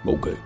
Okay.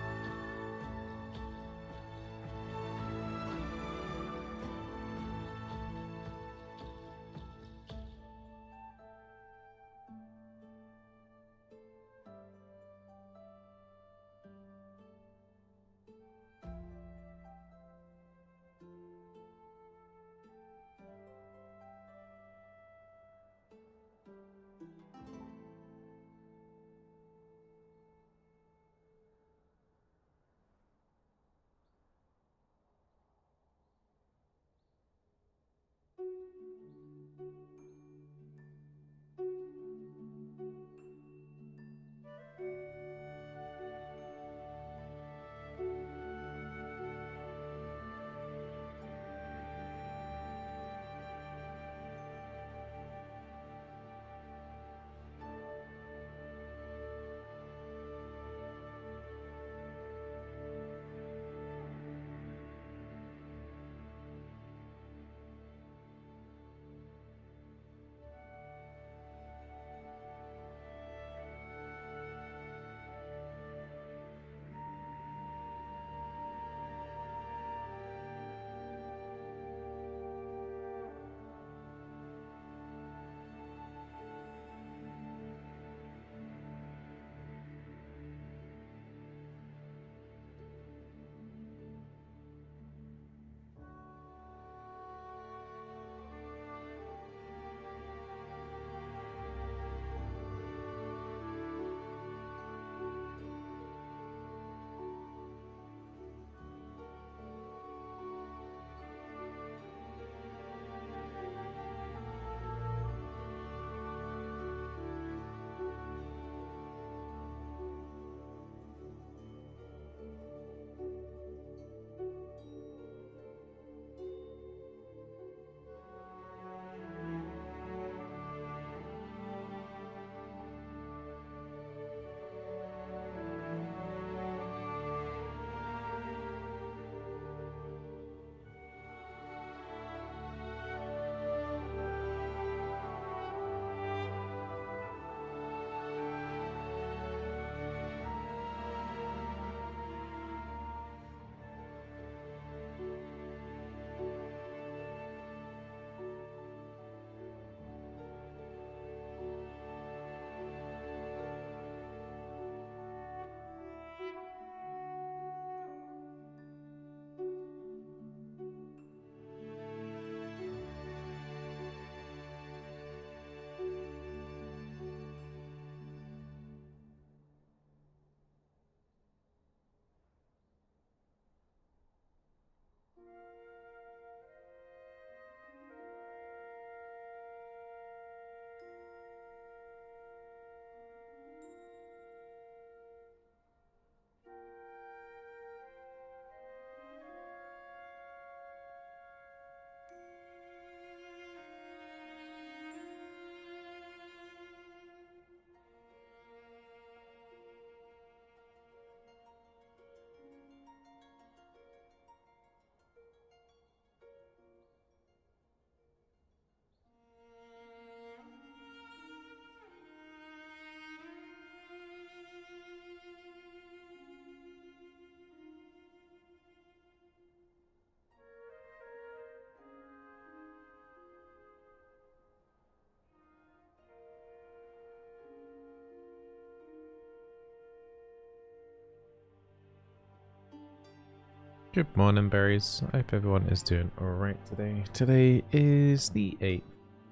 Good morning, berries. I hope everyone is doing alright today. Today is the 8th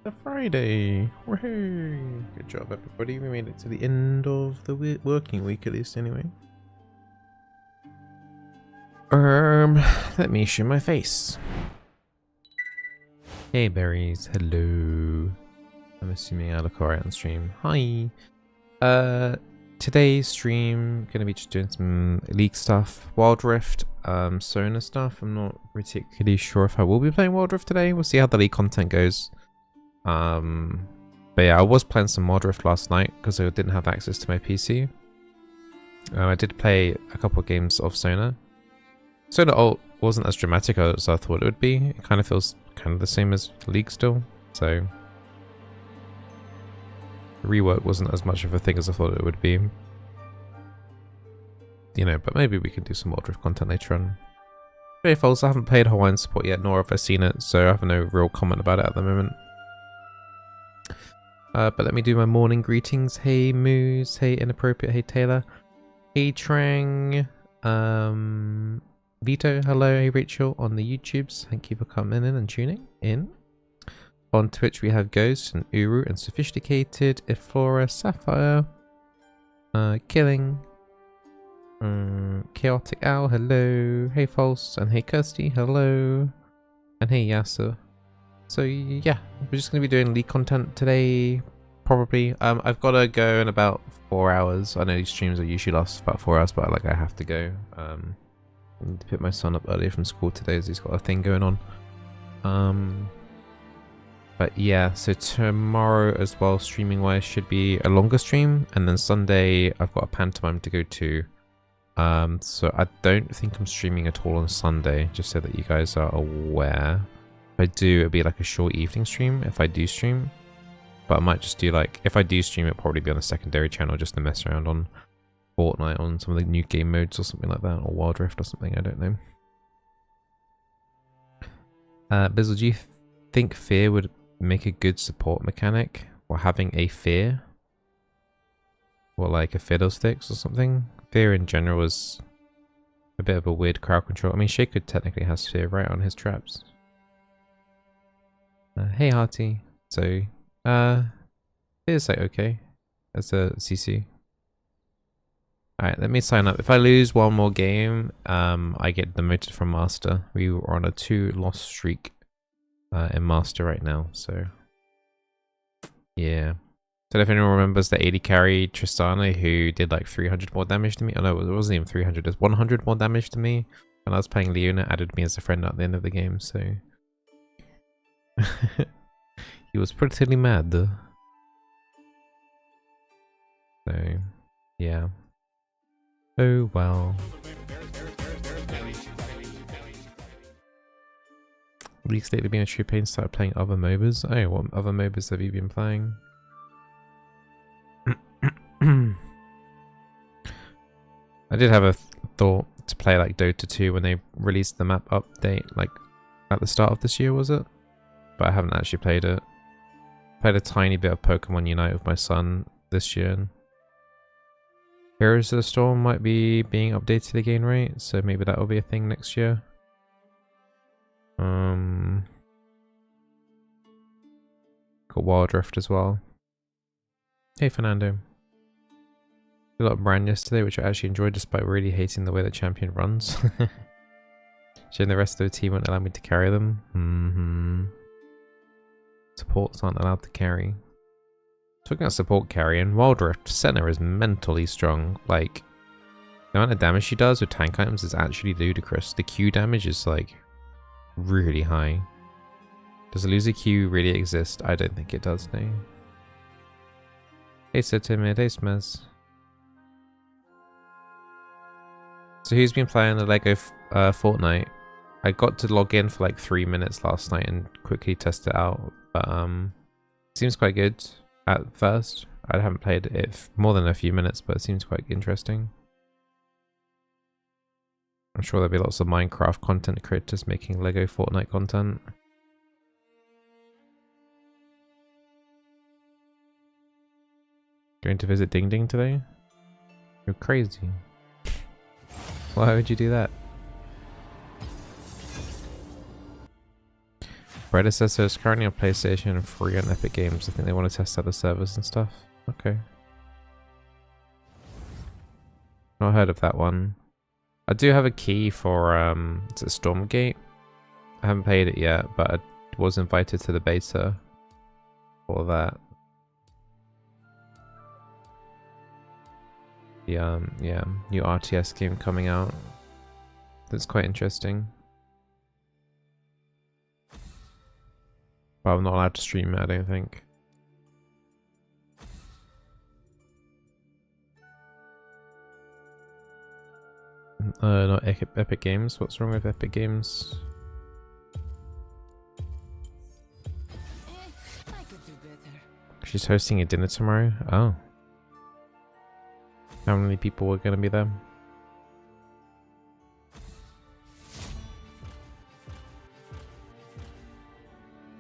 of Friday. Woohoo! Good job, everybody. We made it to the end of the working week, at least, anyway. Let me show my face. Hey, berries. Hello. I'm assuming I look alright on stream. Hi. Today's stream gonna be just doing some League stuff, Wild Rift, Sona stuff. I'm not particularly sure if I will be playing Wild Rift today. We'll see how the League content goes. But yeah, I was playing some Wild Rift last night because I didn't have access to my PC. I did play a couple of games of Sona. Sona ult wasn't as dramatic as I thought it would be. It kind of feels kind of the same as League still, so the rework wasn't as much of a thing as I thought it would be. you know, but maybe we can do some Wild Rift content later on. Very false, I haven't played Hawaiian support yet, nor have I seen it, so I have no real comment about it at the moment. But let me do my morning greetings. Hey Moose, hey Inappropriate, hey Taylor, hey Trang, Vito, hello, hey Rachel on the YouTubes. Thank you for coming in and tuning in. On Twitch we have Ghost and Uru and Sophisticated, Iflora, Sapphire, Killing, Chaotic Owl, hello, hey False, and hey Kirsty, hello, and hey Yasser. So yeah, we're just going to be doing league content today, probably. I've got to go in about 4 hours. I know these streams are usually last about 4 hours, but like I have to go. I need to pick my son up earlier from school today as he's got a thing going on. But yeah, so tomorrow as well, streaming wise, should be a longer stream, and then Sunday I've got a pantomime to go to. So I don't think I'm streaming at all on Sunday, just so that you guys are aware. If I do, it'll be like a short evening stream if I do stream. But I might just do like, if I do stream, it'll probably be on a secondary channel just to mess around on Fortnite on some of the new game modes or something like that, or Wild Rift or something, I don't know. Bizzle, do you think Fear would make a good support mechanic? Or having a Fear? Or like a Fiddlesticks or something? Fear in general is a bit of a weird crowd control. I mean, Shaker technically has Fear right on his traps. Hey Hearty. So, Fear's like okay as a CC. Alright, let me sign up. If I lose one more game, I get demoted from Master. We were on a 2-loss streak in Master right now, so yeah. Don't know if anyone remembers the 80 carry Tristana who did like 300 more damage to me. Oh no, it wasn't even 300, it was 100 more damage to me. When I was playing Leona, added me as a friend at the end of the game, so... he was pretty mad. So, yeah. Oh well. Leaks lately been a true pain, started playing other MOBAs. Oh, what other MOBAs have you been playing? I did have a thought to play like Dota 2 when they released the map update, like at the start of this year, was it? But I haven't actually played it. Played a tiny bit of Pokemon Unite with my son this year. Heroes of the Storm might be being updated again, right? So maybe that will be a thing next year. Got Wild Rift as well. Hey Fernando. We got a brand yesterday, which I actually enjoyed despite really hating the way the champion runs. Showing the rest of the team won't allow me to carry them. Supports aren't allowed to carry. Talking about support carrying, Wild Rift, Senna is mentally strong. Like, the amount of damage she does with tank items is actually ludicrous. The Q damage is like really high. Does a loser Q really exist? I don't think it does, no. Hey So Timid, hey Smez. So who's been playing the Lego Fortnite? I got to log in for like 3 minutes last night and quickly test it out, but seems quite good at first. I haven't played it for more than a few minutes, but it seems quite interesting. I'm sure there'll be lots of Minecraft content creators making Lego Fortnite content. Going to visit Ding Ding today? You're crazy. Why would you do that? Predecessor is currently on PlayStation and free on Epic Games. I think they want to test out the servers and stuff. Okay. Not heard of that one. I do have a key for it's a Stormgate. I haven't played it yet, but I was invited to the beta for that. Yeah, new RTS game coming out. That's quite interesting. But I'm not allowed to stream it, I don't think. Not Epic Games. What's wrong with Epic Games? She's hosting a dinner tomorrow. Oh. How many people are going to be there?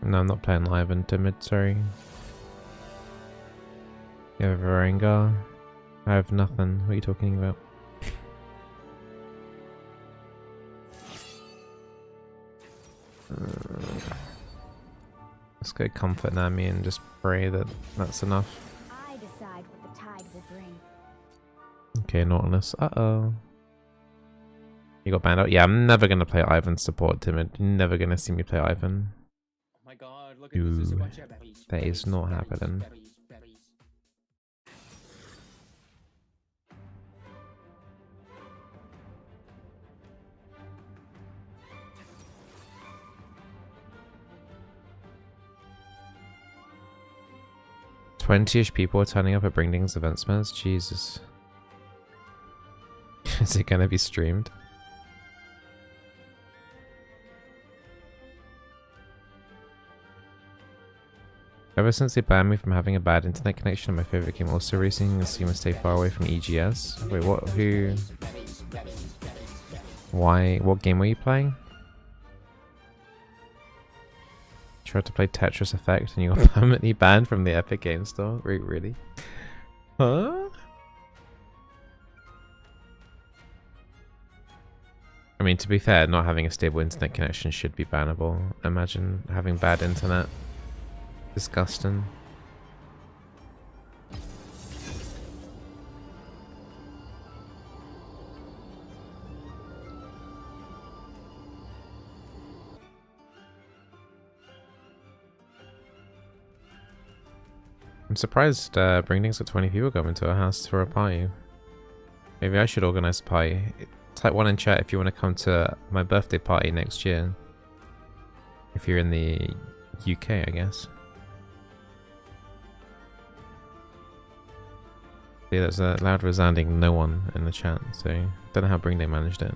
No, I'm not playing live and timid, sorry. You have a Varengar? I have nothing. What are you talking about? Let's go comfort Nami and just pray that that's enough. I decide what the tide will bring. Okay, Nautilus. Uh-oh. You got banned out? Yeah, I'm never going to play Ivan support timid. You're never going to see me play Ivan. Oh my god, look at this. There's a bunch of berries. That is not happening. Berries. 20-ish people are turning up at Bringding's event smells. Jesus. Is it going to be streamed? Ever since they banned me from having a bad internet connection on my favorite game also racing, so you must stay far away from EGS. Wait, what? Who? Why? What game were you playing? Tried to play Tetris Effect and you got permanently banned from the Epic Game Store? Really? Huh? I mean, to be fair, not having a stable internet connection should be bannable. Imagine having bad internet. Disgusting. I'm surprised Bringding's got 20 people coming to our house for a party. Maybe I should organize a party. Type 1 in chat if you want to come to my birthday party next year. If you're in the UK, I guess. Yeah, there's a loud resounding no one in the chat, so don't know how Bringding managed it.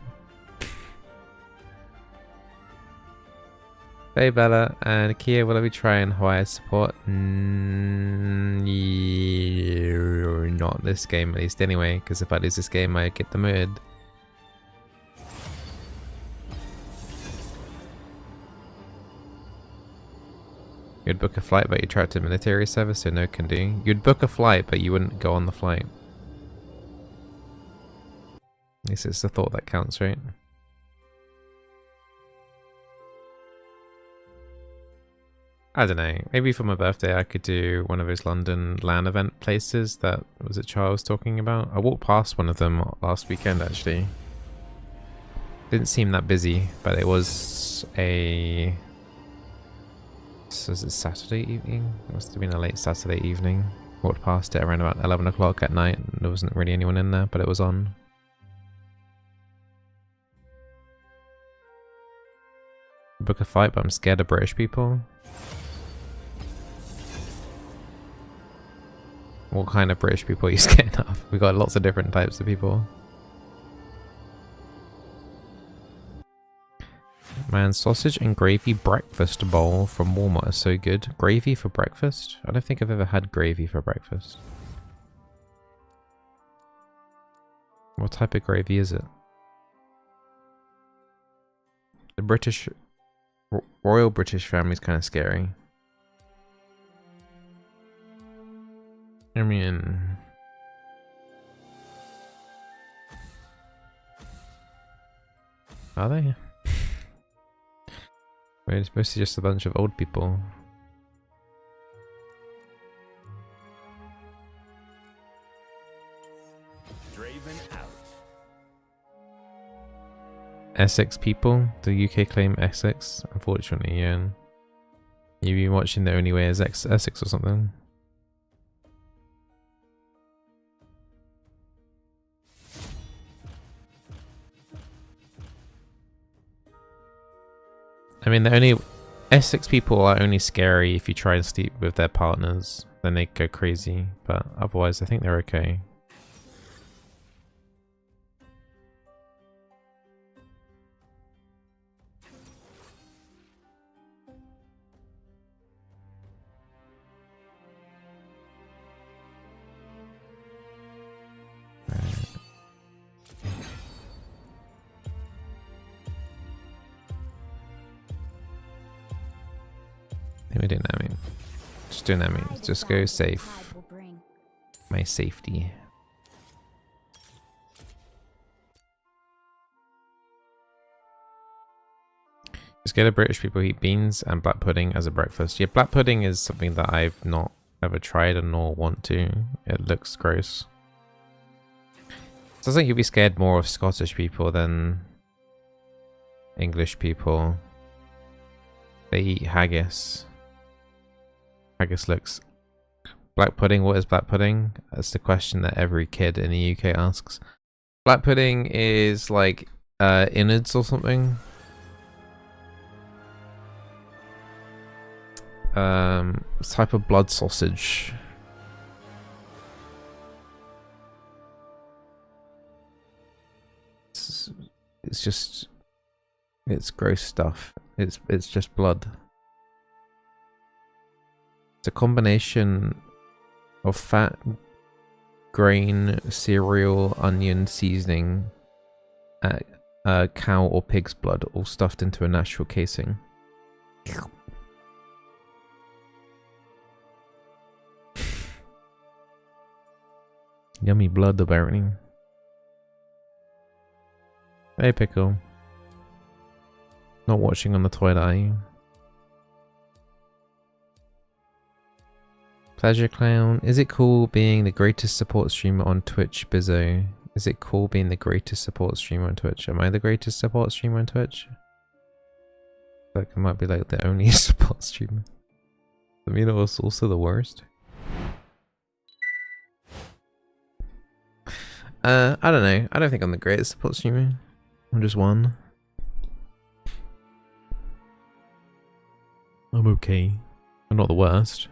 Hey Bella, and Kia, will I be trying Hwei support? Not this game at least anyway, because if I lose this game I get the mood. You'd book a flight but you're trapped in military service, so no can do. You'd book a flight but you wouldn't go on the flight. At least it's the thought that counts, right? I don't know, maybe for my birthday I could do one of those London LAN event places that was it Charles was talking about. I walked past one of them last weekend actually. Didn't seem that busy, but it was a... Was it Saturday evening? It must have been a late Saturday evening. Walked past it around about 11 o'clock at night. There wasn't really anyone in there, but it was on. Book a fight, but I'm scared of British people. What kind of British people are you scared of? We got lots of different types of people. Man, sausage and gravy breakfast bowl from Walmart is so good. Gravy for breakfast? I don't think I've ever had gravy for breakfast. What type of gravy is it? The British... Royal British family is kind of scary. I mean... Are they? Wait, it's mostly just a bunch of old people. Draven out. Essex people? The UK claim Essex? Unfortunately, yeah. You've been watching The Only Way is Essex or something? I mean, the only Essex people are only scary if you try and sleep with their partners, then they go crazy. But otherwise, I think they're okay. think we do Nami. Just do Nami. Just go safe. My safety. Just get a British people who eat beans and black pudding as a breakfast. Yeah, black pudding is something that I've not ever tried and nor want to. It looks gross. So I think you'd be scared more of Scottish people than English people. They eat haggis. Haggis looks... Black pudding, what is black pudding? That's the question that every kid in the UK asks. Black pudding is like innards or something. Type of blood sausage. It's just, it's gross stuff. It's just blood. It's a combination of fat, grain, cereal, onion, seasoning, cow or pig's blood, all stuffed into a natural casing. Yummy blood, apparently. Hey, Pickle. Not watching on the toilet, are you? Pleasure Clown. Is it cool being the greatest support streamer on Twitch, Bizzo? Is it cool being the greatest support streamer on Twitch? Am I the greatest support streamer on Twitch? Like, I might be like the only support streamer. I mean, it was also the worst. I don't know. I don't think I'm the greatest support streamer. I'm just one. I'm okay. I'm not the worst.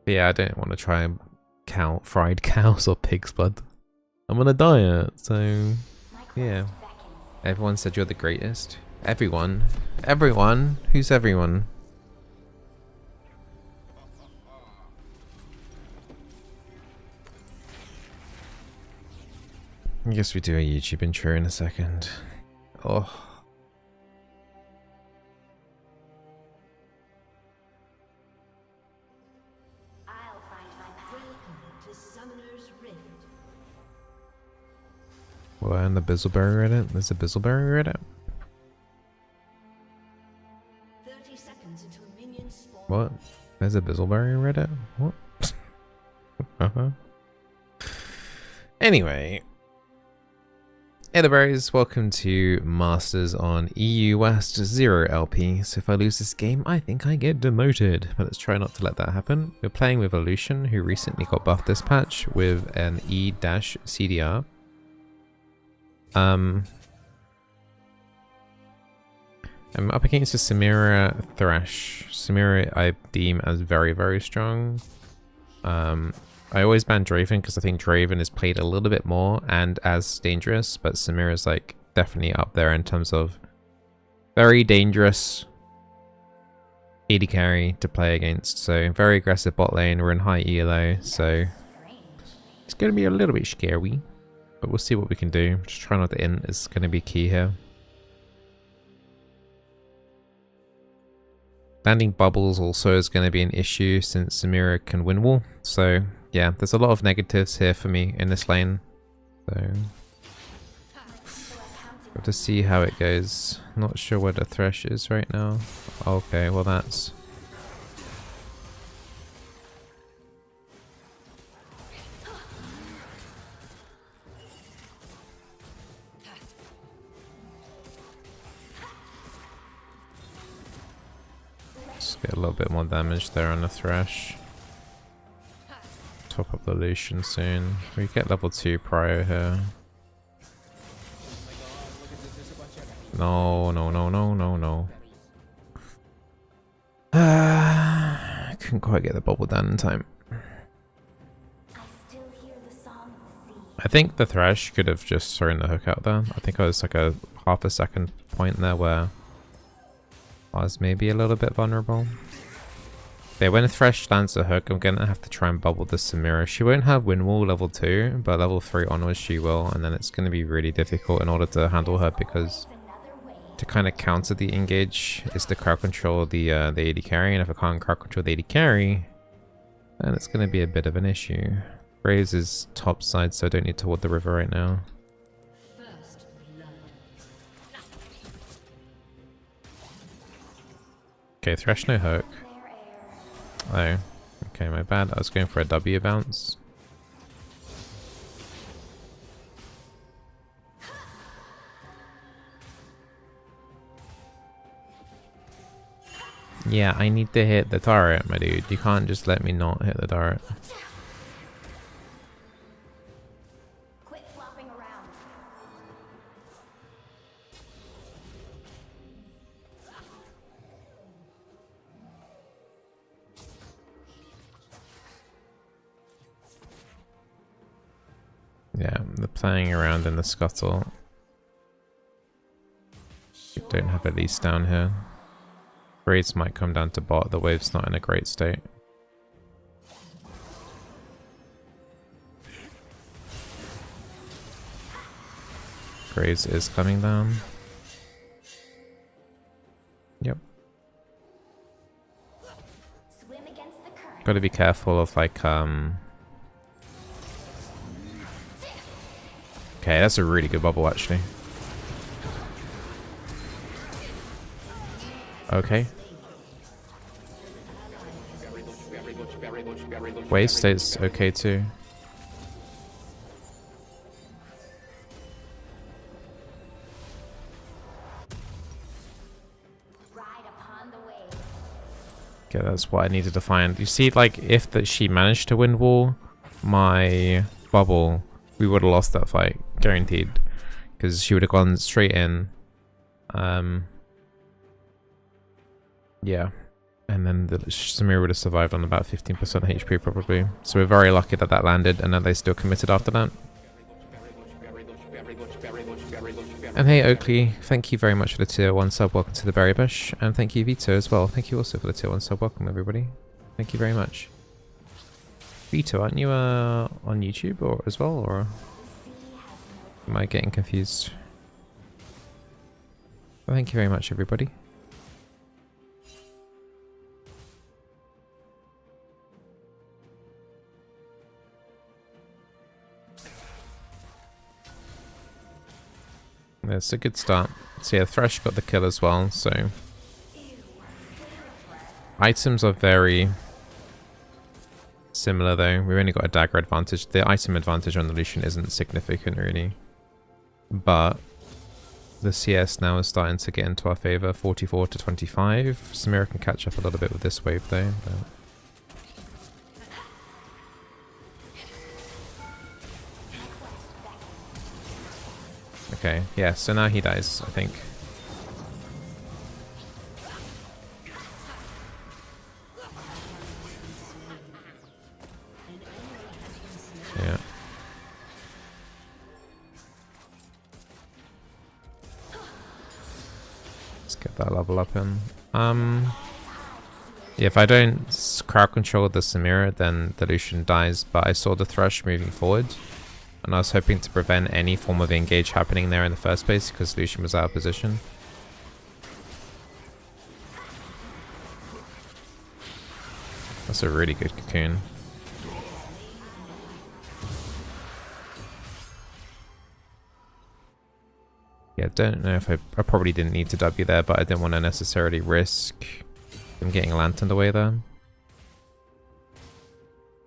But yeah, I don't want to try and count fried cows or pig's blood. I'm on a diet, so yeah. Everyone said you're the greatest. Everyone. Everyone? Who's everyone? I guess we do a YouTube intro in a second. Oh. I'll find my path. Welcome to Summoner's Rift. Well, and the Bizzleberry Reddit? There's a Bizzleberry Reddit? 30 seconds until minions spawn. What? There's a Bizzleberry Reddit? What? Anyway. Hey there, berries, welcome to Masters on EU West 0 LP. So if I lose this game, I think I get demoted. But let's try not to let that happen. We're playing with a Lucian who recently got buffed this patch with an E-CDR. I'm up against a Samira Thresh. Samira I deem as very, very strong. I always ban Draven because I think Draven is played a little bit more and as dangerous, but Samira's like definitely up there in terms of very dangerous AD carry to play against. So very aggressive bot lane. We're in high elo, so it's going to be a little bit scary, but we'll see what we can do. Just try not to int is going to be key here. Landing bubbles also is going to be an issue since Samira can win wall. So yeah, there's a lot of negatives here for me in this lane. So have to see how it goes. Not sure where the Thresh is right now. Okay, well that's... Just get a little bit more damage there on the Thresh. Top up the Lucian soon. We get level 2 prio here. No, no, no, no, no, no. Couldn't quite get the bubble down in time. I think the Thresh could have just thrown the hook out there. I think I was like a half a second point there where I was maybe a little bit vulnerable. Okay, when Thresh lands a hook, I'm gonna have to try and bubble the Samira. She won't have wind wall level 2, but level 3 onwards she will, and then it's gonna be really difficult in order to handle her because to kind of counter the engage is to crowd control the AD carry, and if I can't crowd control the AD carry, then it's gonna be a bit of an issue. Graves is top side, so I don't need to ward the river right now. Okay, Thresh no hook. Oh, okay, my bad. I was going for a W bounce. Yeah, I need to hit the turret, my dude. You can't just let me not hit the turret. Quit flopping around. Yeah, the playing around in the scuttle. We don't have at least down here. Graves might come down to bot. The wave's not in a great state. Graves is coming down. Yep. Swim against the current. Got to be careful of like Okay, that's a really good bubble actually. Okay. Wave state's okay too. Ride upon the wave. Okay, that's what I needed to find. You see, like, if that she managed to wind wall my bubble, we would have lost that fight, guaranteed. Because she would have gone straight in. Yeah. And then the Samira would have survived on about 15% HP probably. So we're very lucky that that landed and that they still committed after that. And hey Oakley, thank you very much for the tier 1 sub, welcome to the Berry Bush. And thank you Vito as well, thank you also for the tier 1 sub, welcome everybody. Thank you very much. Vito, aren't you on YouTube or as well, or am I getting confused? Well, thank you very much everybody. It's a good start. So yeah, Thresh got the kill as well, so... Items are very similar though. We've only got a dagger advantage. The item advantage on the Lucian isn't significant really. But the CS now is starting to get into our favour. 44 to 25. Samira can catch up a little bit with this wave though. But... Okay, yeah, so now he dies, I think. Yeah. Let's get that level up in. Yeah, if I don't crowd control the Samira, then the Lucian dies, but I saw the Thresh moving forward. And I was hoping to prevent any form of engage happening there in the first place because Lucian was out of position. That's a really good cocoon. Yeah, don't know if I probably didn't need to W there, but I didn't want to necessarily risk them getting lanterned away there.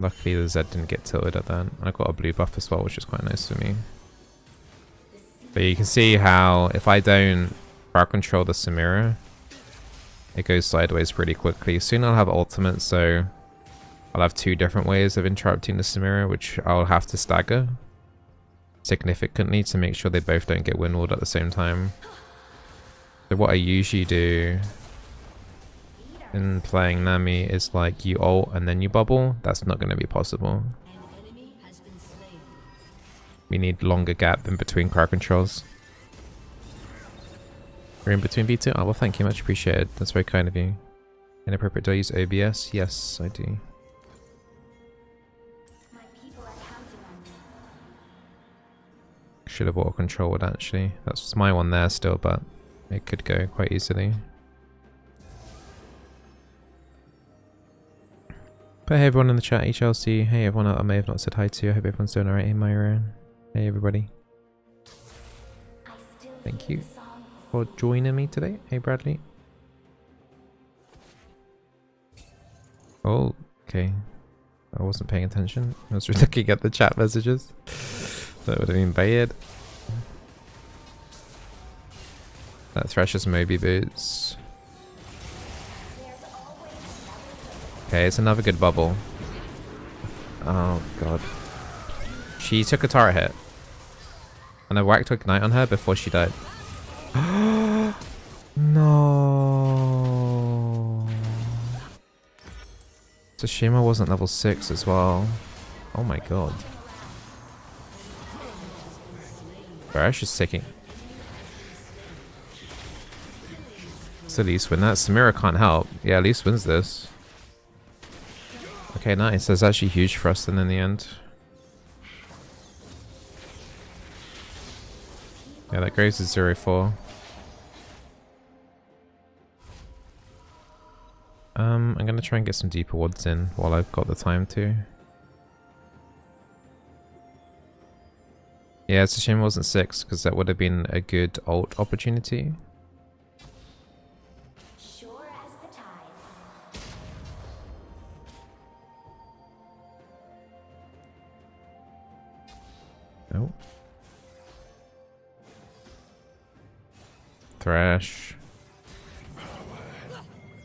Luckily the Z didn't get tilted at that. I got a blue buff as well, which is quite nice for me. But you can see how if I don't crowd control the Samira, it goes sideways pretty quickly. Soon I'll have ultimate, so I'll have 2 different ways of interrupting the Samira, which I'll have to stagger significantly to make sure they both don't get windwalled at the same time. So what I usually do in playing Nami is like you ult and then you bubble. That's not going to be possible. We need longer gap in between crowd controls. We're in between V2? Oh well, thank you, much appreciated. That's very kind of you. Inappropriate. Do I use OBS? Yes, I do. My people are counting on me. Should have bought a controller actually. That's my one there still, but it could go quite easily. But hey everyone in the chat, HLC. Hey everyone I may have not said hi to. I hope everyone's doing alright. Hey Myra. Hey everybody. I still Thank hear you the song for joining me today. Hey Bradley. Oh, okay. I wasn't paying attention. I was just looking at the chat messages. That would have been bad. That Thresh's Moby boots. Okay, it's another good bubble. Oh god. She took a turret hit. And I whacked Ignite on her before she died. No. Tsushima wasn't level 6 as well. Oh my god. Thresh is taking. So Elise win that. Samira can't help. Yeah, Elise wins this. Okay, nice. That's actually huge for us then in the end. Yeah, that Graves is 0-4. I'm gonna try and get some deeper woods in while I've got the time to. Yeah, it's a shame it wasn't 6 because that would have been a good ult opportunity. sure as the tides. Oh. Thresh.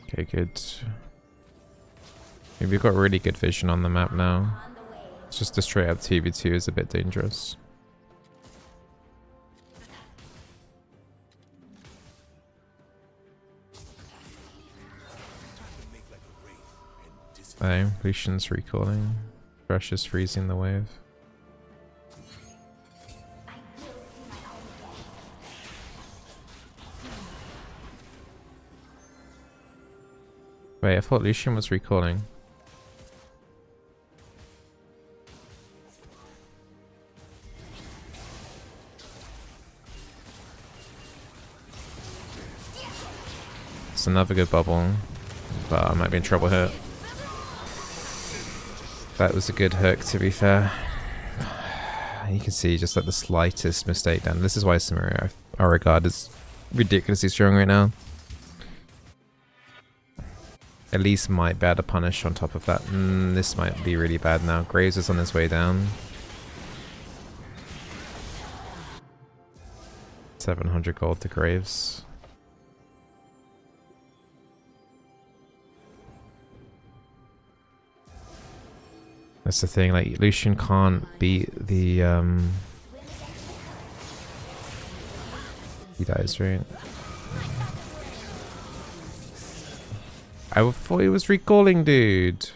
Okay, good. We've got really good vision on the map now. It's just a straight up 2v2 is a bit dangerous. Oh, Lucian's recalling. Thresh is freezing the wave. Wait, I thought Lucian was recalling. It's another good bubble, but I might be in trouble here. That was a good hook, to be fair. You can see just like the slightest mistake down. This is why Samira I regard as ridiculously strong right now. At least might be able to punish on top of that. This might be really bad now. Graves is on his way down. 700 gold to Graves. That's the thing, like Lucian can't beat the he dies, right? I thought he was recalling, dude.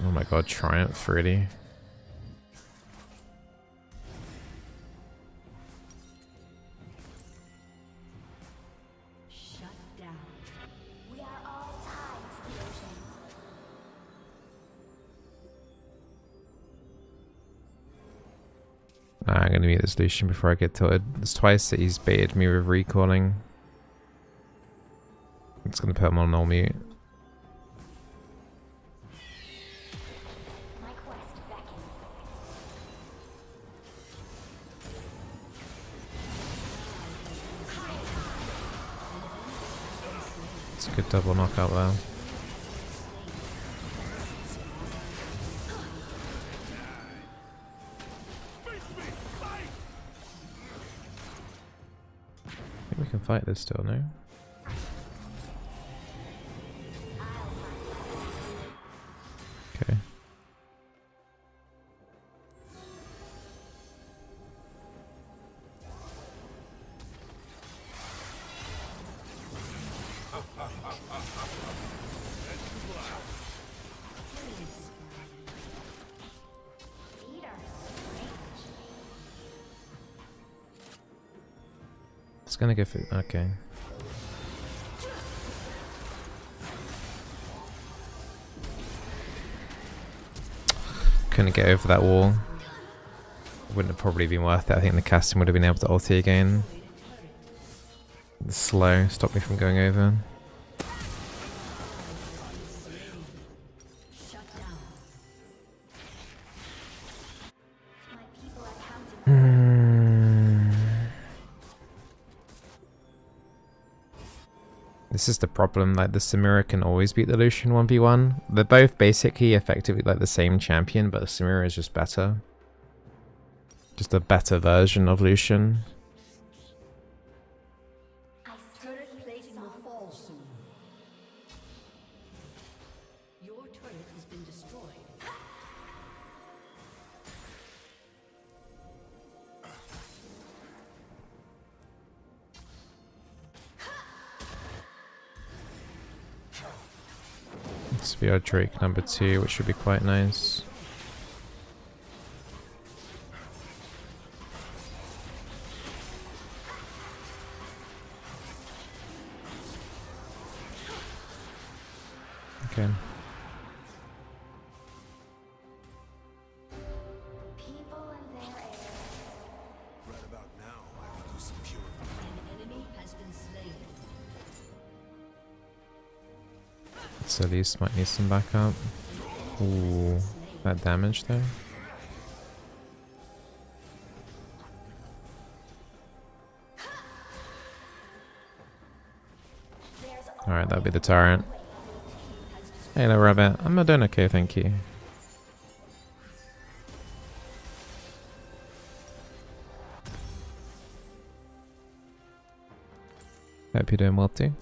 Oh my god, Triumph really. I'm gonna meet this Lucian before I get tilted. There's twice that he's baited me with recalling. It's gonna put him on null mute. My quest beckons. It's a good double knockout there. I think we can fight this still, no? Okay. It's gonna go for... okay. Couldn't get over that wall. Wouldn't have probably been worth it. I think the casting would have been able to ulti again. The slow stopped me from going over. This is the problem, like the Samira can always beat the Lucian 1v1. They're both basically effectively like the same champion, but Samira is just better. Just a better version of Lucian. Turret plating will fall soon. Your turret has been destroyed. This will be our Drake number 2, which should be quite nice. Okay. People and their air. Right about now, I could use some purifying. An enemy has been slain. So these might need some backup. Ooh, that damage though. Alright, that'll be the turret. Hello rabbit, I'm not doing okay, thank you. Hope you're doing well too.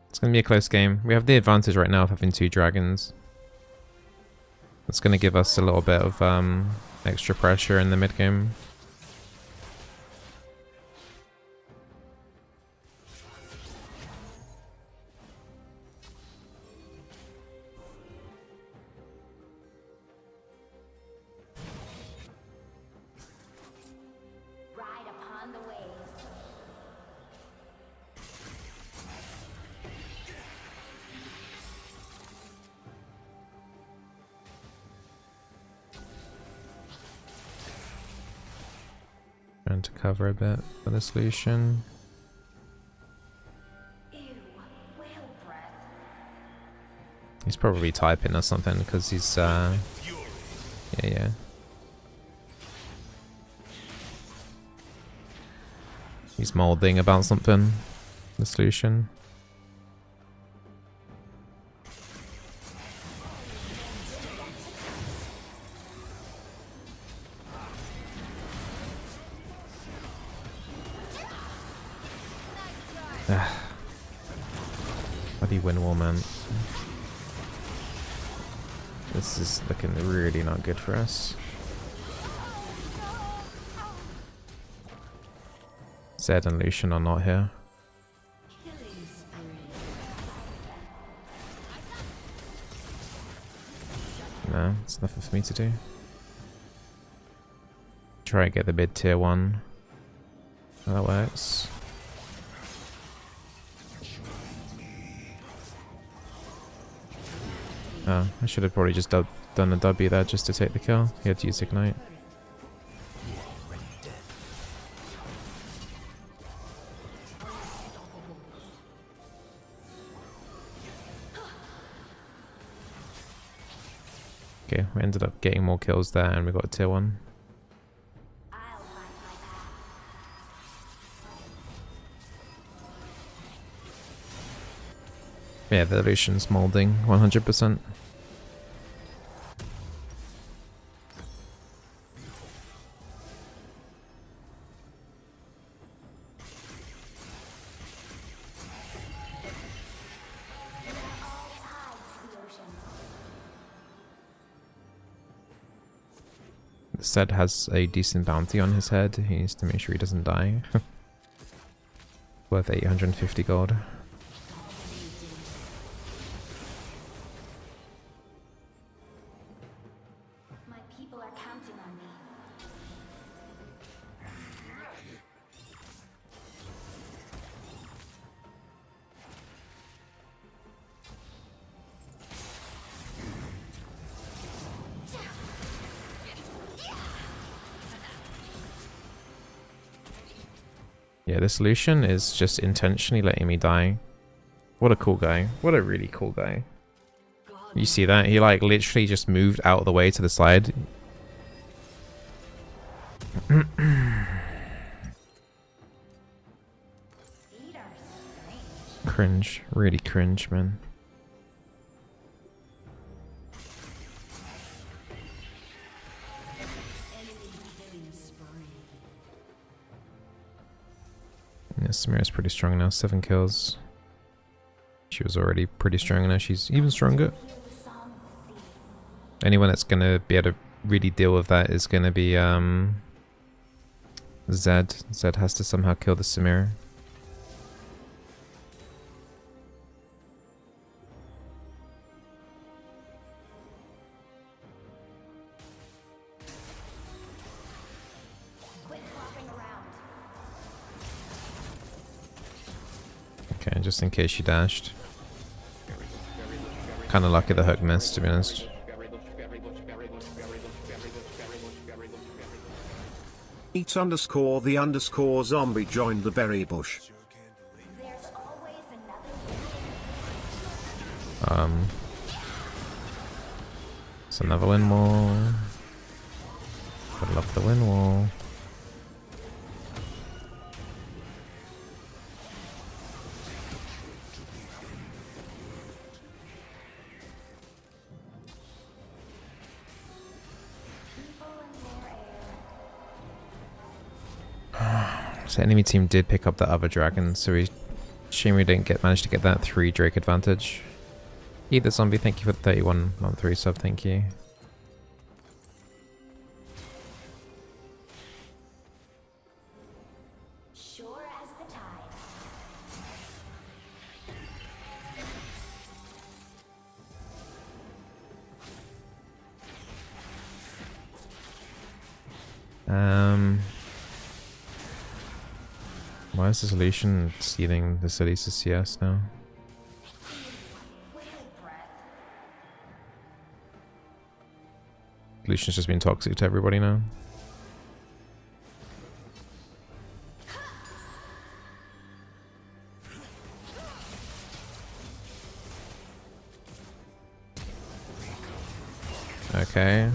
It's gonna be a close game. We have the advantage right now of having 2 dragons. It's gonna give us a little bit of extra pressure in the mid game. Ride upon the waves. Trying to cover a bit for the solution. Ew, whale breath. He's probably typing or something because he's yeah. He's molding about something. The solution. Bloody win wall, man. This is looking really not good for us. Zed and Lucian are not here. Killing spree. No, it's nothing for me to do. Try and get the mid tier 1. Oh, that works. Oh, I should have probably just done a W there just to take the kill. He had to use Ignite. Okay, we ended up getting more kills there and we got a tier 1. I'll find my path. Yeah, the Lucian's molding 100%. Zed has a decent bounty on his head. He needs to make sure he doesn't die. Worth 850 gold. are counting on me. Yeah, this Lucian is just intentionally letting me die. What a cool guy. What a really cool guy. You see that? He like literally just moved out of the way to the side. Cringe. Really cringe, man. Yeah, Samira's pretty strong now. 7 kills. She was already pretty strong, and now she's even stronger. Anyone that's gonna be able to really deal with that is gonna be Zed. Zed has to somehow kill the Samira. Okay, just in case she dashed. Kinda lucky the hook missed, to be honest. Eat underscore the underscore zombie joined the berry bush. There's always another. It's another wind wall. I love the wind wall. So enemy team did pick up the other dragon, so shame we didn't manage to get that 3 Drake advantage. Either zombie, thank you for the 31 month 3 sub, thank you. Sure as the tide. Why is this Lucian stealing the city's CS now? Lucian's just been toxic to everybody now. Okay.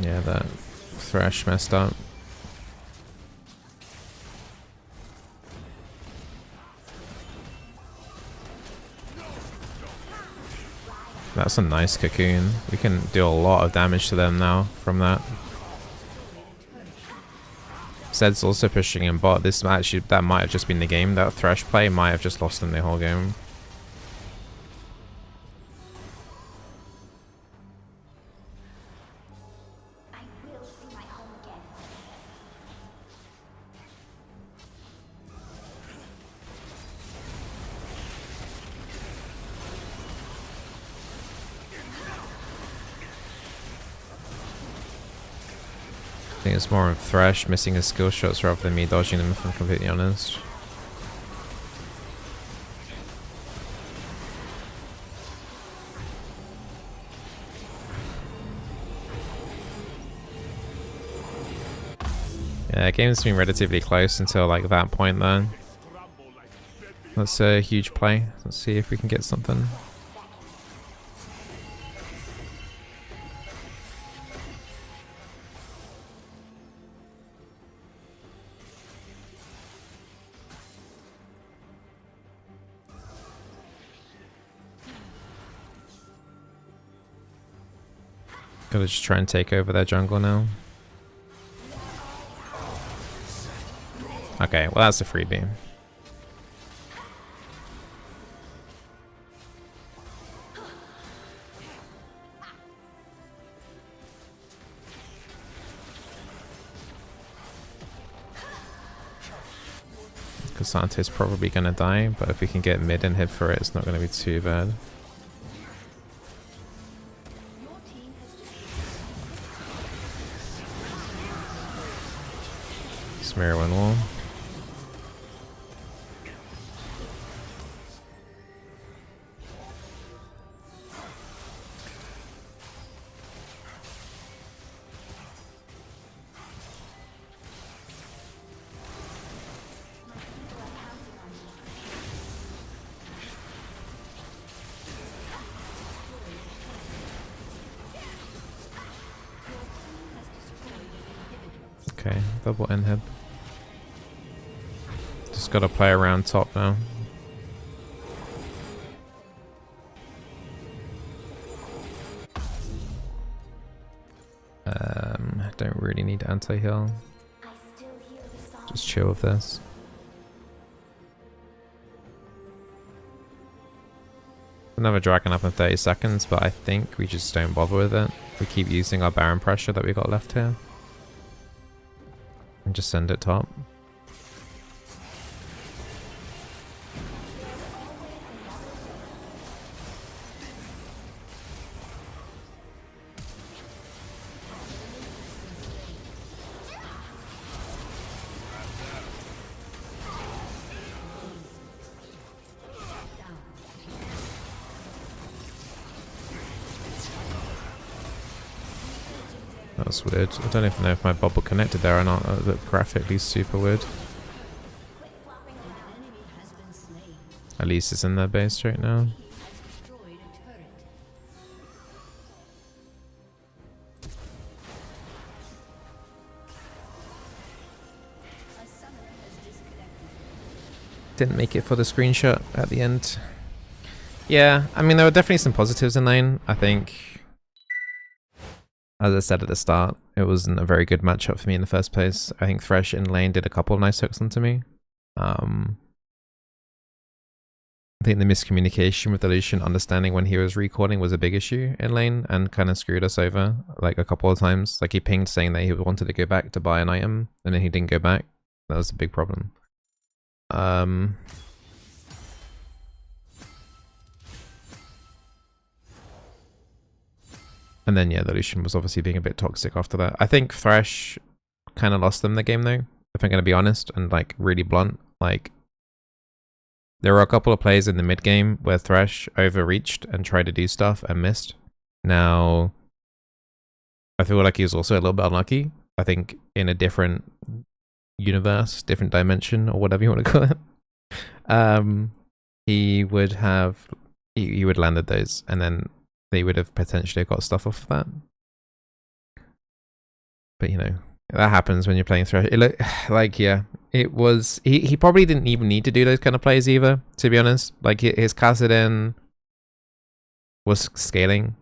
Yeah, that Thresh messed up. That's a nice cocoon. We can do a lot of damage to them now from that. Zed's also pushing in bot. This actually, that might have just been the game. That Thresh play might have just lost them the whole game. I think it's more of Thresh missing his skill shots rather than me dodging them, if I'm completely honest. Yeah, game's been relatively close until like that point there. That's a huge play. Let's see if we can get something. Gotta just try and take over their jungle now. Okay, well that's a freebie. because Sante's probably going to die, but if we can get mid and hit for it, it's not going to be too bad. Smear one wall. Okay, double inhib. Just gotta play around top now. Don't really need anti-heal. Just chill with this. Another dragon up in 30 seconds, but I think we just don't bother with it. We keep using our Baron pressure that we got left here. And just send it top. That was weird. I don't even know if my bubble connected there or not. That looked graphically super weird. At least it's in their base right now. Didn't make it for the screenshot at the end. Yeah, I mean, there were definitely some positives in lane. I think, as I said at the start, it wasn't a very good matchup for me in the first place. I think Thresh in lane did a couple of nice hooks onto me. I think the miscommunication with the Lucian understanding when he was recording was a big issue in lane and kind of screwed us over like a couple of times. Like he pinged saying that he wanted to go back to buy an item and then he didn't go back. That was a big problem. And then, yeah, the Lucian was obviously being a bit toxic after that. I think Thresh kind of lost them the game, though, if I'm going to be honest and, like, really blunt. Like, there were a couple of plays in the mid game where Thresh overreached and tried to do stuff and missed. Now, I feel like he was also a little bit unlucky. I think in a different universe, different dimension, or whatever you want to call it, he would have landed those, and then they would have potentially got stuff off of that. But, you know, that happens when you're playing Thresh. Like, yeah, it was... He probably didn't even need to do those kind of plays either, to be honest. Like, his Kassadin was scaling.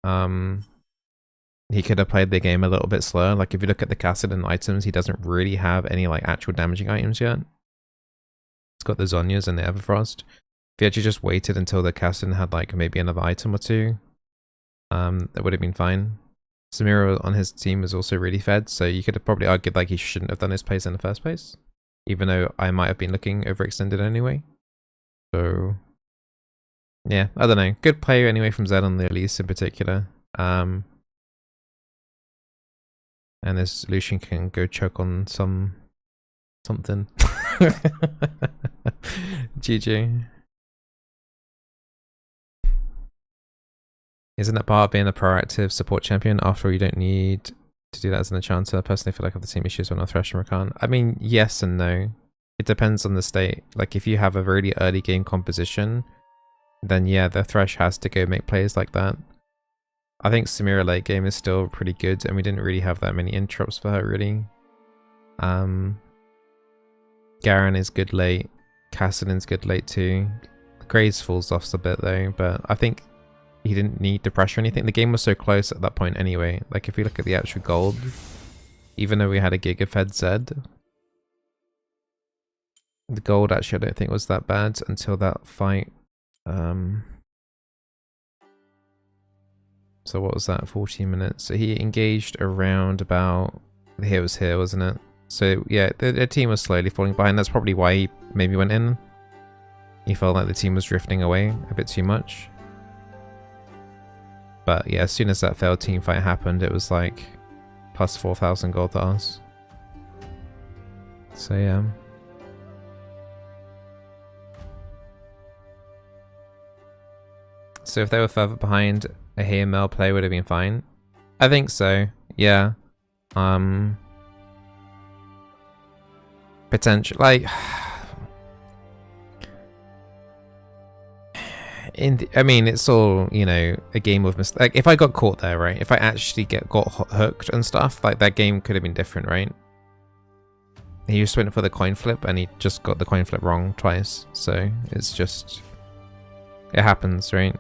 He could have played the game a little bit slower. Like, if you look at the Kassadin items, he doesn't really have any, like, actual damaging items yet. It's got the Zonyas and the Everfrost. If he actually just waited until the Kassadin had, like, maybe another item or two, that would have been fine. Samira on his team was also really fed, so you could have probably argued like he shouldn't have done his plays in the first place, even though I might have been looking overextended anyway. So yeah, I don't know. Good play anyway from Zed on the Elise in particular. And this Lucian can go choke on something. GG. Isn't that part of being a proactive support champion? After all, you don't need to do that as an enchanter. Personally, I feel like I have the same issues when I Thresh and Rakan. I mean, yes and no. It depends on the state. Like, if you have a really early game composition, then yeah, the Thresh has to go make plays like that. I think Samira late game is still pretty good, and we didn't really have that many interrupts for her, really. Garen is good late. Kassadin's good late too. Graves falls off a bit though, but I think he didn't need to pressure anything. The game was so close at that point anyway. Like, if we look at the actual gold, even though we had a Giga Fed Zed, the gold actually I don't think was that bad until that fight. So what was that? 14 minutes. So he engaged around about... Here was here, wasn't it? So yeah, the team was slowly falling behind. That's probably why he maybe went in. He felt like the team was drifting away a bit too much. But yeah, as soon as that failed team fight happened, it was like plus 4,000 gold to us. So yeah. So if they were further behind, a here male play would have been fine. I think so. Yeah. Potential, like, I mean, it's all, you know, a game of mistakes. Like, if I got caught there, right? If I actually got hooked and stuff, like, that game could have been different, right? He just went for the coin flip and he just got the coin flip wrong twice. So it's just, it happens, right?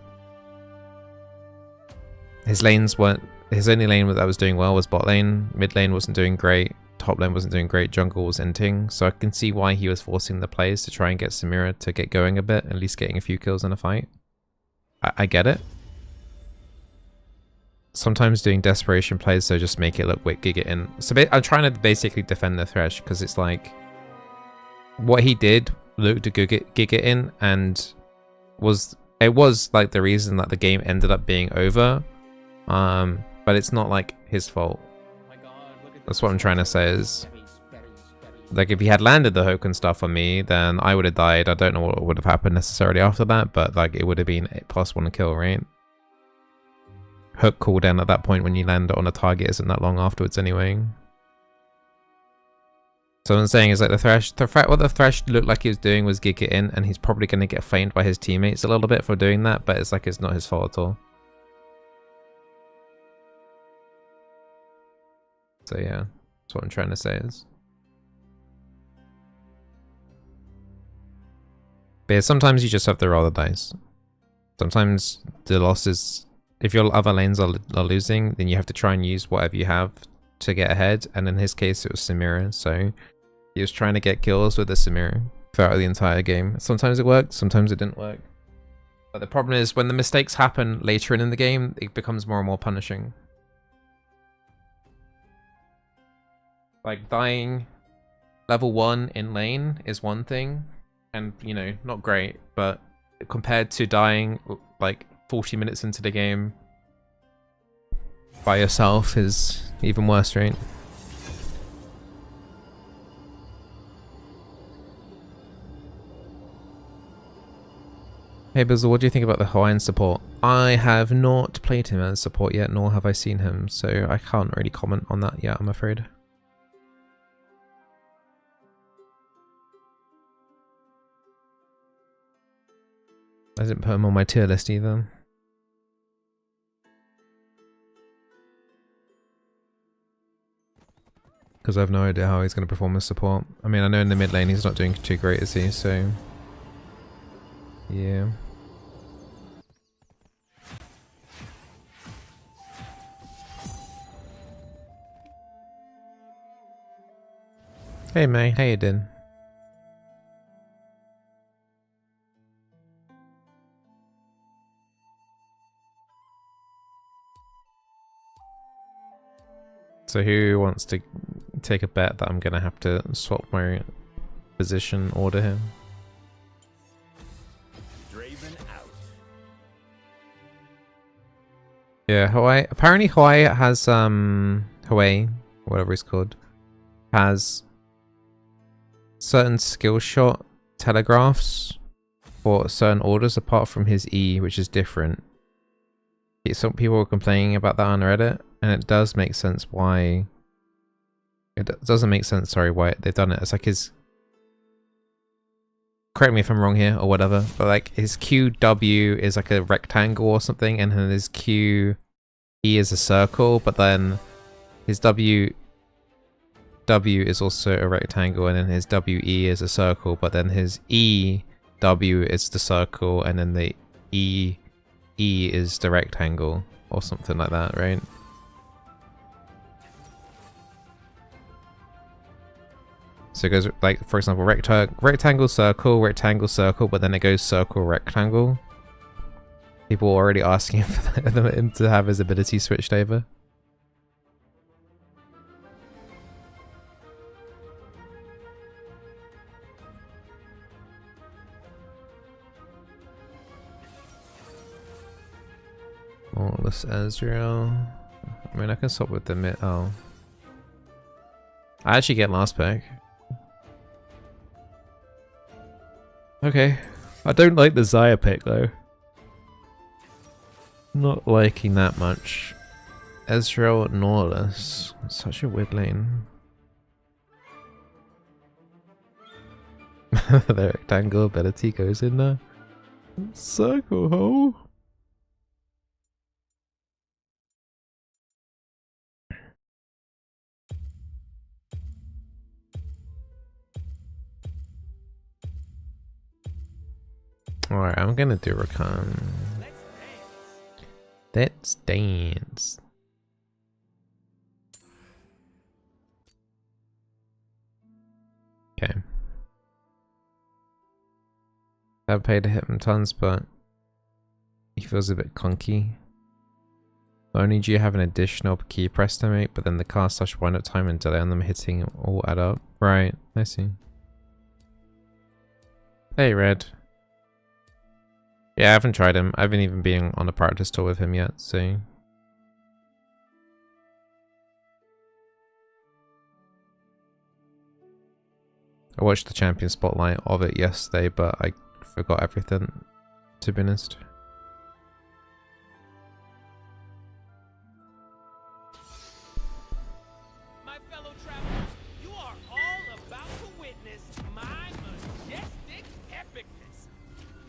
His lanes weren't, his only lane that was doing well was bot lane. Mid lane wasn't doing great. Top lane wasn't doing great. Jungle was inting. So I can see why he was forcing the plays to try and get Samira to get going a bit, at least getting a few kills in a fight. I get it. Sometimes doing desperation plays, so just make it look quick, gig it in. So I'm trying to basically defend the Thresh, because it's like, what he did looked to gig it in, and it was like the reason that the game ended up being over. But it's not like his fault. That's what I'm trying to say is, like, if he had landed the hook and stuff on me, then I would have died. I don't know what would have happened necessarily after that, but like, it would have been a +1 kill, right? Hook cooldown at that point when you land on a target isn't that long afterwards anyway. So what I'm saying is, like, what the Thresh looked like he was doing was gig it in, and he's probably going to get flamed by his teammates a little bit for doing that, but it's like, it's not his fault at all. So yeah, that's what I'm trying to say is. But yeah, sometimes you just have to roll the dice. Sometimes the losses, if your other lanes are losing, then you have to try and use whatever you have to get ahead. And in his case, it was Samira. So he was trying to get kills with the Samira throughout the entire game. Sometimes it worked, sometimes it didn't work. But the problem is, when the mistakes happen later in the game, it becomes more and more punishing. Like, dying level 1 in lane is one thing, and, you know, not great, but compared to dying like 40 minutes into the game by yourself is even worse, right? Hey Bizzle, what do you think about the Hawaiian support? I have not played him as support yet, nor have I seen him, so I can't really comment on that yet, I'm afraid. I didn't put him on my tier list either. Because I have no idea how he's going to perform as support. I mean, I know in the mid lane he's not doing too great, is he? So, yeah. Hey May, how you doing? So who wants to take a bet that I'm going to have to swap my position order here? Yeah, Hwei. Apparently Hwei has, Hwei, whatever it's called, has certain skill shot telegraphs for certain orders apart from his E, which is different. Some people were complaining about that on Reddit, and it does make sense why... It doesn't make sense, sorry, why they've done it. It's like his... Correct me if I'm wrong here, or whatever, but like his QW is like a rectangle or something, and then his QE is a circle, but then his WW is also a rectangle, and then his WE is a circle, but then his EW is the circle, and then the E is the rectangle, or something like that, right? So it goes like, for example, rectangle, circle, but then it goes circle, rectangle. People are already asking for him to have his ability switched over. Oh, this Ezreal. I mean, I can swap with the mid. Oh. I actually get last pick. Okay. I don't like the Zyra pick though. Not liking that much. Ezreal Nautilus. Such a weird lane. The rectangle ability goes in there. Circle hole. Alright, I'm gonna do Rakan. Let's dance. Okay. I've paid to hit him tons, but he feels a bit clunky. Not only do you have an additional key press to make, but then the cast slash wind up time and delay on them hitting all add up. Right, I see. Hey, Red. Yeah, I haven't tried him. I haven't even been on a practice tour with him yet, so... I watched the champion spotlight of it yesterday, but I forgot everything, to be honest. My fellow travelers, you are all about to witness my majestic epicness.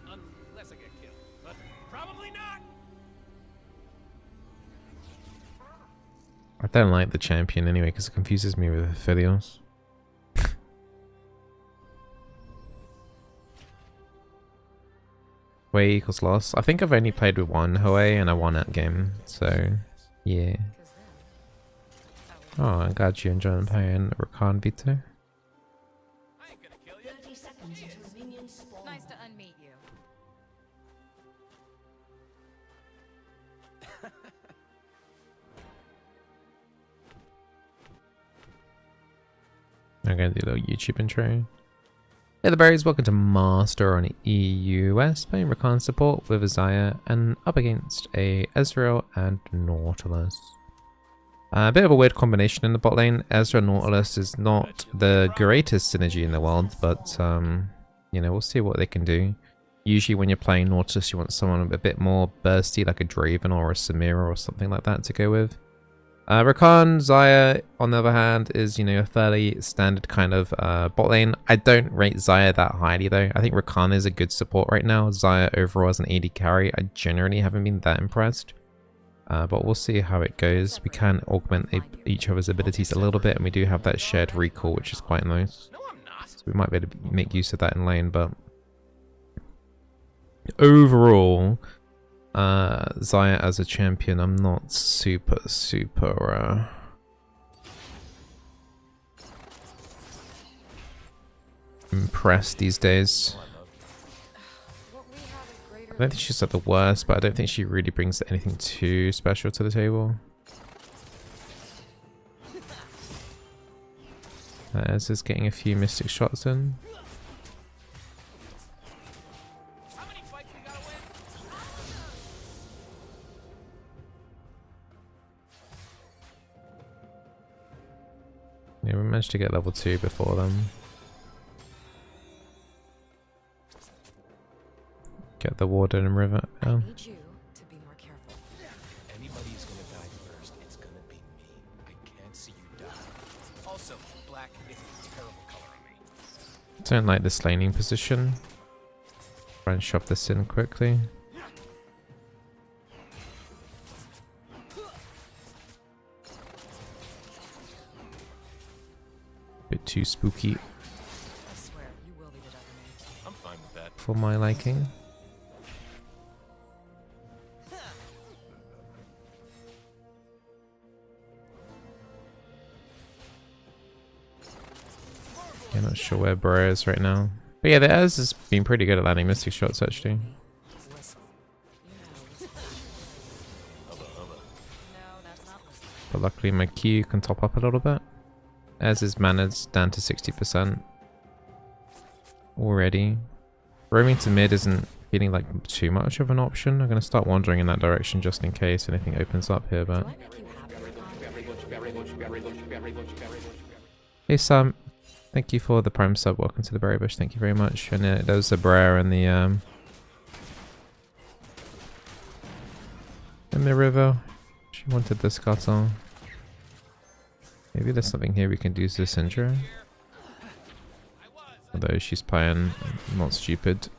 Unless I get killed, but probably not. I don't like the champion anyway, because it confuses me with Aphelios. Hwei equals loss. I think I've only played with one Hwei and I won that game, so yeah. Oh, I'm glad you enjoyed playing Rakan V2. I ain't gonna kill you. 30 seconds until minions spawn. Nice to unmeet you. I'm gonna do a little YouTube intro. Hey the berries, welcome to Master on EUS, playing Rakan support with a Zyra and up against a Ezreal and Nautilus. A bit of a weird combination in the bot lane. Ezreal Nautilus is not the greatest synergy in the world, but you know, we'll see what they can do. Usually when you're playing Nautilus you want someone a bit more bursty like a Draven or a Samira or something like that to go with. Rakan, Zyra, on the other hand, is, you know, a fairly standard kind of bot lane. I don't rate Zyra that highly though. I think Rakan is a good support right now. Zyra overall as an AD carry, I generally haven't been that impressed. But we'll see how it goes. We can augment each other's abilities a little bit, and we do have that shared recall, which is quite nice. No, I'm not. So we might be able to make use of that in lane, but overall... Zyra as a champion, I'm not super impressed these days. I don't think she's at the worst, but I don't think she really brings anything too special to the table. Ez is getting a few mystic shots in. How many fights we gotta win? Yeah, we managed to get level 2 before them. Get the warden and river. Oh. Need you to be more careful. Anybody's gonna die first, it's gonna be me. I can't see you die. Also, black is a terrible color on me. Don't like this laning position. Try and shove this in quickly. Bit too spooky I swear, you will be the death of me. I'm fine with that. for my liking. Yeah, not sure where Bro is right now. But yeah, the Ez has been pretty good at landing mystic shots actually. Whistle. You know, whistle. No, that's not whistle. But luckily my Q can top up a little bit. Ez's mana's down to 60% already. Roaming to mid isn't feeling like too much of an option. I'm going to start wandering in that direction just in case anything opens up here, but... Do I make you happy, Rakan? Hey Sam, thank you for the prime sub. Welcome to the berry bush. Thank you very much. And there was the Brer in the river. She wanted the scuttle. Maybe there's something here we can do to this intro. Although she's playing not stupid.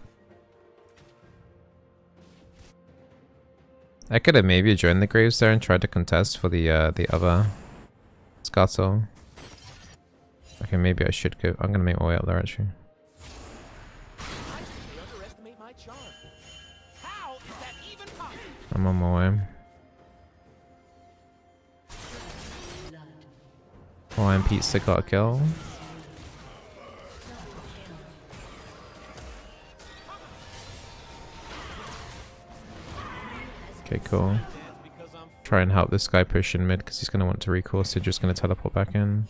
I could have maybe joined the graves there and tried to contest for the other scuttle. Okay, maybe I should go. I'm gonna make my way up there actually. I think you underestimate my charm. How is that even possible? I'm on my way. Oh, and Pizza got a kill. Okay, cool. Try and help this guy push in mid because he's going to want to recall, so just going to teleport back in.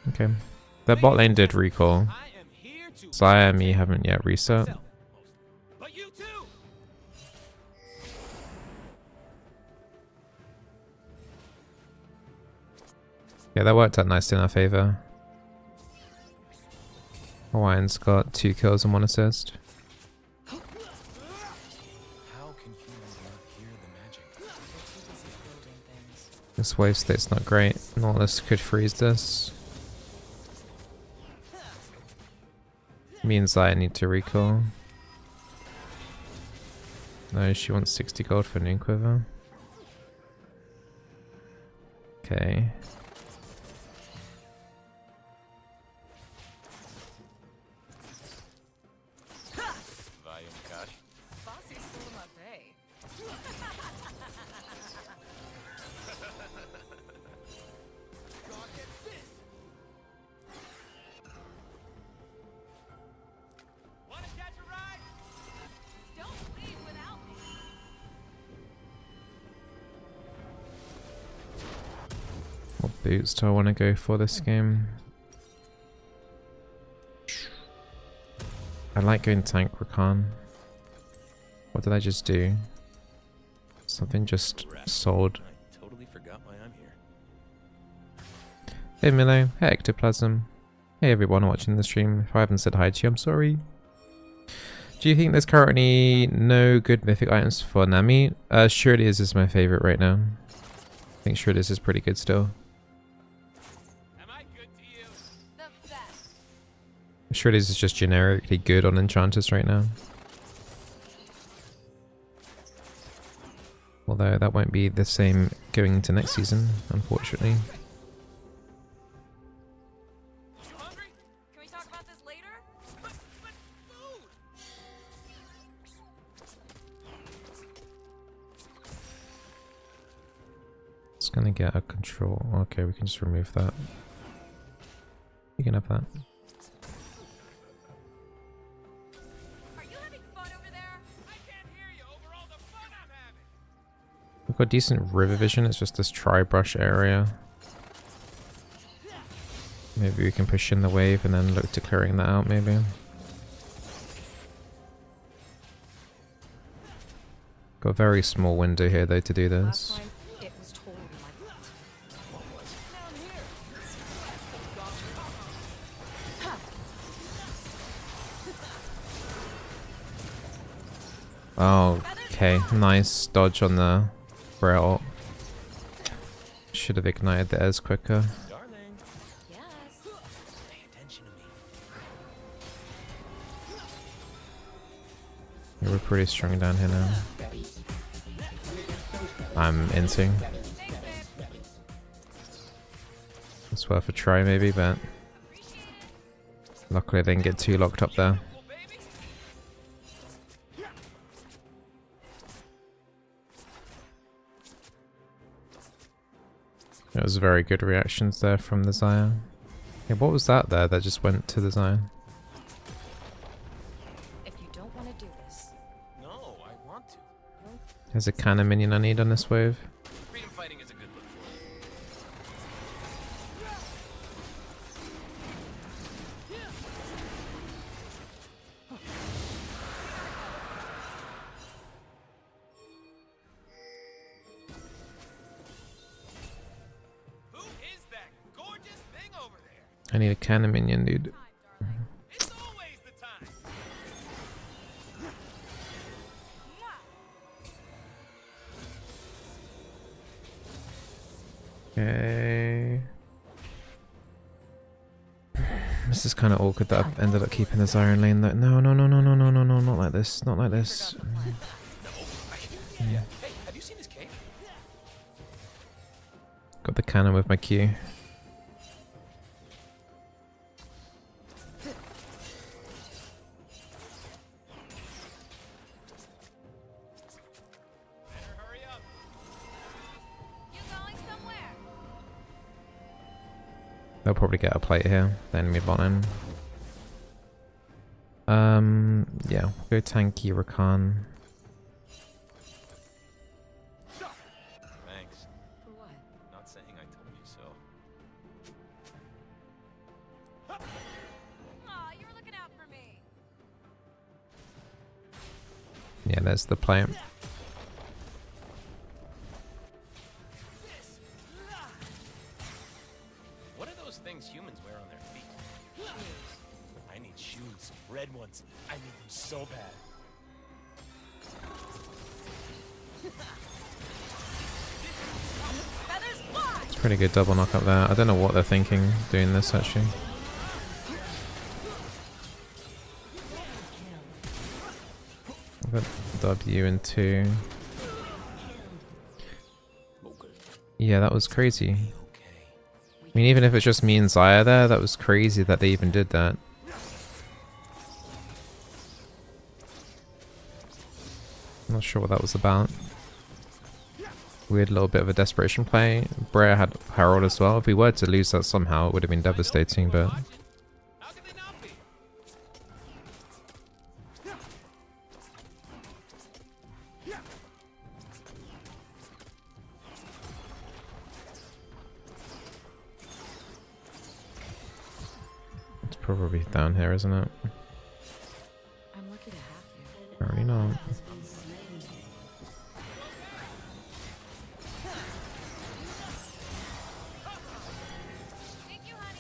Okay. Their bot lane did recall. Zyra and me haven't yet reset. But you too. Yeah, that worked out nicely in our favor. Hawaiian's got 2 kills and 1 assist. How can humans not hear the magic? We're too busy building things. This wave state's not great. Nautilus could freeze this. Means I need to recall. No, she wants 60 gold for Noon Quiver. Okay. Bossy's still in my pay. God, get this. Want to catch a ride? Don't leave without me. What boots do I want to go for this game? I like going tank Rakan. What did I just do? Something just sold. I totally forgot why I'm here. Hey Milio, hey Ectoplasm. Hey everyone watching the stream. If I haven't said hi to you, I'm sorry. Do you think there's currently no good mythic items for Nami? Shirley's is my favorite right now. I think Shirley's is pretty good still. Am I good to you? The best. Shirley's is just generically good on enchanters right now. Although that won't be the same going into next season, unfortunately. You hungry? Can we talk about this later? But food. It's gonna get a control. Okay, we can just remove that. You can have that. Are you having fun over there? I can't hear you over all the fun I'm having. We've got decent river vision. It's just this tri-brush area. Maybe we can push in the wave and then look to clearing that out, maybe. Got a very small window here, though, to do Last this. time, it was totally my fault. Oh, okay. Nice dodge on the Rell. Should have ignited the Ez quicker. Darling, Yes. pay attention to me. Yeah, we're pretty strong down here now. I'm inting. It's worth a try maybe, but luckily I didn't get too locked up there. Well, baby. It was very good reactions there from the Zyra. Yeah, what was that there that just went to the Zyra? If you don't want to do this, No, I want to. There's a cannon minion I need on this wave. I need a cannon minion, dude. It's always the time. Okay. This is kind of awkward that I've ended up keeping the Zyra in lane. That no, not like this, not like this. Yeah. Hey, have you seen his cape? Got the cannon with my Q. Better hurry up. You going somewhere? They'll probably get a plate here. The enemy bot in. Yeah, we'll go tanky Rakan. Thanks. For what? Not saying I told you so. Aw, you were looking out for me. Yeah, there's the plate. What are those things humans wear on their feet? I need shoes. Red ones. I need them so bad. Feathers fly! It's pretty good double knock up there. I don't know what they're thinking doing this actually. I've got W and 2. Yeah, that was crazy. I mean, even if it's just me and Zyra there, that was crazy that they even did that. I'm not sure what that was about. Weird little bit of a desperation play. Brea had Herald as well. If we were to lose that somehow, it would have been devastating, but... How could they not be? It's probably down here, isn't it? I'm lucky to have you. Apparently not. Thank you, honey.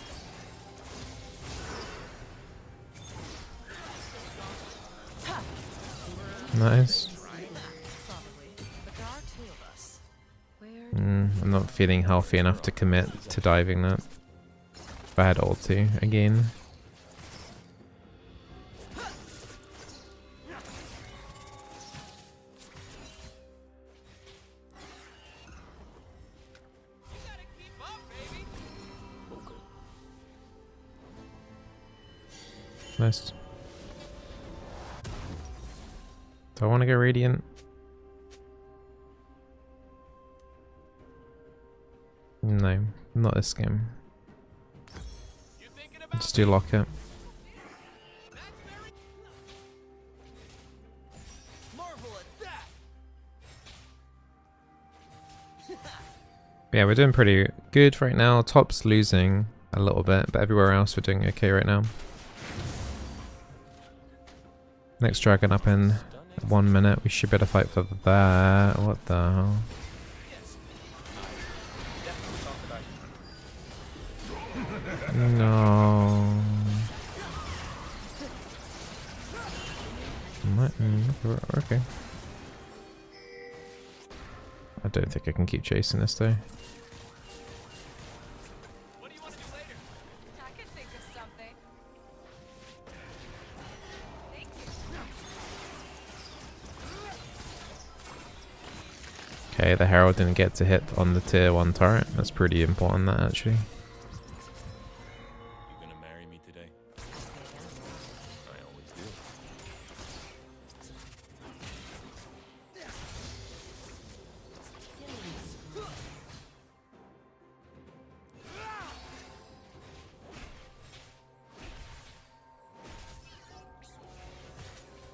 Nice. Probably. But there are two of us. Where I'm not feeling healthy enough to commit to diving that. If I had ulti again. You gotta keep up, baby. Nice. Do I want to go Radiant? No, not this game. You thinking about Just do lock it. that's very marvel at that. Yeah, we're doing pretty good right now. Top's losing a little bit, but everywhere else we're doing okay right now. Next dragon up in 1 minute. We should be able to fight for that. What the hell? No. Okay. I don't think I can keep chasing this though. What do you want to do later? I could think of something. Thank you. Okay, the Herald didn't get to hit on the tier 1 turret. That's pretty important, that actually. You gonna marry me today? I always do.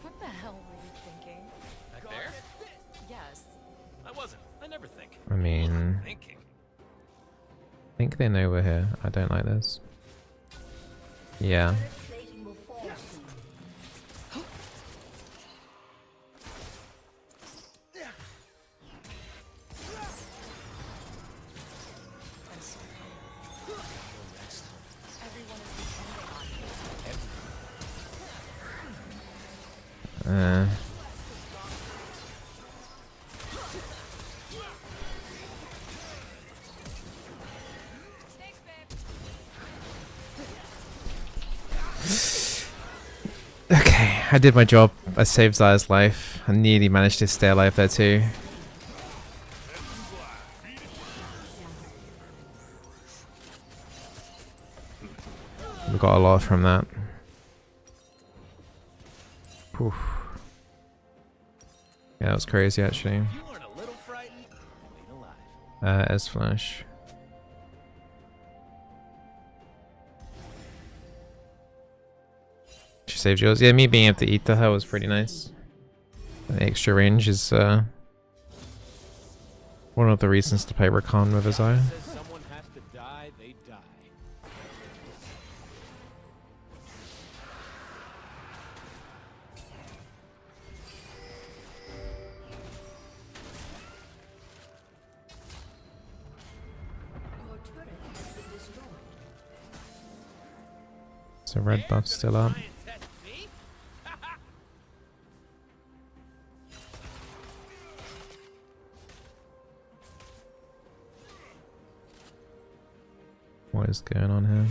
What the hell were you thinking? Back there? Yes. I wasn't. I never think. I mean, Thinking. I think they know we're here. I don't like this. Yeah. Plating will fall soon. I'm sorry. Everyone Okay, I did my job. I saved Zyra's life. I nearly managed to stay alive there too. We got a lot from that. Oof. Yeah, that was crazy actually. You weren't a little frightened? Ain't alive. As flash. She saved yours. Yeah, me being able to eat her was pretty nice. The extra range is one of the reasons to play Rakan with his eye. Says someone has to die, they die. Your turret has been destroyed. So red buff still up. Try and test me? What is going on here?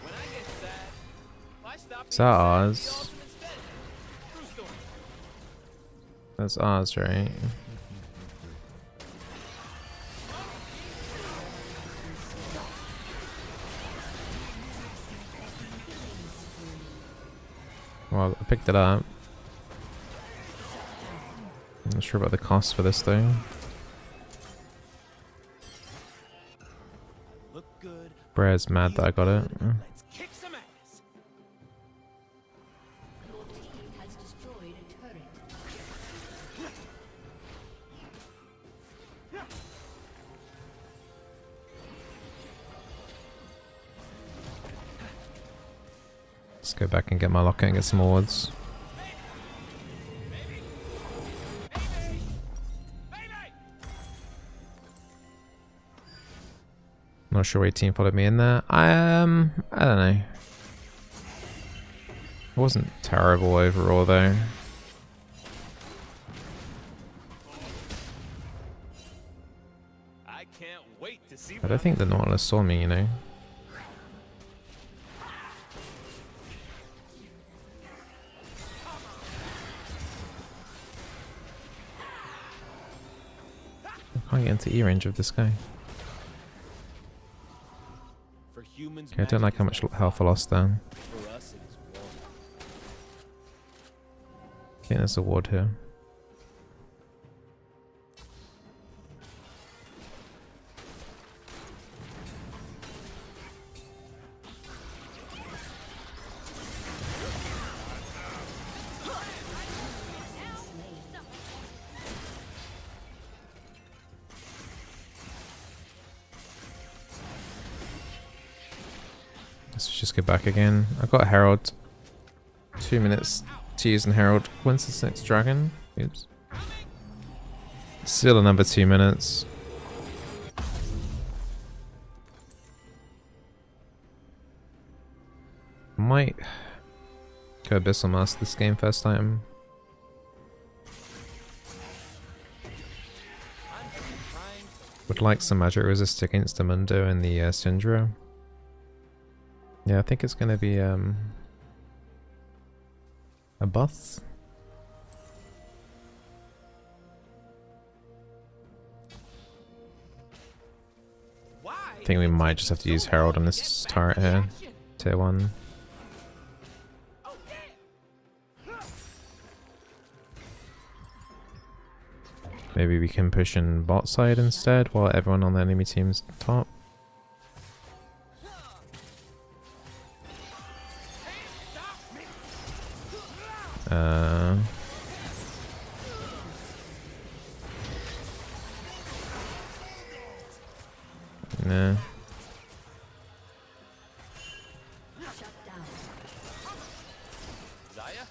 When I get sad, I stop Is being that sad, ours? be awesome instead. True story. That's ours, right? Well, I picked it up. I'm not sure about the cost for this though. Look good. Bread's mad that I got it. Let's kick some ass. Your team has destroyed a turret. Let's go back and get my locket and get some wards. Not sure what team followed me in there. I don't know. It wasn't terrible overall though. I can't wait to see I what don't think the Nautilus saw me, you know. I can't get into E range of this guy. for humans. Okay, I don't like how much health I lost there. For us, it is war. I think there's a ward here. Let's just go back again. I've got Herald. 2 minutes to use in Herald. When's this next dragon? Oops. Still another 2 minutes. Might go Abyssal Master this game first time. Would like some magic resist against the Mundo and the Syndra. Yeah, I think it's gonna be a boss. I think we might just have to use Herald on this turret here. Tier 1. Maybe we can push in bot side instead while everyone on the enemy team's top. Nah. Zaya,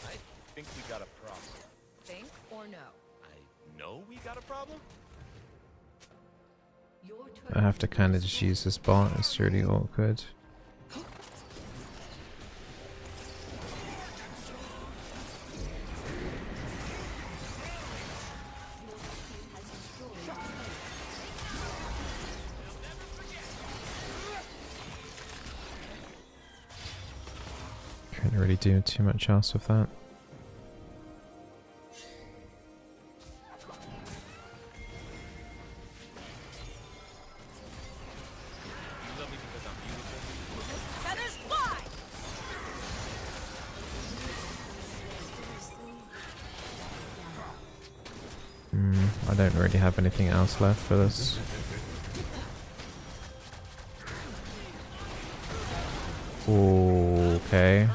I think we got a problem. Think or no? I know we got a problem. Your I have to kind of just use this bot. It's really awkward. Can't really do too much else with that. Feathers fly! I don't really have anything else left for this. Okay.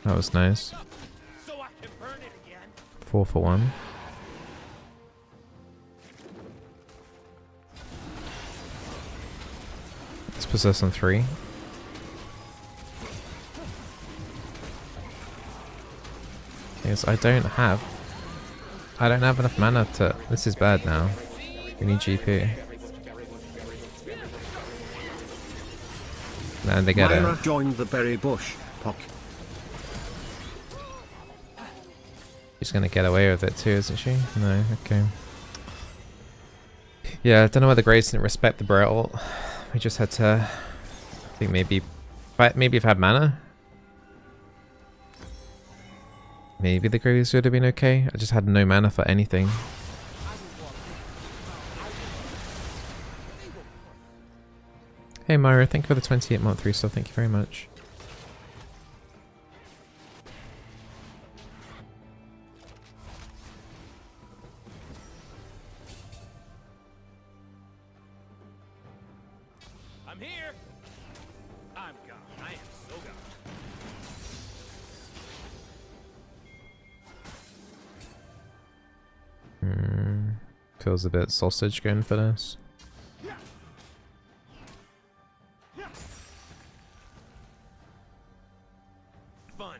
That was nice. So I can burn it again. 4 for 1. Let's possess on 3. Yes, I don't have enough mana to. This is bad now. We need GP. And they get Zyra it. joined the berry bush. Pyke. She's gonna get away with it too, isn't she? No, okay. Yeah, I don't know whether Grace didn't respect the Rell. We just had to. I think maybe if I had mana. Maybe the Graves would have been okay. I just had no mana for anything. Hey Myra, thank you for the 28-month resale. Thank you very much. I'm here. I'm gone. I am so gone. Feels a bit sausage going for this. Fun.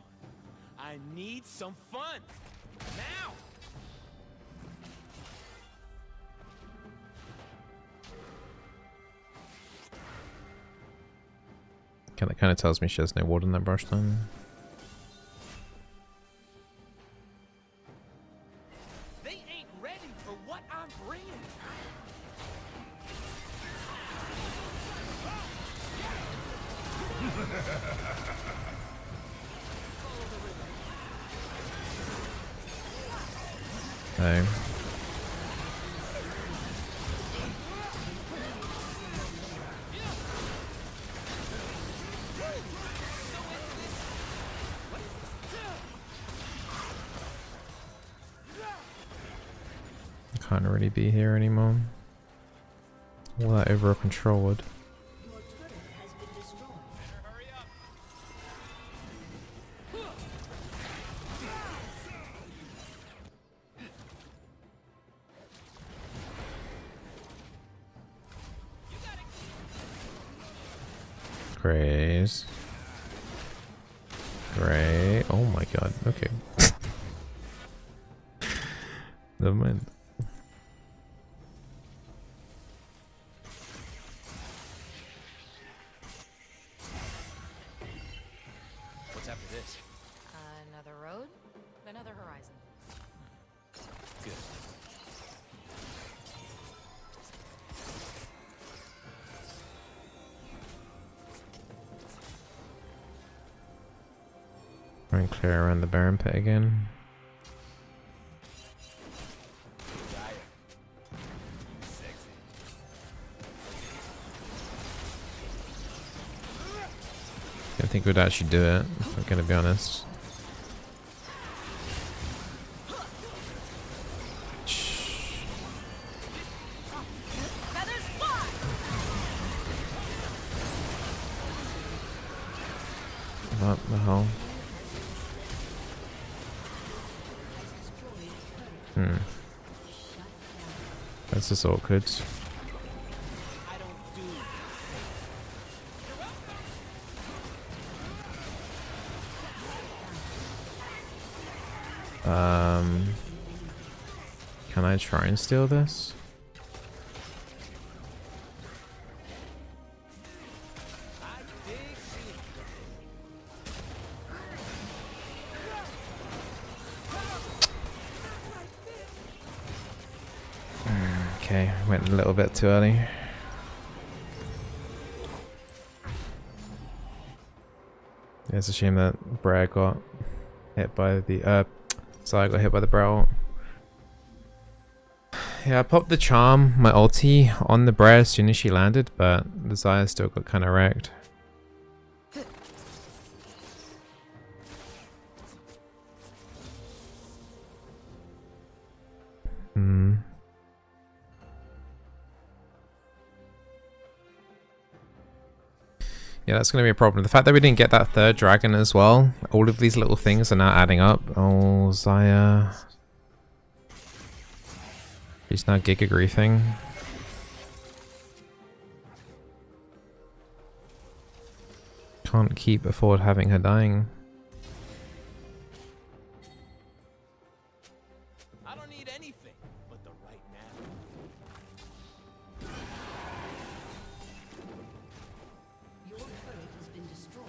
I need some fun. Now. Okay, that kind of tells me she has no water in that brush then. They ain't ready for what I'm bringing. No. Can't really be here anymore. All that over controlled. Hurry up. Grace. Great. Oh my god. Okay. Never mind. What's after this? Another road, another horizon. Good. Try and clear around the Baron pit again. I think we'd actually do it, if I'm gonna be honest. Feathers fly! What the hell? That's just awkward. I don't do. Can I try and steal this? I dig it. Okay, went a little bit too early. It's a shame that Brer got hit by the Zyra got hit by the Brer. Yeah, I popped the charm, my ulti, on the Brer as soon as she landed, but the Zyra still got kind of wrecked. Yeah, that's going to be a problem. The fact that we didn't get that third dragon as well, all of these little things are now adding up. Oh, Zyra. She's now giga griefing. Can't keep afford having her dying. I don't need anything but the right now. Your turret has been destroyed.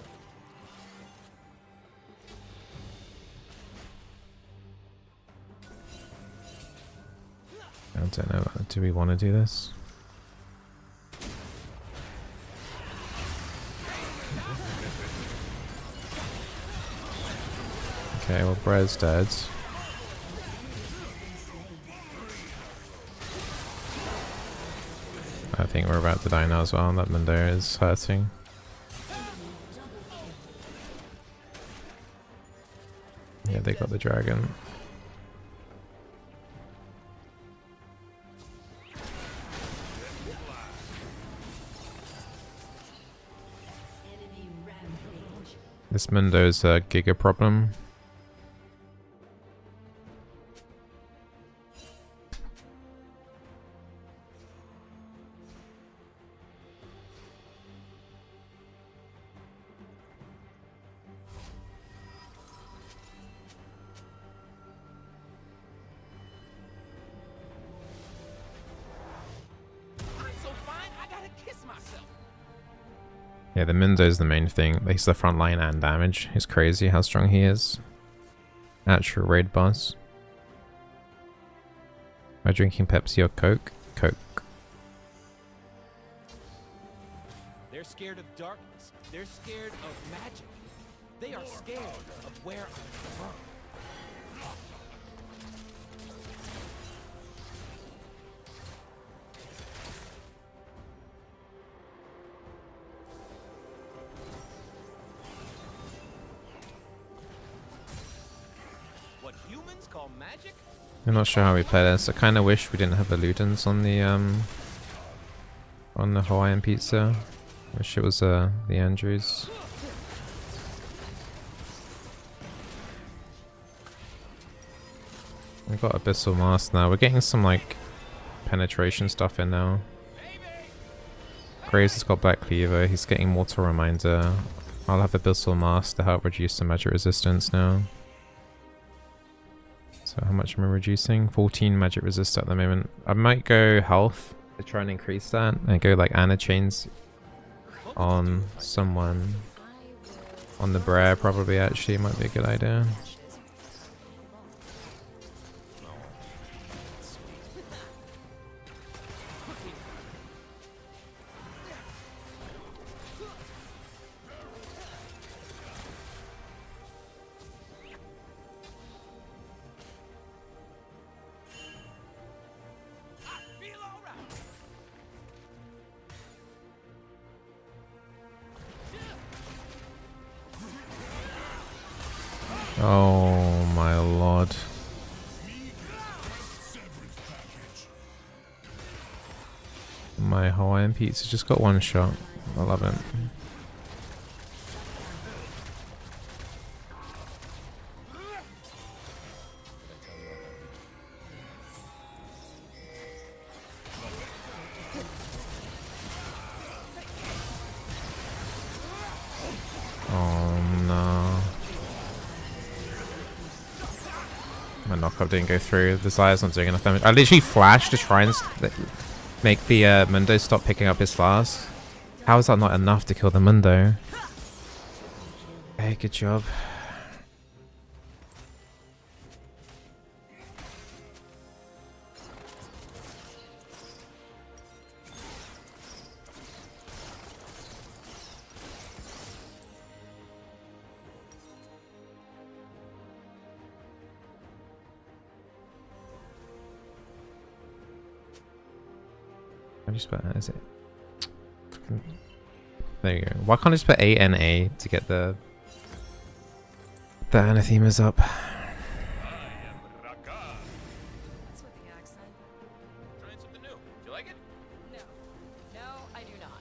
I don't know. Do we want to do this? Okay, well, Brez's dead. I think we're about to die now as well. That Mundo is hurting. Yeah, they got the dragon. Enemy rampage. This Mundo's a giga problem. I'm so fine, I gotta kiss myself. Yeah, the Mundo's the main thing. He's the front line and damage. It's crazy how strong he is. Actual raid boss. Am I drinking Pepsi or Coke? Coke. They're scared of darkness. They're scared of magic. They are scared of where I'm from. What humans call magic? I'm not sure how we play this. I kind of wish we didn't have the Ludens on the Hawaiian pizza. Wish it was the Andrews. We've got Abyssal Mask now. We're getting some like penetration stuff in now. Graves has got Black Cleaver. He's getting Mortal Reminder. I'll have Abyssal Mask to help reduce some magic resistance now. So how much am I reducing? 14 magic resist at the moment. I might go health to try and increase that and go like Ana Chains on someone. On the Brer probably actually might be a good idea. Oh my lord. My Hawaiian pizza just got one shot. I love it. Knockup didn't go through. The Zyra's not doing enough damage. I literally flashed to try and make the Mundo stop picking up his flask. How is that not enough to kill the Mundo? Hey, good job. you spell it? Is it? There you go. Why can't I just put ANA to get the anathemas up? I am Rakan. What's with the accent? Trying something new. Do you like it? No. No, I do not.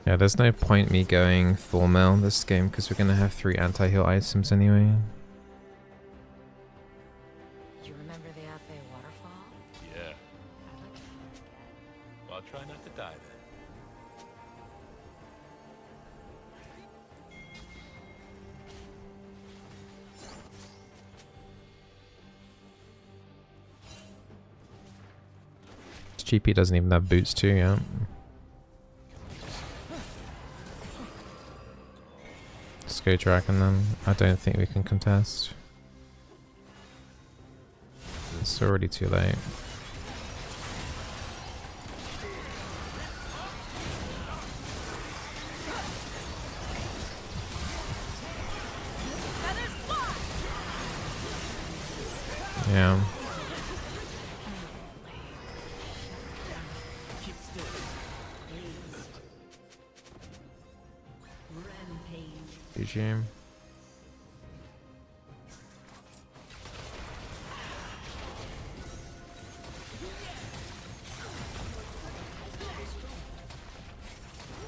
Yeah, there's no point me going full mail this game because we're gonna have 3 anti-heal items anyway. You remember the Afe waterfall? Yeah. I'd like to have it again. Well, I'll try not to die then. GP doesn't even have boots too, yeah. Let's go Dragon then. I don't think we can contest. It's already too late. Yeah. GG.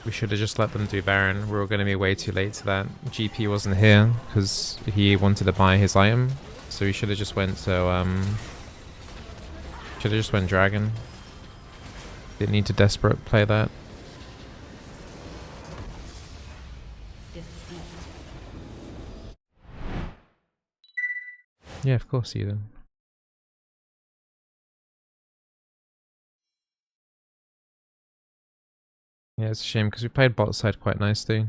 We should have just let them do Baron. We were going to be way too late to that. GP wasn't here because he wanted to buy his item, so we should have just went to should have just went Dragon. Didn't need to desperate play that. Yeah, of course you did. Yeah, it's a shame because we played bot side quite nicely.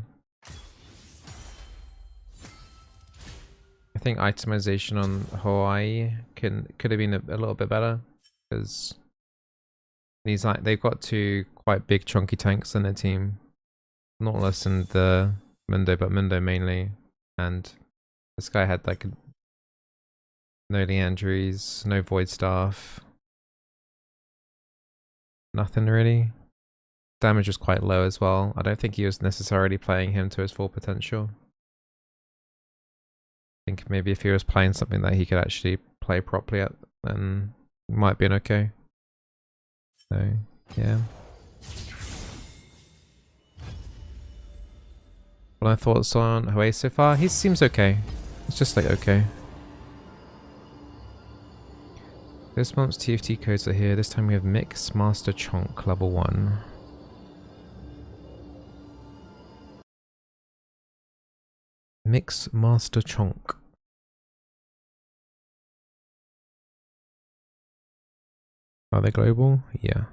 I think itemization on Hwei could have been a little bit better because they've got 2 quite big chunky tanks in their team. Nautilus and the Mundo, but Mundo mainly. And this guy had like no Leandries, no Void Staff. Nothing really. Damage was quite low as well. I don't think he was necessarily playing him to his full potential. I think maybe if he was playing something that he could actually play properly at, then it might have been okay. So, yeah. What are my thoughts on Hwei so far? He seems okay. It's just like okay. This month's TFT codes are here. This time we have Mix Master Chonk level 1. Mix Master Chonk. Are they global? Yeah.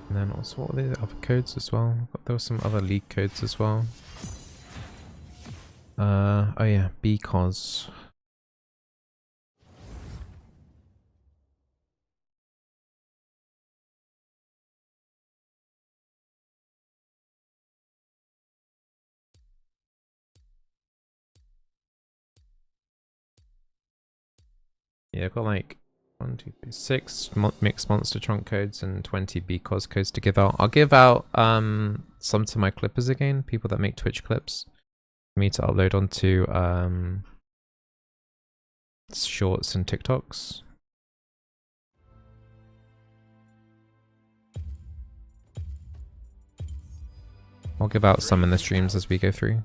And then also, what were the other codes as well? There were some other league codes as well. Oh yeah, because. Yeah, I've got like 1, 2, 3, 6 mixed monster trunk codes and 20 BCOS codes to give out. I'll give out some to my clippers again, people that make Twitch clips, for me to upload onto shorts and TikToks. I'll give out some in the streams as we go through.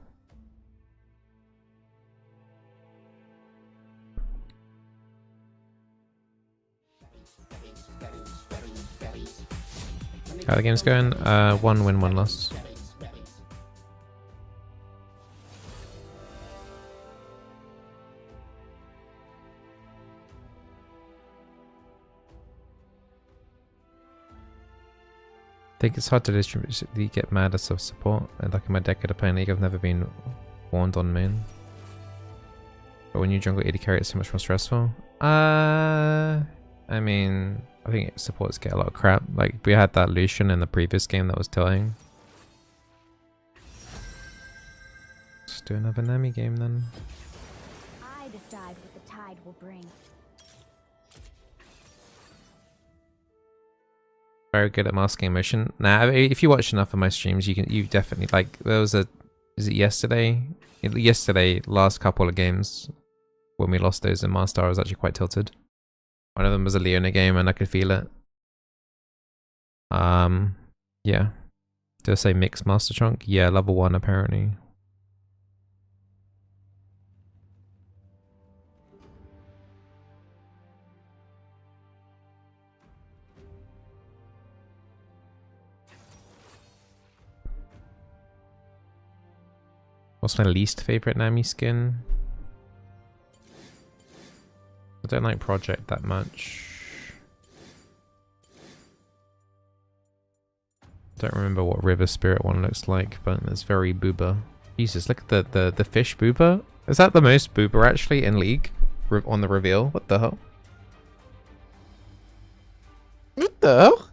How the game's going? 1 win, 1 loss. I think it's hard to distributely get mad as a support. And like in my decade of playing League, I've never been warned on main. But when you jungle AD carry, it's so much more stressful. I mean, I think supports get a lot of crap. Like, we had that Lucian in the previous game that was tilting. Let's do another Nami game then. I decide what the tide will bring. Very good at masking emotion. Nah, if you watch enough of my streams, you definitely, like, there was a, is it yesterday? Yesterday, last couple of games, when we lost those in Master, I was actually quite tilted. One of them was a Leona game and I could feel it. Yeah. Did I say mixed Master Trunk? Yeah, level 1 apparently. What's my least favorite Nami skin? I don't like Project that much. Don't remember what River Spirit one looks like, but it's very booba. Jesus, look at the fish booba. Is that the most booba actually in League? On the reveal? What the hell? What the hell?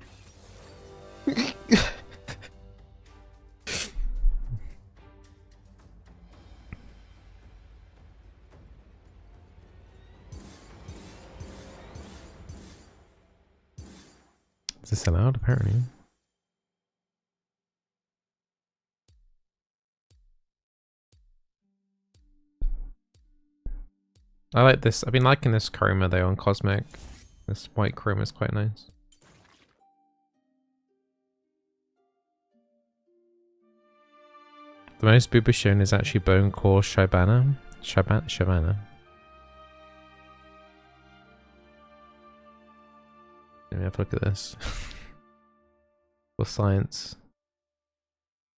Is this allowed? Apparently. I like this. I've been liking this chroma though on Cosmic. This white chroma is quite nice. The most booba shown is actually Bone Core Shyvana. Shyvana. Let me have a look at this. For science.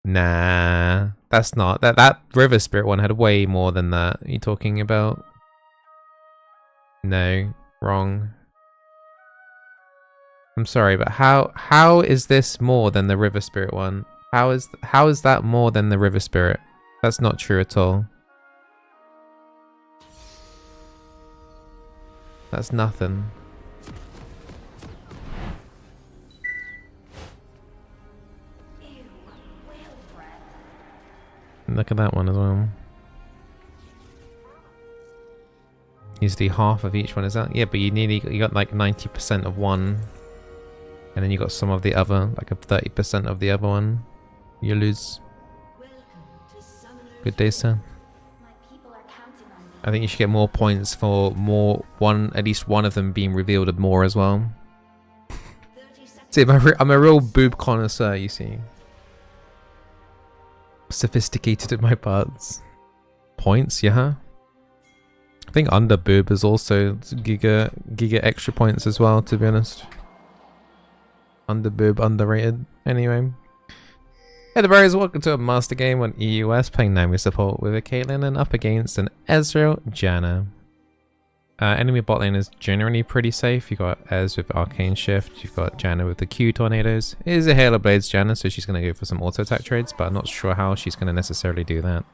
Nah, that's not that River Spirit one had way more than that. Are you talking about? No, wrong. I'm sorry, but how is this more than the River Spirit one? How is that more than the River Spirit? That's not true at all. That's nothing. Look at that one as well. Usually half of each one, is that? Yeah, but you got like 90% of one, and then you got some of the other, like a 30% of the other one. You lose. Good day, sir. I think you should get more points for at least one of them being revealed more as well. See, I'm a real boob connoisseur, you see. Sophisticated in my parts. Points, yeah. I think under boob is also giga extra points as well, to be honest. Under boob underrated. Anyway. Hey the bros, welcome to a master game on EUS playing Nami support with a Caitlyn and up against an Ezreal Janna. Enemy bot lane is generally pretty safe. You've got Ez with Arcane Shift, you've got Janna with the Q Tornadoes. It is a Halo Blades Janna, so she's going to go for some auto attack trades, but I'm not sure how she's going to necessarily do that.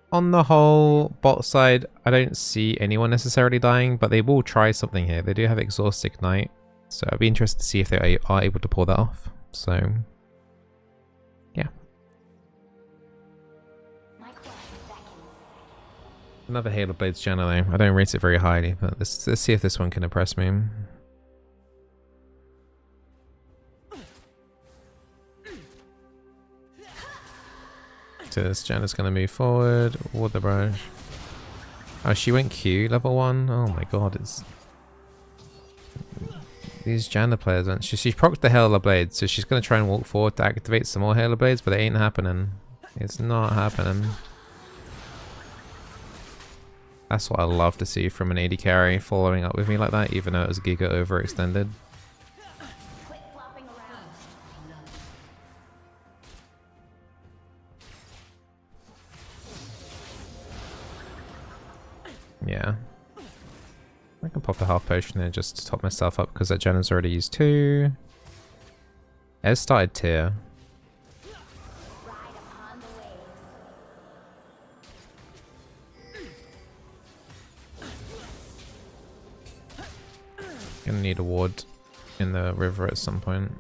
On the whole, bot side, I don't see anyone necessarily dying, but they will try something here. They do have Exhaust Ignite, so I'd be interested to see if they are able to pull that off. So, yeah. Another Halo Blades Janna though. I don't rate it very highly, but let's see if this one can impress me. So this Janna's going to move forward. Water Brush. Oh, she went Q level 1. Oh my god, it's... These Janna players, man. She's procced the Halo Blade, so she's going to try and walk forward to activate some more Halo Blades, but it ain't happening. It's not happening. That's what I love to see from an AD carry following up with me like that, even though it was giga overextended. Yeah. I can pop a half potion there just to top myself up because that Janna's already used 2. Ez started tier. Gonna need a ward in the river at some point.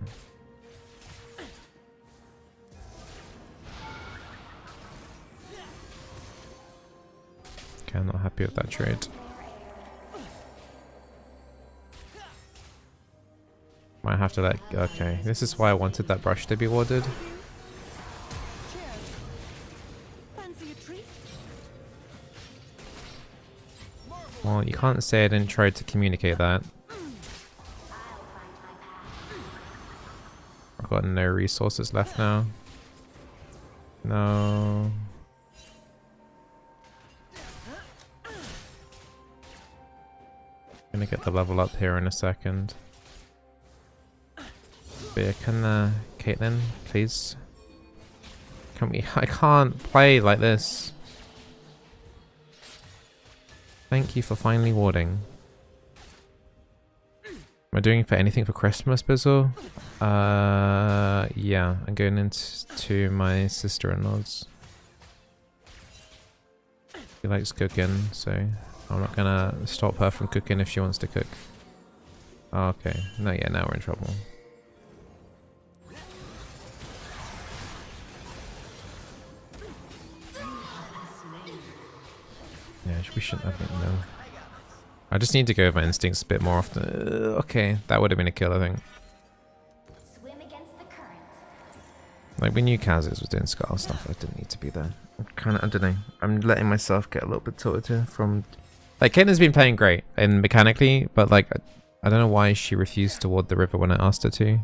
Okay, I'm not happy with that trade. Might have to let... Okay, this is why I wanted that brush to be warded. Well, you can't say I didn't try to communicate that. I've got no resources left now. No. Gonna get the level up here in a second. But yeah, can Caitlyn, please? Can we? I can't play like this. Thank you for finally warding. Am I doing for anything for Christmas, Bizzle? Yeah, I'm going into my sister-in-law's. She likes cooking, so I'm not gonna stop her from cooking if she wants to cook. Oh, okay. No, yeah, now we're in trouble. Yeah, we shouldn't have it, no. I just need to go with my instincts a bit more often. Okay, that would have been a kill, I think. Swim against the current. Like, we knew Kazix was doing Skull stuff, I didn't need to be there. I don't know. I'm letting myself get a little bit tilted here from... Like, Caitlyn's been playing great, and mechanically, but like, I don't know why she refused to ward the river when I asked her to.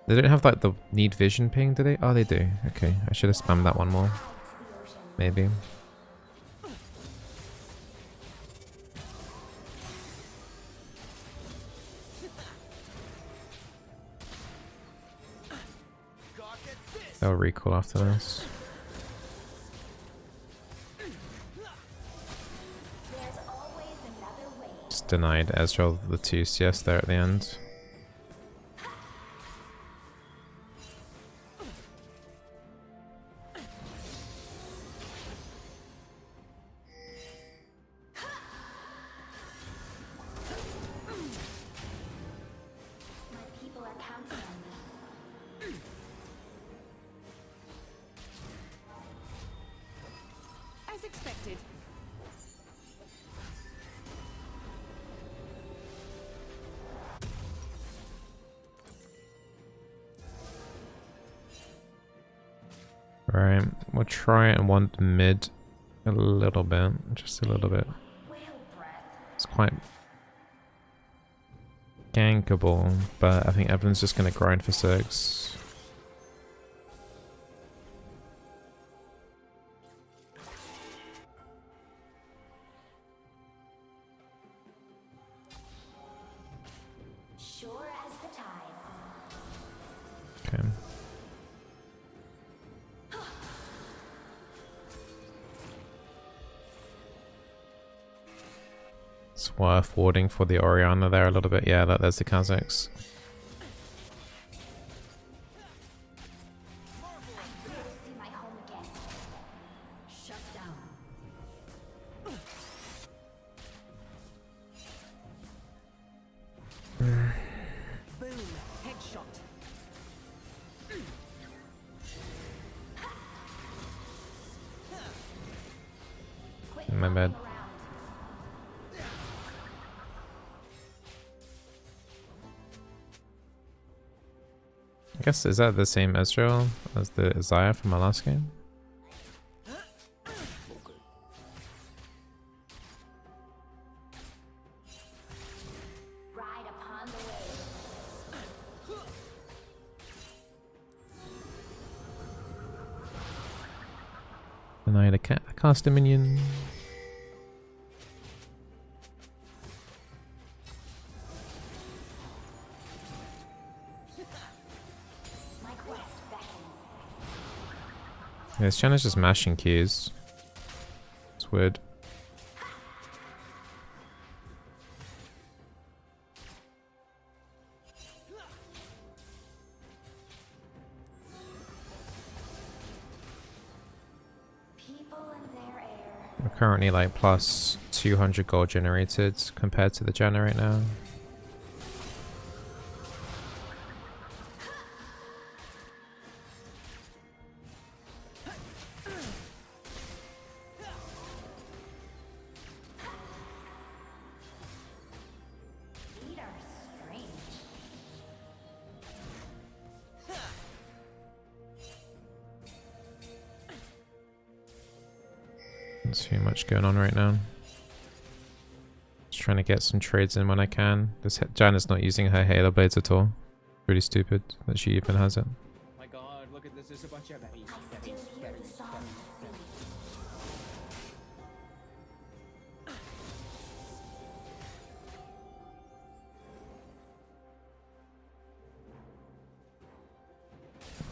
They don't have like the need vision ping, do they? Oh, they do. Okay, I should have spammed that one more. Maybe. They'll recall after this. Just denied Ezreal the 2 CS there at the end. Expected. Right, we'll try and want mid a little bit, just a little bit. It's quite gankable, but I think Evelyn's just gonna grind for 6. Okay. It's worth warding for the Orianna there a little bit. Yeah, there's the Kha'Zix. My bad. I guess, is that the same Ezreal as the Zyra from my last game? Ride upon the wave. Denied a cast a minion. Yeah, this Janna's just mashing keys. It's weird. We're currently like plus 200 gold generated compared to the Janna right now. too much going on right now. Just trying to get some trades in when I can. This Janna's not using her Halo Blades at all. Pretty stupid that she even has it. My god, look at this. There's a bunch of berries. I still hear the song in the sea.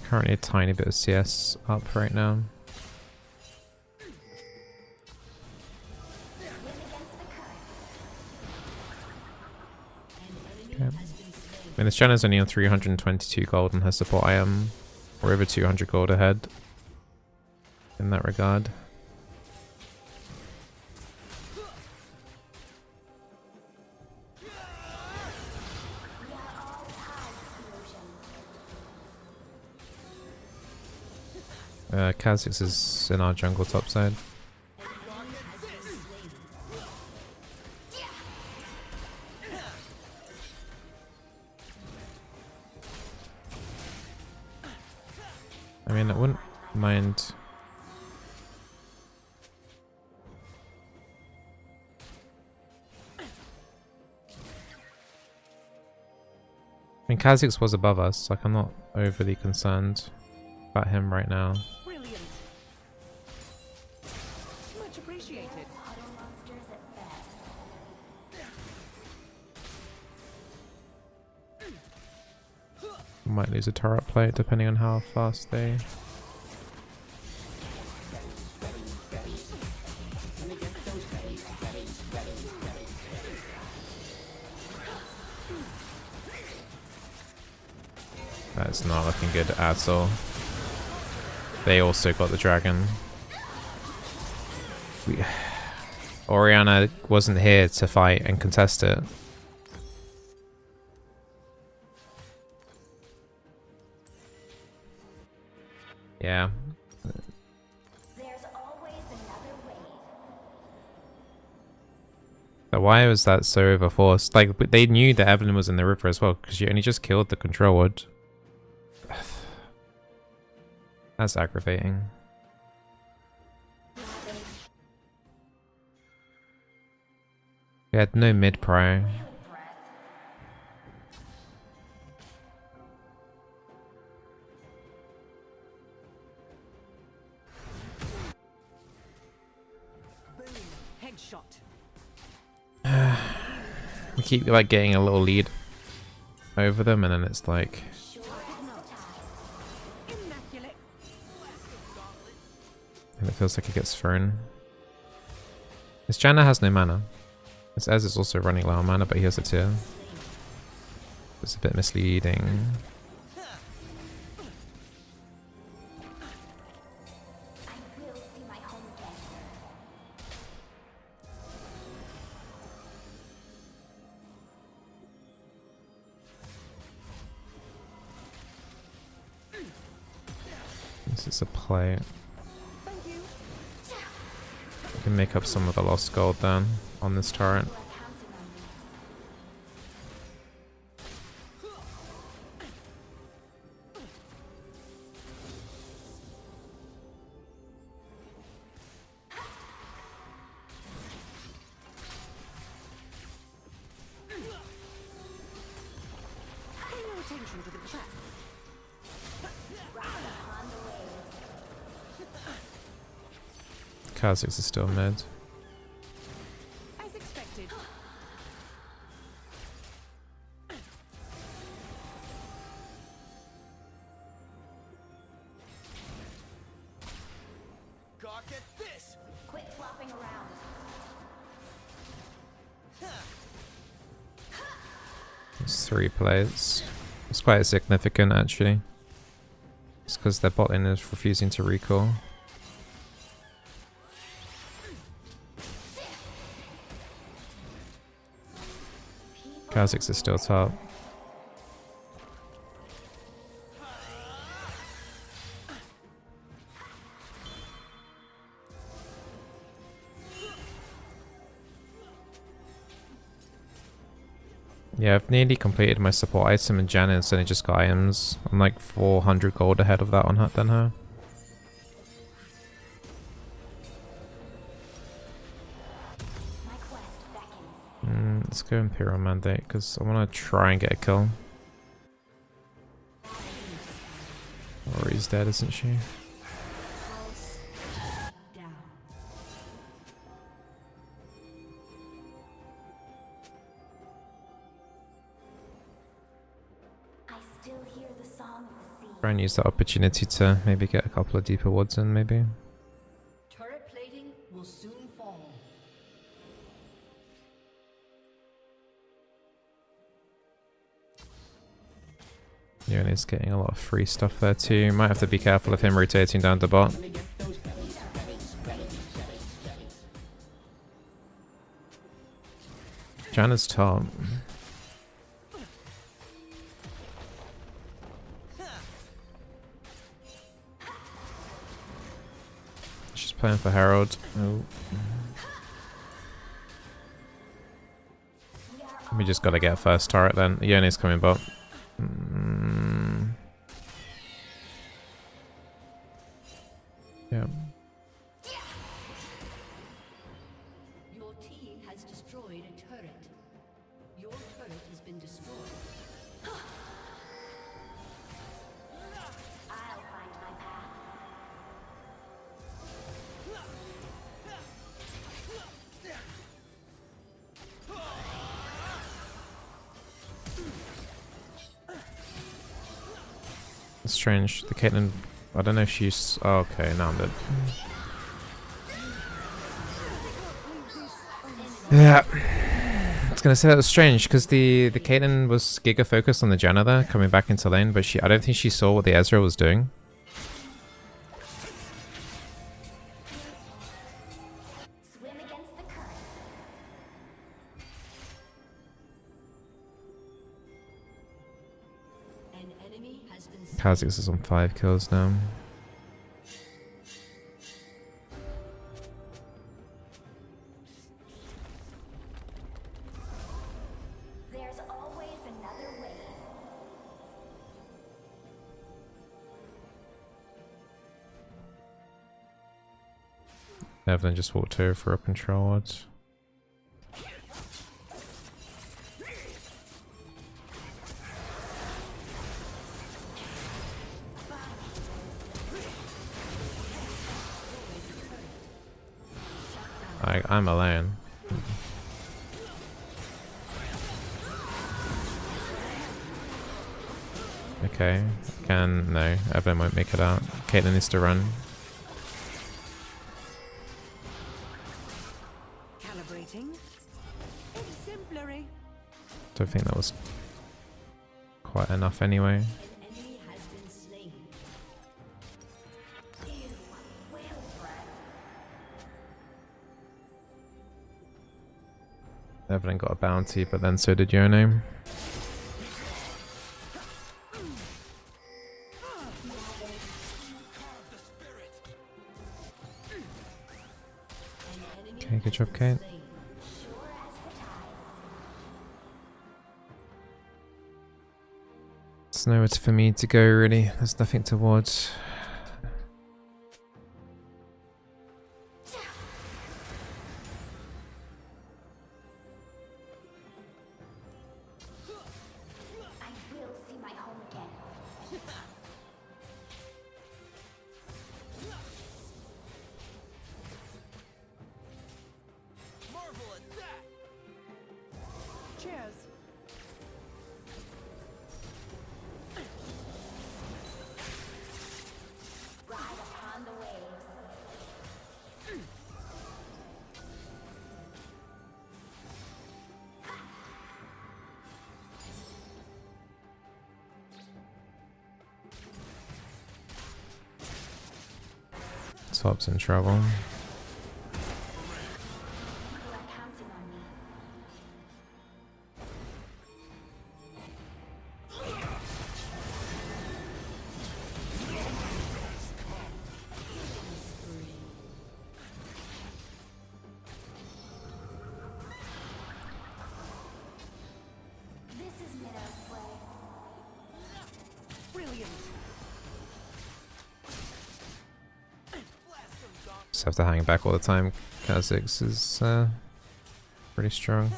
Currently a tiny bit of CS up right now. Okay. I mean, this Janna's only on 322 gold on her support. I am we're over 200 gold ahead in that regard. Kha'Zix is in our jungle topside. I mean, I wouldn't mind. I mean, Kha'Zix was above us, like I'm not overly concerned about him right now. Brilliant. Much appreciated. Puddle monsters at best. Might lose a turret plate depending on how fast they. That's not looking good at all. They also got the dragon. Orianna wasn't here to fight and contest it. Yeah. There's always another way. But why was that so overforced? Like, they knew that Evelyn was in the river as well, because you only just killed the control ward. That's aggravating. We had no mid prior. Headshot. We keep like getting a little lead over them, and then it's like. Immaculate. And it feels like it gets thrown. This Janna has no mana. This Ez is also running low on mana, but he has it too. It's a bit misleading. I will see my home again. This is a play. Thank you. We can make up some of the lost gold then on this turret. Pay no attention to the trap. Kha'Zix is still mid. As expected. Gawk at this! Quit flopping around. There's 3 plays. It's quite significant actually. It's because their bot lane is refusing to recall. Kha'Zix is still top. Yeah, I've nearly completed my support item, and Janna and Senna just got items. I'm like 400 gold ahead of that on her than her. go Imperial Mandate because I want to try and get a kill. Rory's dead, isn't she? Try and use that opportunity to maybe get a couple of deeper wards in, maybe. Turret plating will soon fall. Leona's getting a lot of free stuff there too. Might have to be careful of him rotating down the bot. Janna's top. She's playing for Herald. Oh. We just gotta get first turret then. Leona's coming bot. Yeah. Your team has destroyed a turret. Your turret has been destroyed. I'll find my path. It's strange. The Caitlyn, I don't know if she's. Oh, okay, now I'm dead. Yeah. I was gonna say that was strange because the Caitlyn was giga focused on the Janna there, coming back into lane, but I don't think she saw what the Ezreal was doing. Swim against the current. An enemy has been Kha'Zix is on 5 kills now. There's always another way. Evelyn just walked over for a control wards. I'm alone. Okay, no, Evelyn won't make it out. Caitlyn needs to run. Calibrating. Exemplary. Don't think that was quite enough anyway. An enemy has been slain. Ew, well bred. Evelyn got a bounty, but then so did Yone. Okay, good job, Kate. There's nowhere for me to go, really. There's nothing towards. I will see my home again. Marvel at that! Cheers. Ride upon the waves. Top's in trouble. You are counting on me. This is Middle's play. Brilliant. Just have to hang back all the time. Kha'Zix is pretty strong.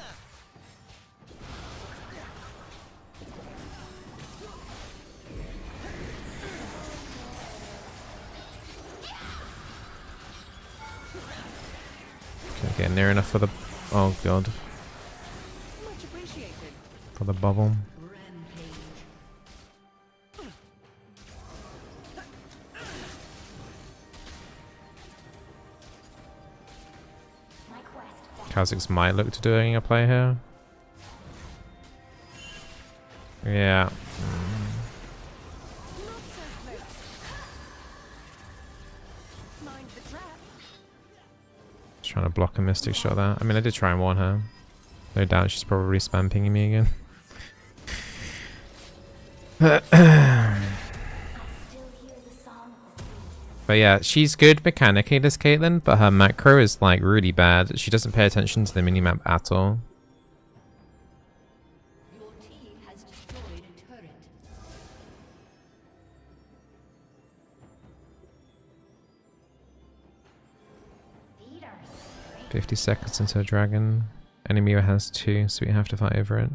Getting near enough for the... Oh god. Much appreciated. For the bubble. Rampage. My quest. Kha'Zix might look to doing a play here. Yeah. Not so close. Mind the trap. Just trying to block a Mystic Shot there. I mean, I did try and warn her. No doubt she's probably spam pinging me again. I still hear the song of the sea. But yeah, she's good mechanically, this Caitlyn, but her macro is like really bad. She doesn't pay attention to the minimap at all. Your team has destroyed a turret. 50 seconds into a dragon. Enemy has 2, so we have to fight over it.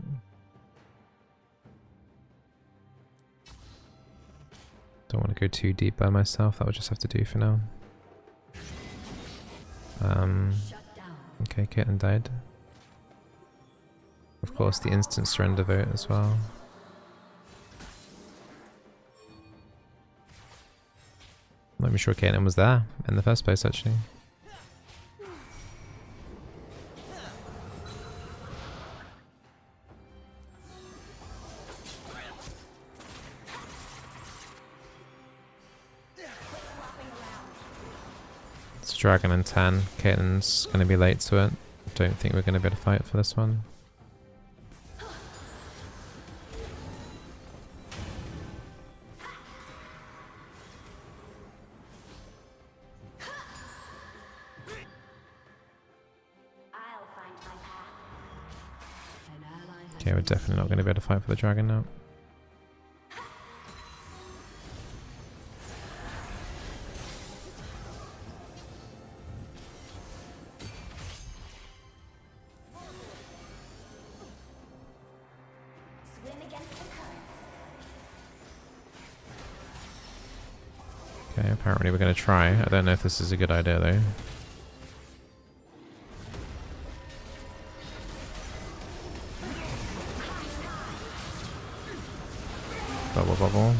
Don't want to go too deep by myself, that would just have to do for now. Shut down. Okay, Caitlyn died. Of course, the instant surrender vote as well. Not even sure Caitlyn was there in the first place, actually. It's dragon in 10. Caitlyn's going to be late to it. Don't think we're going to be able to fight for this one. I'll find my path. An ally has Okay, we're definitely not going to be able to fight for the dragon now. Swim against the current. Okay, apparently we're going to try. I don't know if this is a good idea though. Bubble bubble.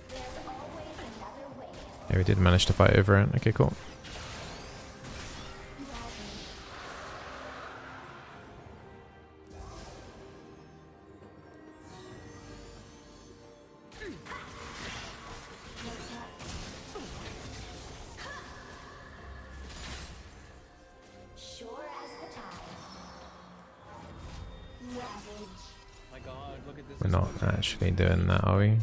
There's always another way. Yeah, we did manage to fight over it. Okay, cool. Sure as the tide. Ravage. My God, look at this. We're not actually doing that, are we?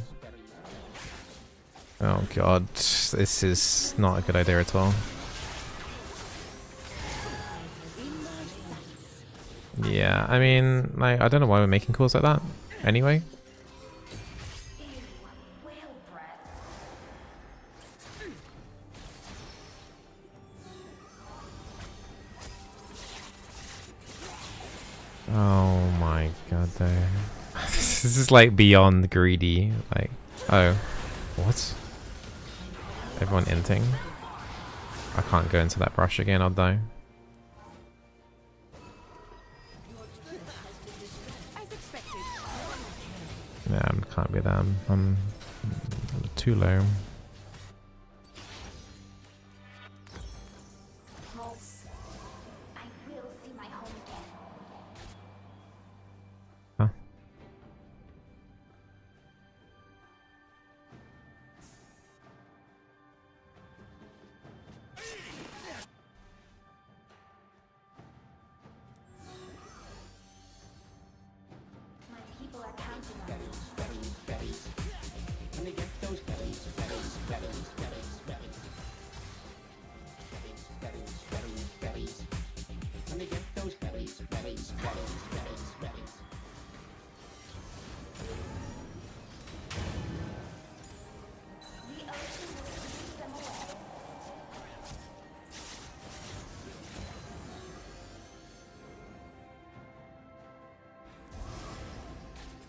Oh god, this is not a good idea at all. Yeah, I mean, like, I don't know why we're making calls like that. Anyway. Whale breath. Oh my god, though. This is like beyond greedy. Like, oh, what? Everyone inting? I can't go into that brush again, I'll die. As expected. Yeah, can't be that. I'm too low. Pulse. I will see my home again. Huh? My people are counting on me. The ocean will sweep them away.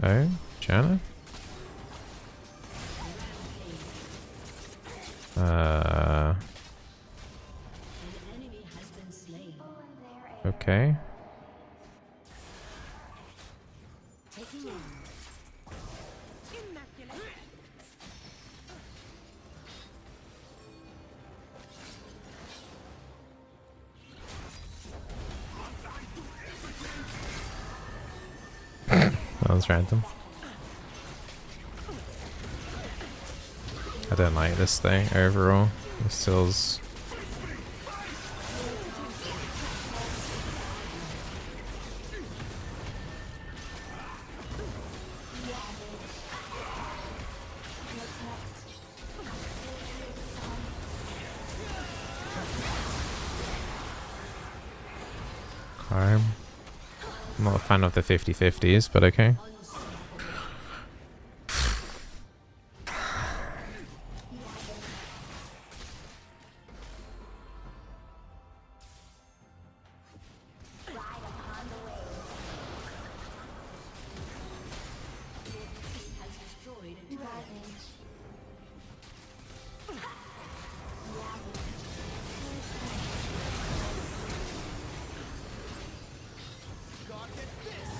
Oh, Janna? An enemy has been slain. Okay. Taking aim. Immaculate. That was random. I don't like this thing overall. This feels... Okay. I'm not a fan of the 50-50s, but okay. Has destroyed a turret. God, get this!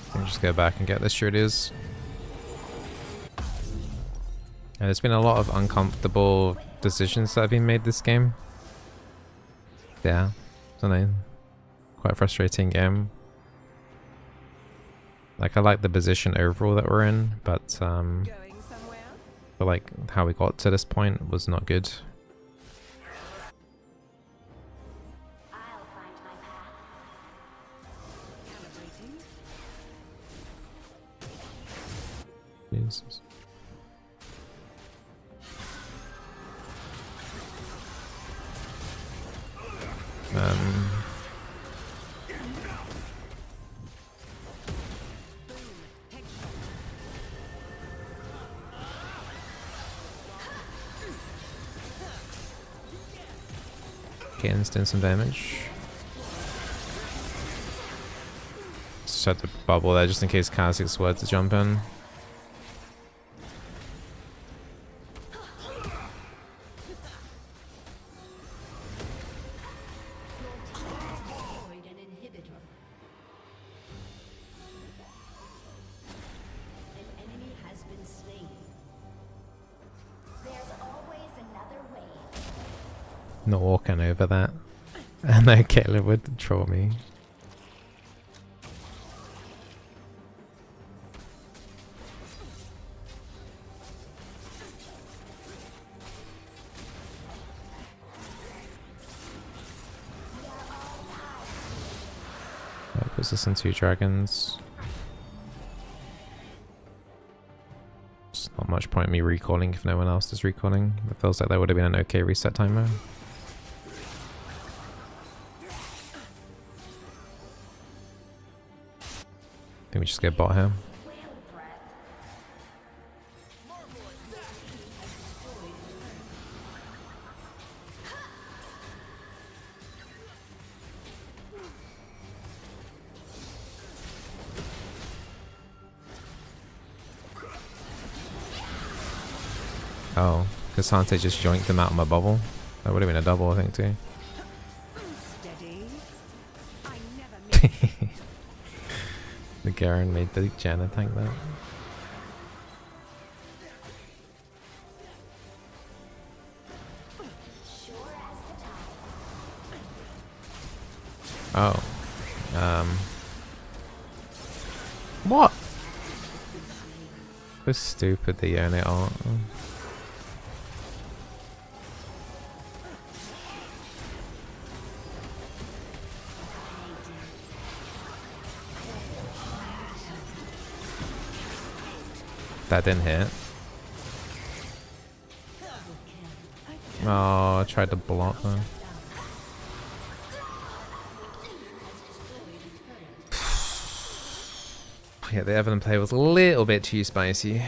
I think just go back and get this shooters. And there's been a lot of uncomfortable decisions that have been made this game. Yeah, I don't know. Quite a frustrating game. Like, I like the position overall that we're in, but Going somewhere? but like how we got to this point was not good. I'll find my path. Calibrating. Jesus. Kane's doing some damage. Set the bubble there just in case Kha'Zix were to jump in. Destroyed an inhibitor. An enemy has been slain. There's always another way. Not walking over that. And then Caleb would troll me. That puts us in 2 dragons. There's not much point in me recalling if no one else is recalling. It feels like that would have been an okay reset timer. I think we just get bot here. Oh, because Sante just joinked them out of my bubble. That would have been a double, I think, too. Steady. I never miss. The Garen made the Janna tank that. Oh. What? So stupid the unit art. That didn't hit. Oh, I tried to block them. Yeah, the Evelyn play was a little bit too spicy. Now,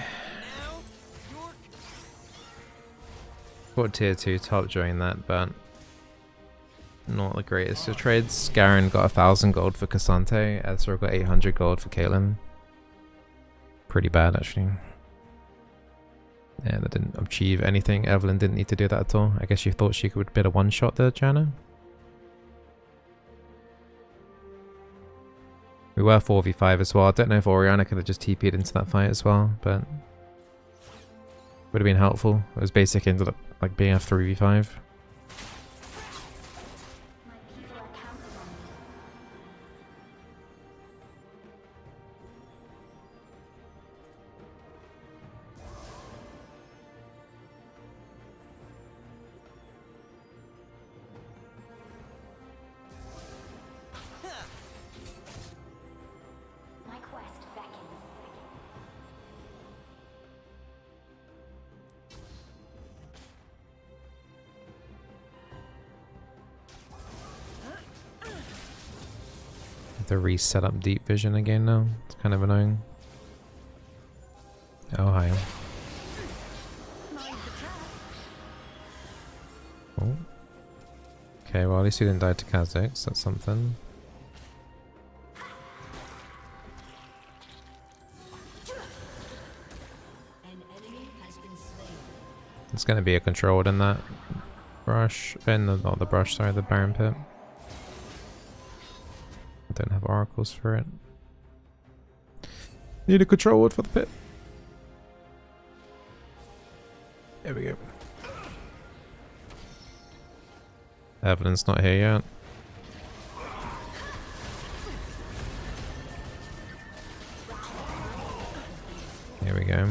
you're Got tier 2 top during that, but not the greatest of trades. Garen got 1,000 gold for Cassante. Ezra got 800 gold for Caitlyn. Pretty bad, actually. Yeah, that didn't achieve anything. Evelyn didn't need to do that at all. I guess you thought she could bid a one-shot there, Janna? We were 4v5 as well. I don't know if Orianna could have just TP'd into that fight as well, but would have been helpful. It was basically ended up like being a 3v5. My people are counting on me. My quest beckons. Have to reset up deep vision again now. It's kind of annoying. Oh, hi. Oh. Okay, well at least he didn't die to Kha'Zix. That's something. An enemy has been slain. It's going to be a controlled in that brush. Not the brush, sorry, the Baron Pit. I don't have oracles for it. Need a control word for the pit. There we go. Evelyn's not here yet. Here we go.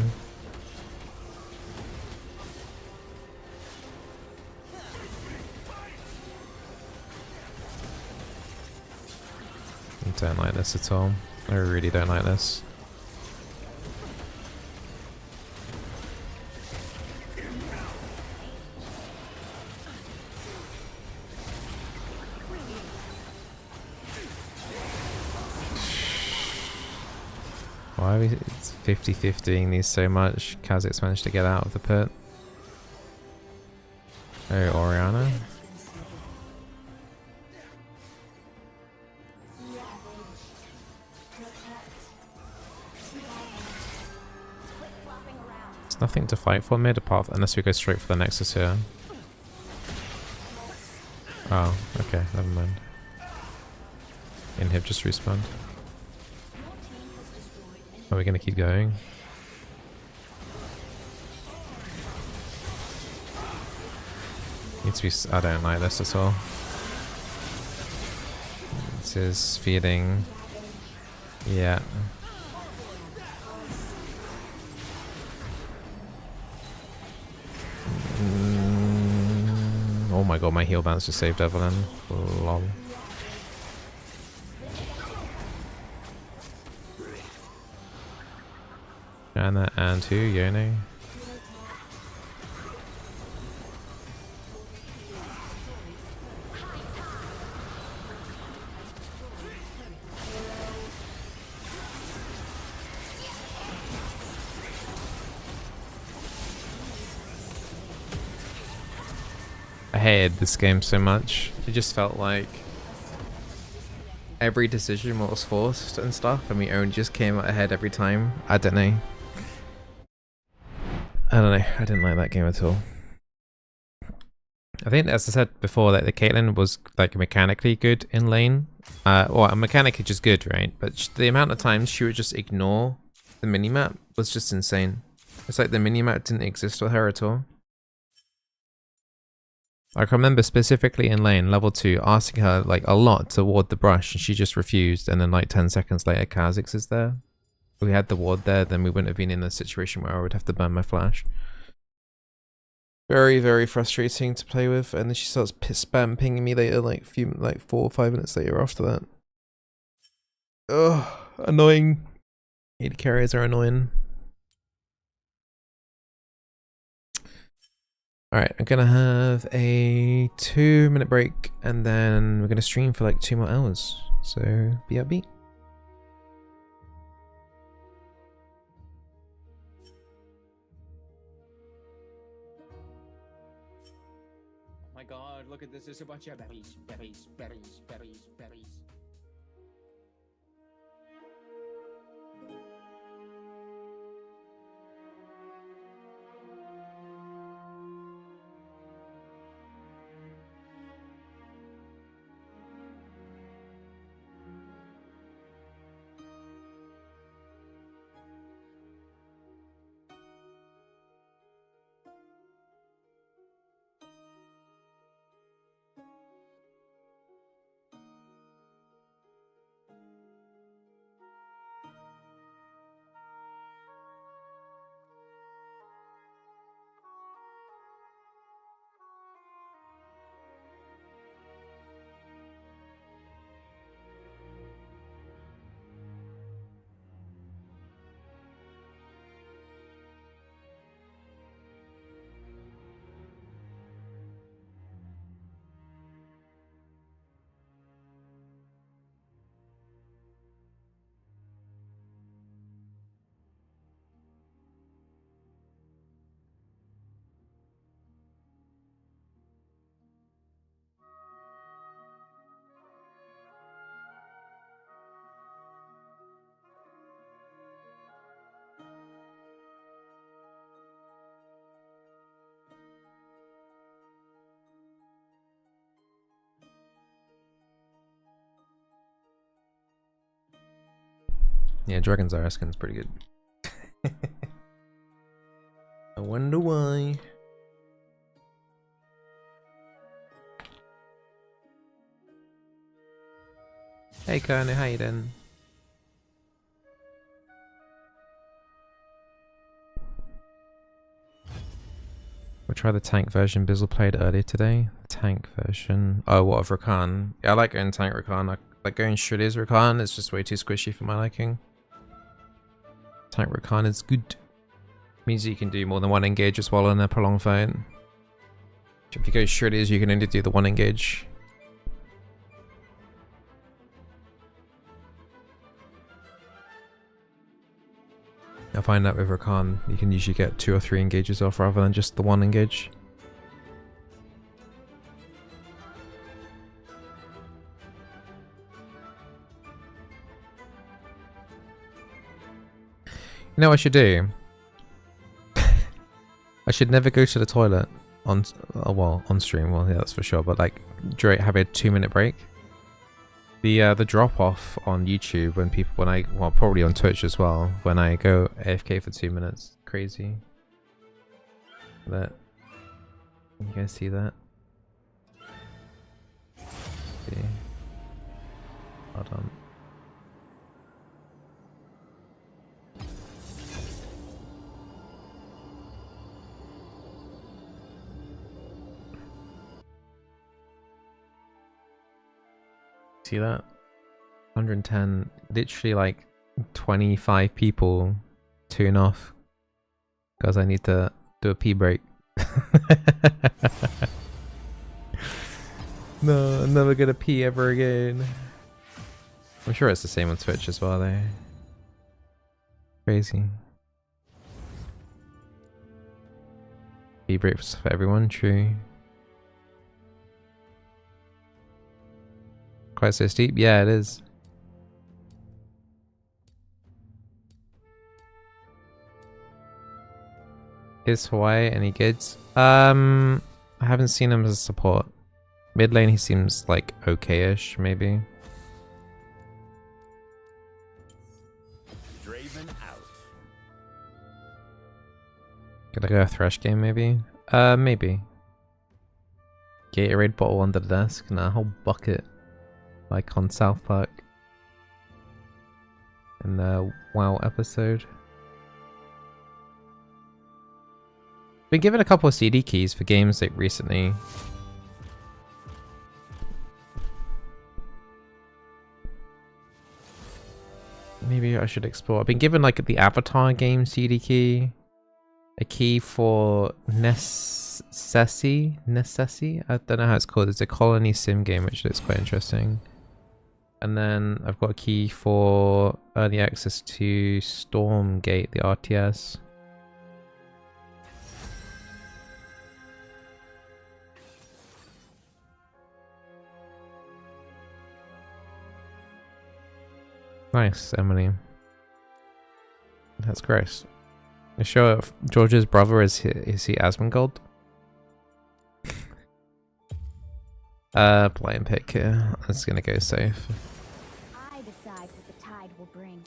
I don't like this at all. I really don't like this. Why are we 50-50ing these so much? Kha'Zix managed to get out of the pit. Oh, Orianna. There's nothing to fight for mid apart from, unless we go straight for the Nexus here. Oh, okay, never mind. Inhib just respawned. Are we gonna keep going? Needs to be. I don't like this at all. This is feeding. Yeah. Oh my god, my heal bounce just saved Evelyn. Lol. Janna and who? Yone? I hated this game so much. It just felt like every decision was forced and stuff, and we only just came out ahead every time. I don't know. I don't know. I didn't like that game at all. I think, as I said before, that the Caitlyn was like mechanically good in lane. Or mechanically just good, right? But the amount of times she would just ignore the minimap was just insane. It's like the minimap didn't exist with her at all. I can remember specifically in lane, level 2, asking her like a lot to ward the brush, and she just refused, and then like 10 seconds later Kha'Zix is there. If we had the ward there, then we wouldn't have been in a situation where I would have to burn my flash. Very, very frustrating to play with, and then she starts spam pinging me later, like 4 or 5 minutes later after that. Ugh, annoying. AD carriers are annoying. Alright, I'm gonna have a 2-minute break, and then we're gonna stream for like 2 more hours. So, be upbeat. my god, look at this. There's a bunch of berries. Yeah, Dragon Zyra skin's pretty good. I wonder why. Hey Kona, how you doing? We'll try the tank version Bizzle played earlier today. The tank version. Oh, what of Rakan? Yeah, I like going tank Rakan. I like going Shredder's Rakan. It's just way too squishy for my liking. Tank Rakan is good. Means you can do more than one engage as well in a prolonged fight. If you go Shredder's, you can only do the one engage. I find that with Rakan, you can usually get 2 or 3 engages off rather than just the one engage. You know what I should do? I should never go to the toilet on, well, on stream. Well, yeah, that's for sure. But like, have a 2-minute break. The drop off on YouTube when people, well, probably on Twitch as well, when I go AFK for 2 minutes, crazy. That, you guys see that? See? Hold on. See that? 110, literally like 25 people tune off because I need to do a pee break. No, I'm never gonna pee ever again. I'm sure it's the same on Twitch as well though. Crazy. Pee breaks for everyone, true. Quite so steep? Yeah, it is. Is Hwei any good? I haven't seen him as a support. Mid lane he seems like okay-ish, maybe. Draven out. Could I go a Thresh game maybe? Maybe. Gatorade bottle under the desk? Nah, a whole bucket. Like on South Park. In the WoW episode. Been given a couple of CD keys for games like recently. Maybe I should explore. I've been given like the Avatar game CD key. A key for Necessi? I don't know how it's called. It's a colony sim game which looks quite interesting. And then I've got a key for early access to Stormgate, the RTS. Nice, Emily. That's gross. You sure if George's brother is he Asmongold? Blind pick here. I'm just gonna go safe. I decide what the tide will bring.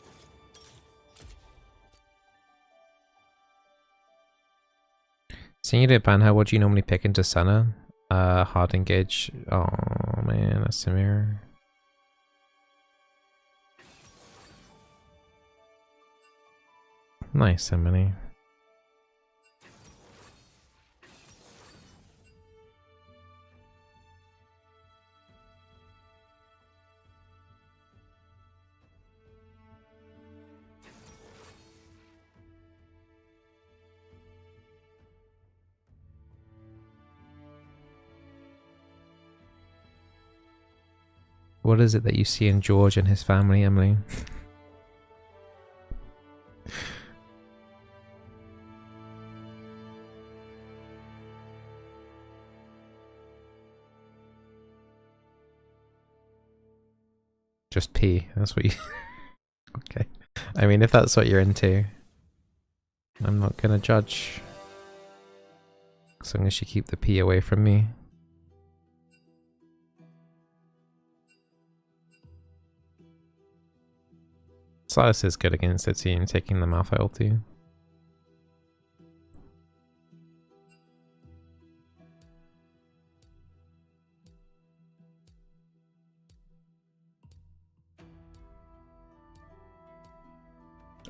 Seeing you didn't ban her, what do you normally pick into Senna? Hard engage. Oh man, that's a mirror. Nice, Emily. What is it that you see in George and his family, Emily? Just pee, that's what you... Okay. I mean, if that's what you're into, I'm not gonna judge. As long as you keep the pee away from me. Silas is good against the team, taking them off ulti.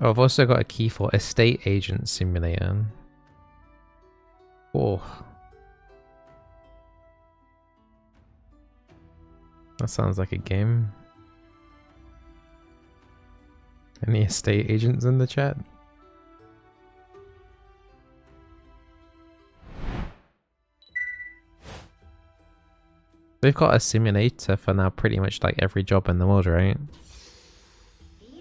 Oh, I've also got a key for Estate Agent Simulator. Oh. That sounds like a game. Any estate agents in the chat? They've got a simulator for now pretty much like every job in the world, right?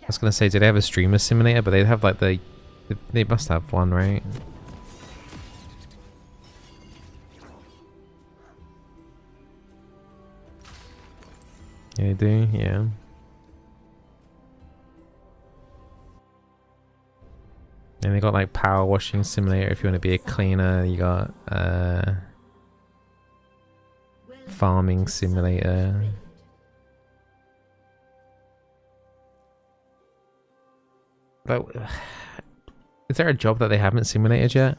I was gonna say, do they have a streamer simulator? But they have like they must have one, right? Yeah, they do, yeah. And they got like power washing simulator if you want to be a cleaner. You got farming simulator. But is there a job that they haven't simulated yet?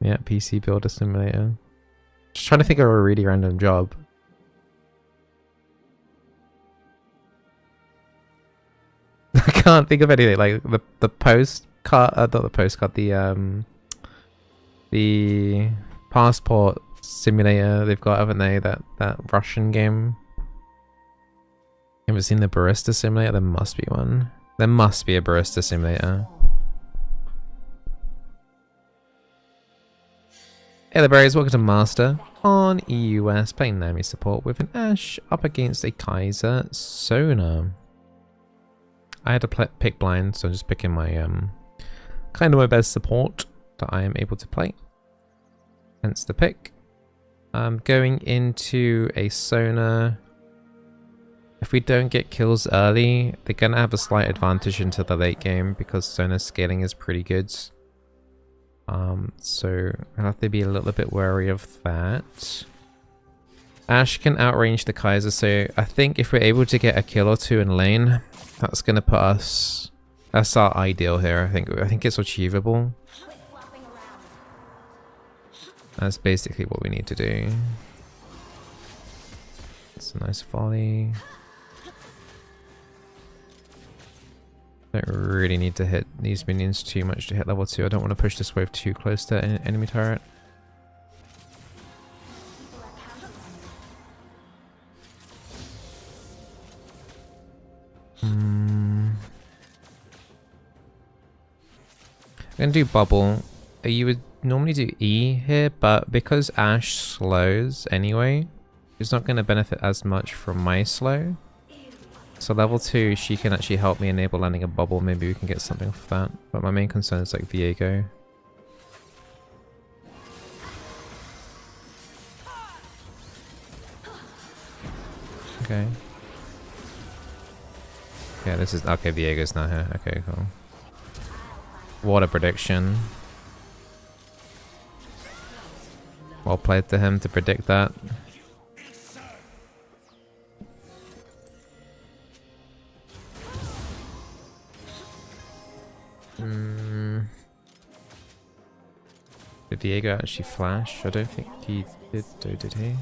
Yeah, PC builder simulator. Just trying to think of a really random job. I can't think of anything. Like the postcard, not the postcard, the passport simulator they've got, haven't they? That Russian game. Haven't seen the barista simulator? There must be one. There must be a barista simulator. Hey there, berries, welcome to Master on EUS, playing Nami support with an Ashe up against a Kaiser Sona. I had to pick blind, so I'm just picking my kind of my best support that I am able to play. Hence the pick. Going into a Sona. If we don't get kills early, they're gonna have a slight advantage into the late game because Sona's scaling is pretty good. So I'll have to be a little bit wary of that. Ashe can outrange the Kaiser, so I think if we're able to get a kill or two in lane, that's gonna put us. That's our ideal here. I think it's achievable. That's basically what we need to do. It's a nice volley. Don't really need to hit these minions too much to hit level 2. I don't want to push this wave too close to an enemy turret. I'm gonna do bubble. You would normally do E here, but because Ashe slows anyway, it's not going to benefit as much from my slow. So level 2, she can actually help me enable landing a bubble. Maybe we can get something for that. But my main concern is like Viego. Okay. Yeah, this is okay. Viego's not here. Okay, cool. What a prediction. Well played to him to predict that. Did Diego actually flash? I don't think he did, though, did he?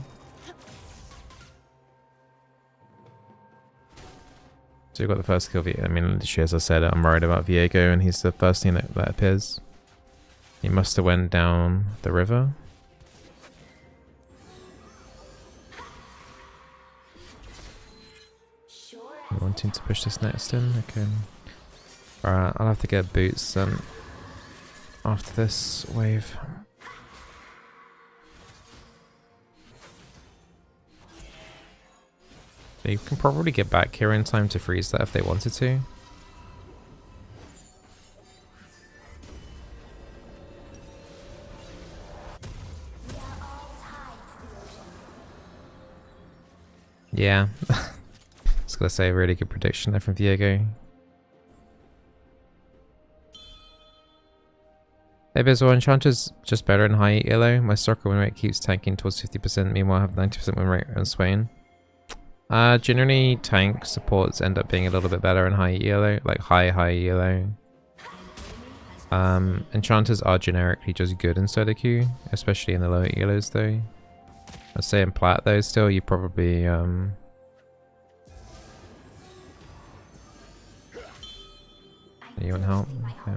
So you got the first kill. I mean, literally, as I said, I'm worried about Viego, and he's the first thing that appears. He must have went down the river. You wanting to push this next in? Okay. Alright, I'll have to get boots then after this wave. You can probably get back here in time to freeze that if they wanted to. Yeah. I was gonna say a really good prediction there from Diego. Hey Bizzle, Enchanter's just better in high elo. My Soraka win rate keeps tanking towards 50%, meanwhile I have 90% win rate on Swain. Generally tank supports end up being a little bit better in high elo, like high elo. Enchanters are generically just good in solo queue, especially in the lower elos though. I'd say in plat though still you probably you want help? Okay.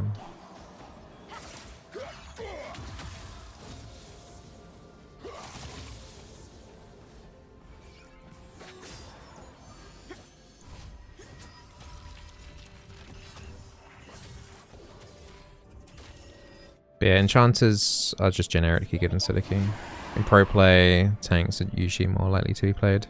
But yeah, enchanters are just generically good in solo queue. In pro play, tanks are usually more likely to be played.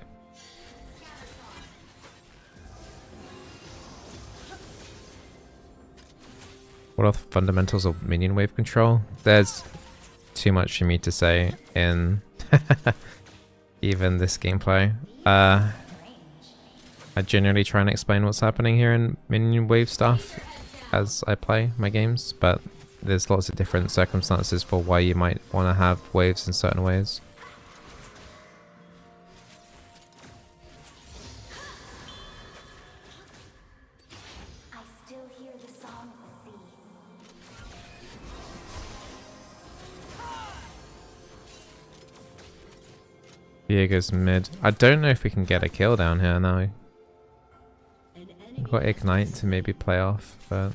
What are the fundamentals of minion wave control? There's too much for me to say in even this gameplay. I generally try and explain what's happening here in minion wave stuff as I play my games, but there's lots of different circumstances for why you might want to have waves in certain ways. I still hear the song of the sea. Viego's mid. I don't know if we can get a kill down here now. We've got Ignite to maybe play off, but...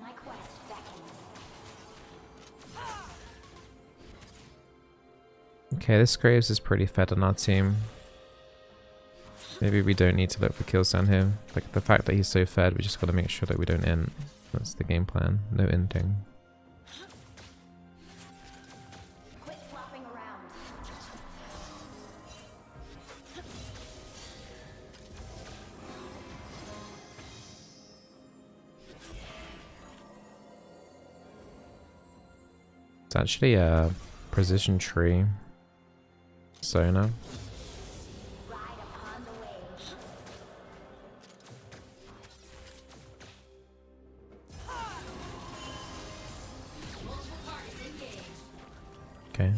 My quest beckons. Okay, this Graves is pretty fed on our team. Maybe we don't need to look for kills down here. Like, the fact that he's so fed, we just gotta make sure that we don't int. That's the game plan. No inting. Quit flopping around. It's actually a precision tree. Sona. Ride upon the wave. Okay.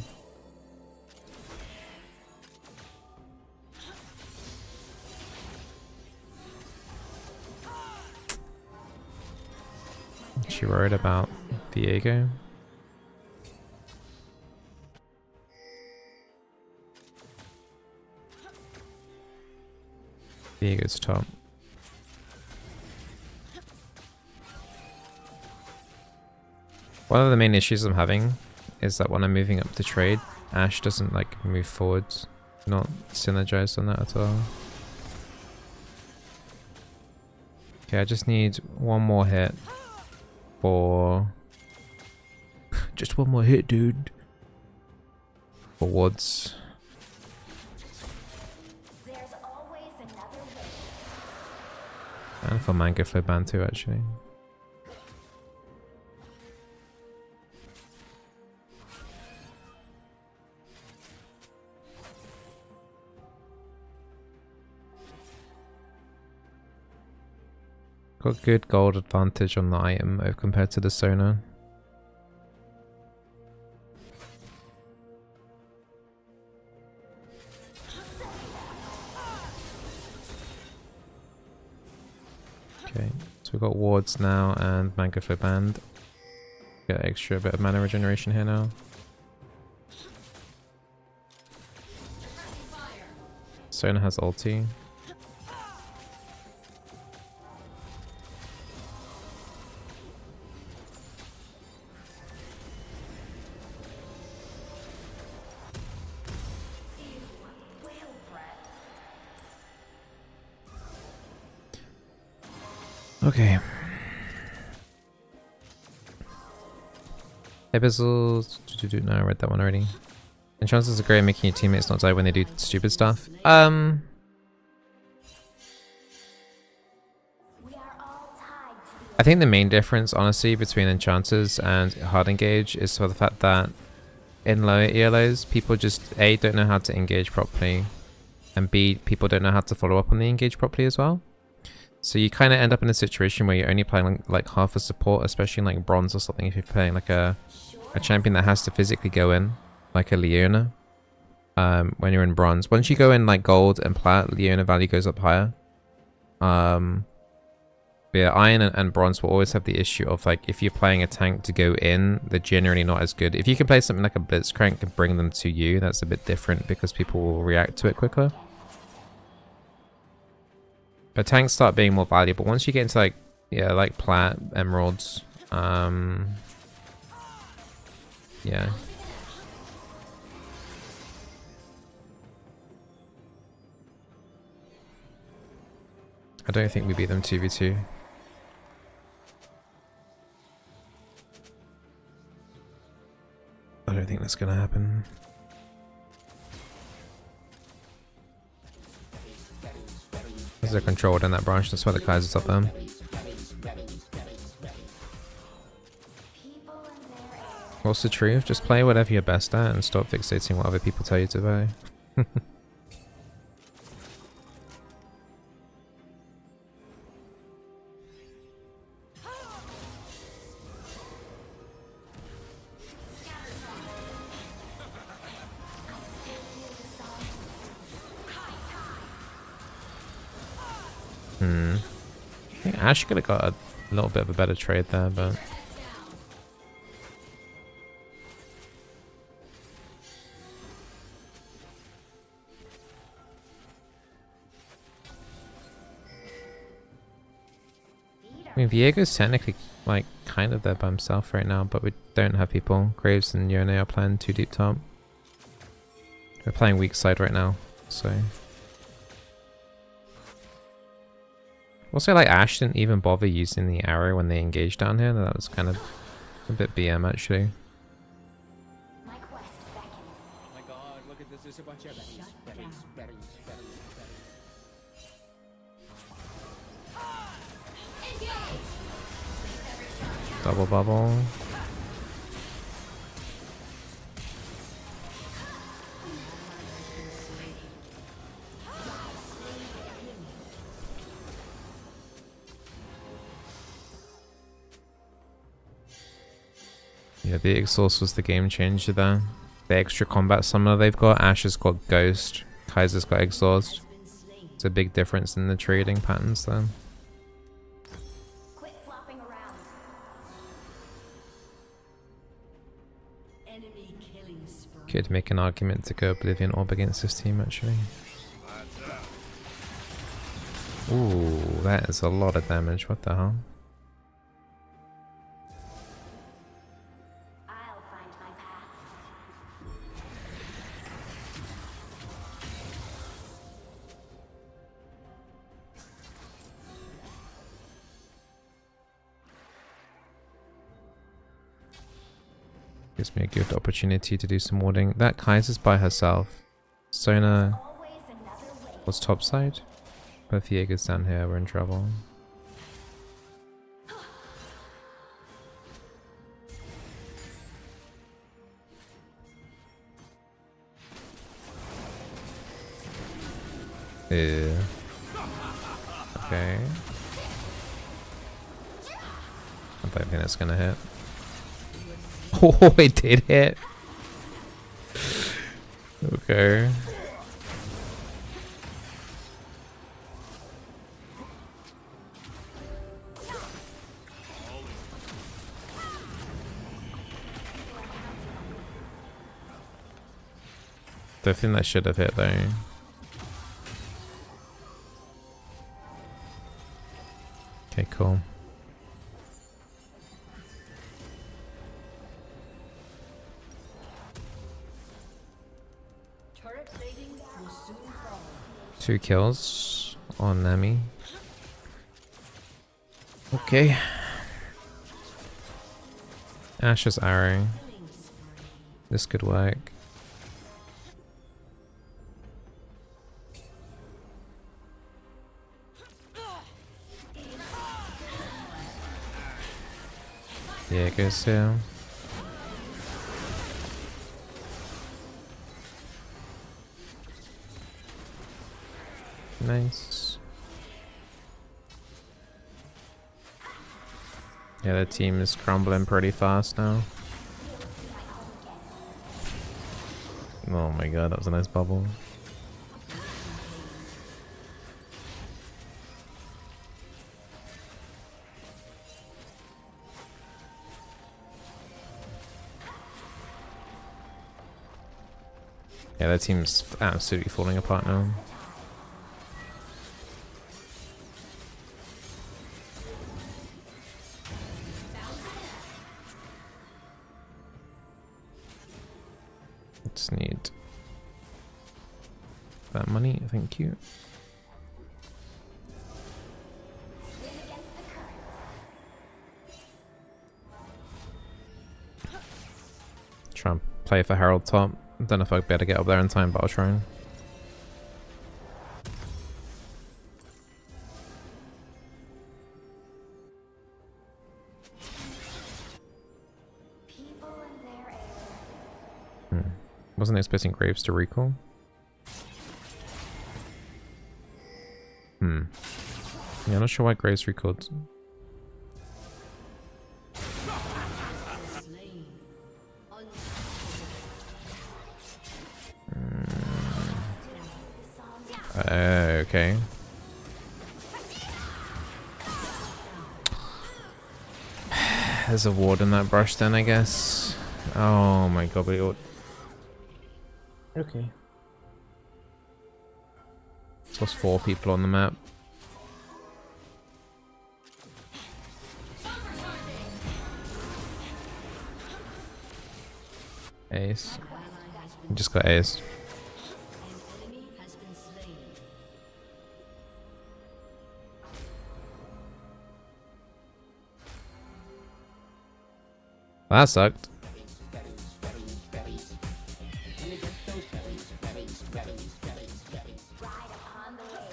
She worried about Viego. Viego's top. One of the main issues I'm having is that when I'm moving up to trade, Ashe doesn't like move forwards. Not synergized on that at all. Okay, I just need one more hit for... just one more hit, dude. For wards. There's always another way. And for Mango Flow Band too, actually. Got good gold advantage on the item compared to the Sona. Okay, so we've got wards now and Manga for band. Get extra bit of mana regeneration here now. Sona has ulti. Okay. Hey Bizzle, no, I read that one already. Enchances are great at making your teammates not die when they do stupid stuff. We are all tied to I think the main difference, honestly, between enchanters and hard engage is for the fact that in lower ELOs, people just A, don't know how to engage properly, and B, people don't know how to follow up on the engage properly as well. So you kind of end up in a situation where you're only playing like half a support, especially in like bronze or something. If you're playing like a champion that has to physically go in, like a Leona, when you're in bronze. Once you go in like gold and plat, Leona value goes up higher. But yeah, iron and bronze will always have the issue of like if you're playing a tank to go in, they're generally not as good. If you can play something like a Blitzcrank and bring them to you, that's a bit different because people will react to it quicker. But tanks start being more valuable once you get into like, yeah, like plat, emeralds, yeah. I don't think we beat them 2v2. I don't think that's gonna happen. They're controlled in that branch, that's why the Kaiser's up there. What's the truth? Just play whatever you're best at and stop fixating what other people tell you to play. I think Ash could have got a little bit of a better trade there, but I mean, Viego's technically like kind of there by himself right now, but we don't have people. Graves and Yone are playing too deep top. We're playing weak side right now, so. Also, like, Ash didn't even bother using the arrow when they engaged down here. That was kind of a bit BM, actually. my quest beckons. Oh my god, look at this. There's a bunch of berries. Double bubble. Yeah, the exhaust was the game changer there. The extra combat summoner they've got, Ash has got Ghost, Kaiser's got exhaust. It's a big difference in the trading patterns there. Quit flopping around. Enemy killing spree. Could make an argument to go Oblivion Orb against this team, actually. Ooh, that is a lot of damage. What the hell? I'll find my path. Gives me a good opportunity to do some warding. That Kaiser's by herself. Sona Always another way. was topside. But Viega's down here, we're in trouble. Ew. Okay. don't think it's gonna hit. Oh, it did hit. Okay. Don't think that should have hit though. Okay, cool. Turret plating will soon fall. 2 kills on Nami. Okay. Ash's arrow. This could work. Yeah, it goes here. Nice. Yeah, the team is crumbling pretty fast now. Oh my god, that was a nice bubble. Yeah, their team's absolutely falling apart now. Just need that money, thank you. Try and play for Herald top. I don't know if I'll be able to get up there in time, but I'll try. People in their air. Wasn't expecting Graves to recall. Yeah, I'm not sure why Graves recalled. Slain. Okay. There's a ward in that brush then, I guess. Oh my god, we ought... Okay. It's lost 4 people on the map. Ace. Just got ace. An enemy has been slain. That sucked. Ride upon the waves.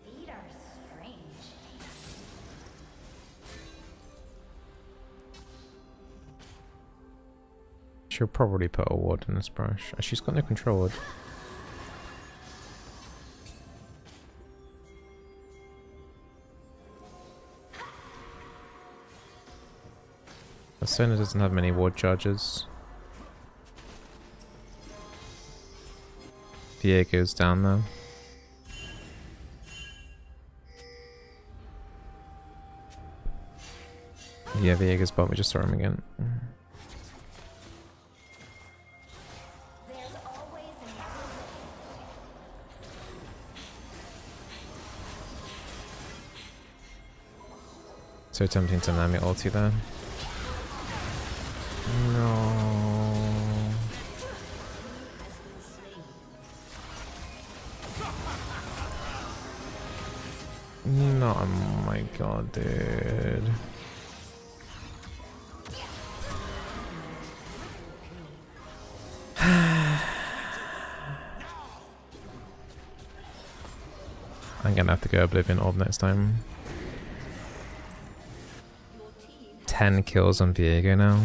Feet are strange. She'll probably put a ward in this brush. She's got no control ward. Sona doesn't have many ward charges. Hwei goes down though. Yeah, Viega's bot, we just saw him again. There's always another So tempting to Nami ulti there. No. No, oh my god, dude. I'm gonna have to go Oblivion Orb next time. 10 kills on Viego now.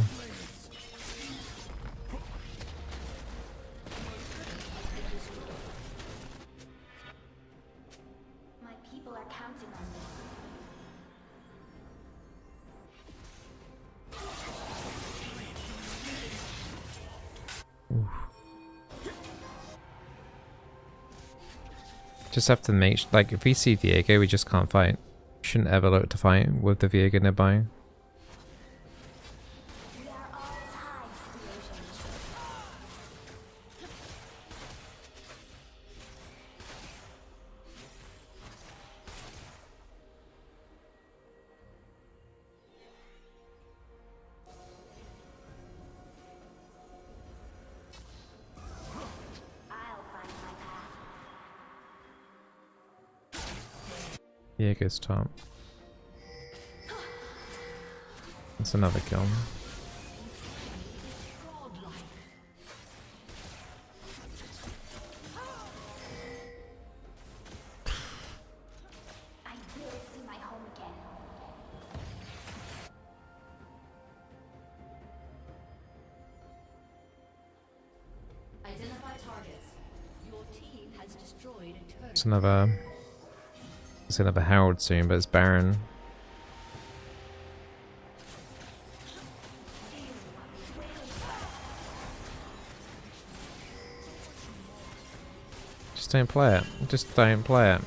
My people are counting on me. Just have to make like if we see Viego, we just can't fight. Shouldn't ever look to fight with the Viego nearby. We are all tied to the oceans. I'll find my path. Viego's top. That's another kill. I will see my home again. Identify targets. Your team has destroyed a turret. It's another Herald soon, but it's Baron. Just don't play it. Just don't play it.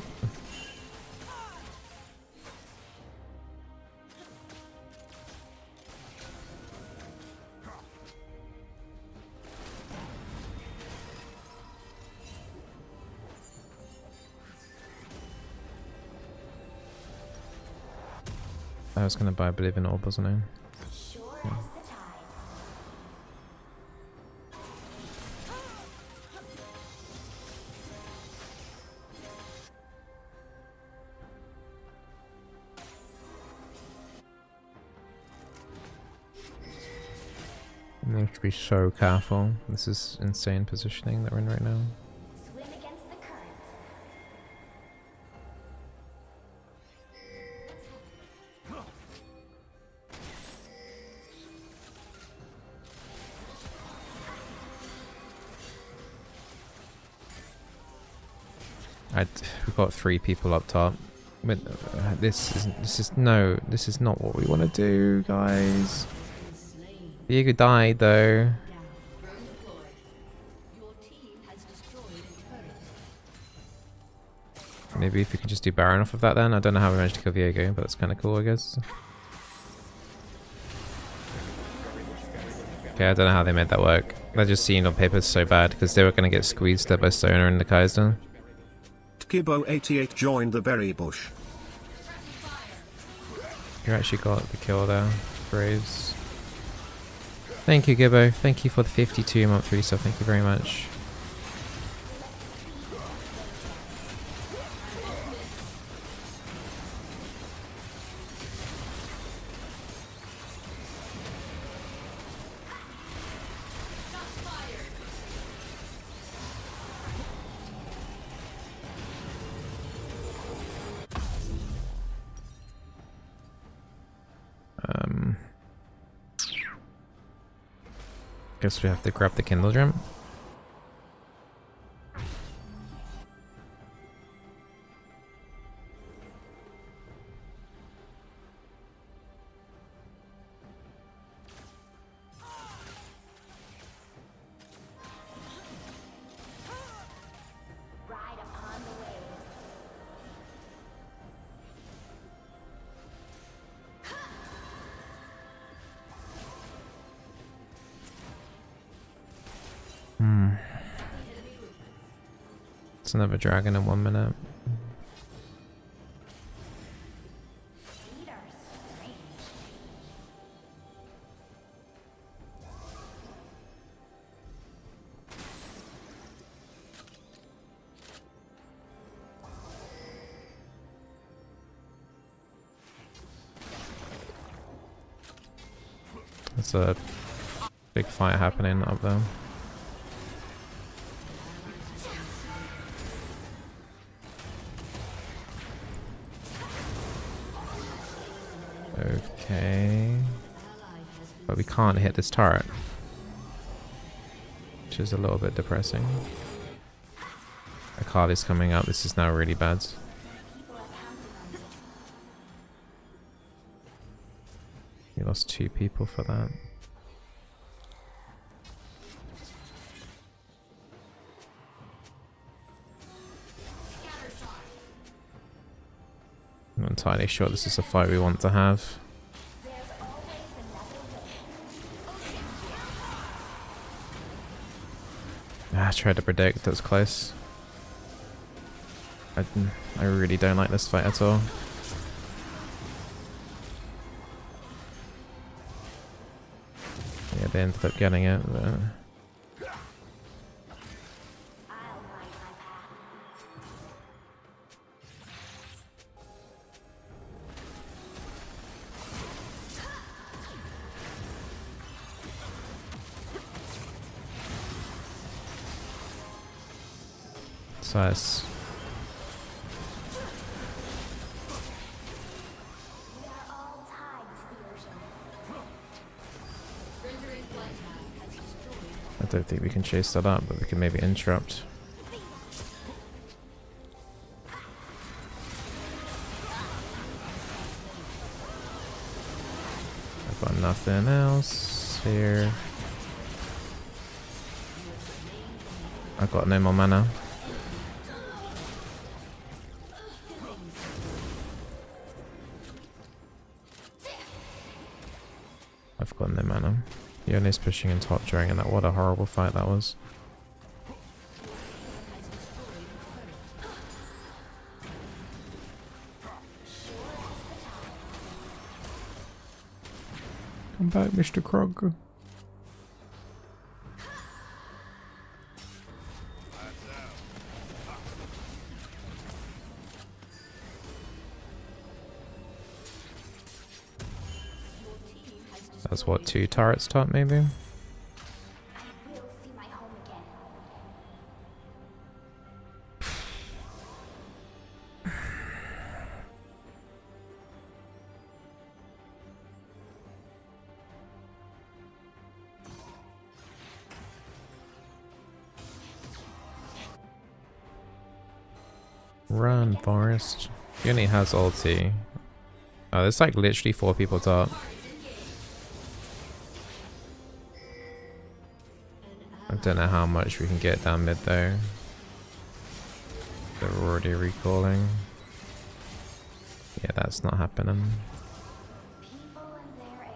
I was gonna buy Believe in Orb, wasn't I? Sure as the tides. We have to be so careful. This is insane positioning that we're in right now. Swim against the current. We've got 3 people up top. But this is not what we want to do, guys. Viego died though. Your team has destroyed a turret. Maybe if we could just do Baron off of that then. I don't know how we managed to kill Viego, but that's kind of cool, I guess. Okay, I don't know how they made that work. That just seemed on paper so bad because they were going to get squeezed up by Sona and the Kaiser. Kibo88 joined the berry bush. You actually got the kill there, Braves. Thank you, Gibbo. Thank you for the 52 month resub. Thank you very much. Guess we have to grab the Kindle Gem. Ride upon the waves. It's another dragon in 1 minute. Feet are strange. There's a big fight happening up there. Okay. But we can't hit this turret. Which is a little bit depressing. Akali's coming up. This is now really bad. We lost 2 people for that. I'm not entirely sure this is a fight we want to have. I tried to predict, that was close. I really don't like this fight at all. Yeah, they ended up getting it, but... Size. I don't think we can chase that up, but we can maybe interrupt. I've got nothing else here. I've got no more mana. I've got no mana. Leona's pushing in top during that. What a horrible fight that was. Come back, Mr. Krog. That's what, 2 turrets top maybe? I will see my home again. Run, Forest. He only has ulti. Oh, there's like literally 4 people top. I don't know how much we can get down mid though. They're already recalling. Yeah, that's not happening. People and their air.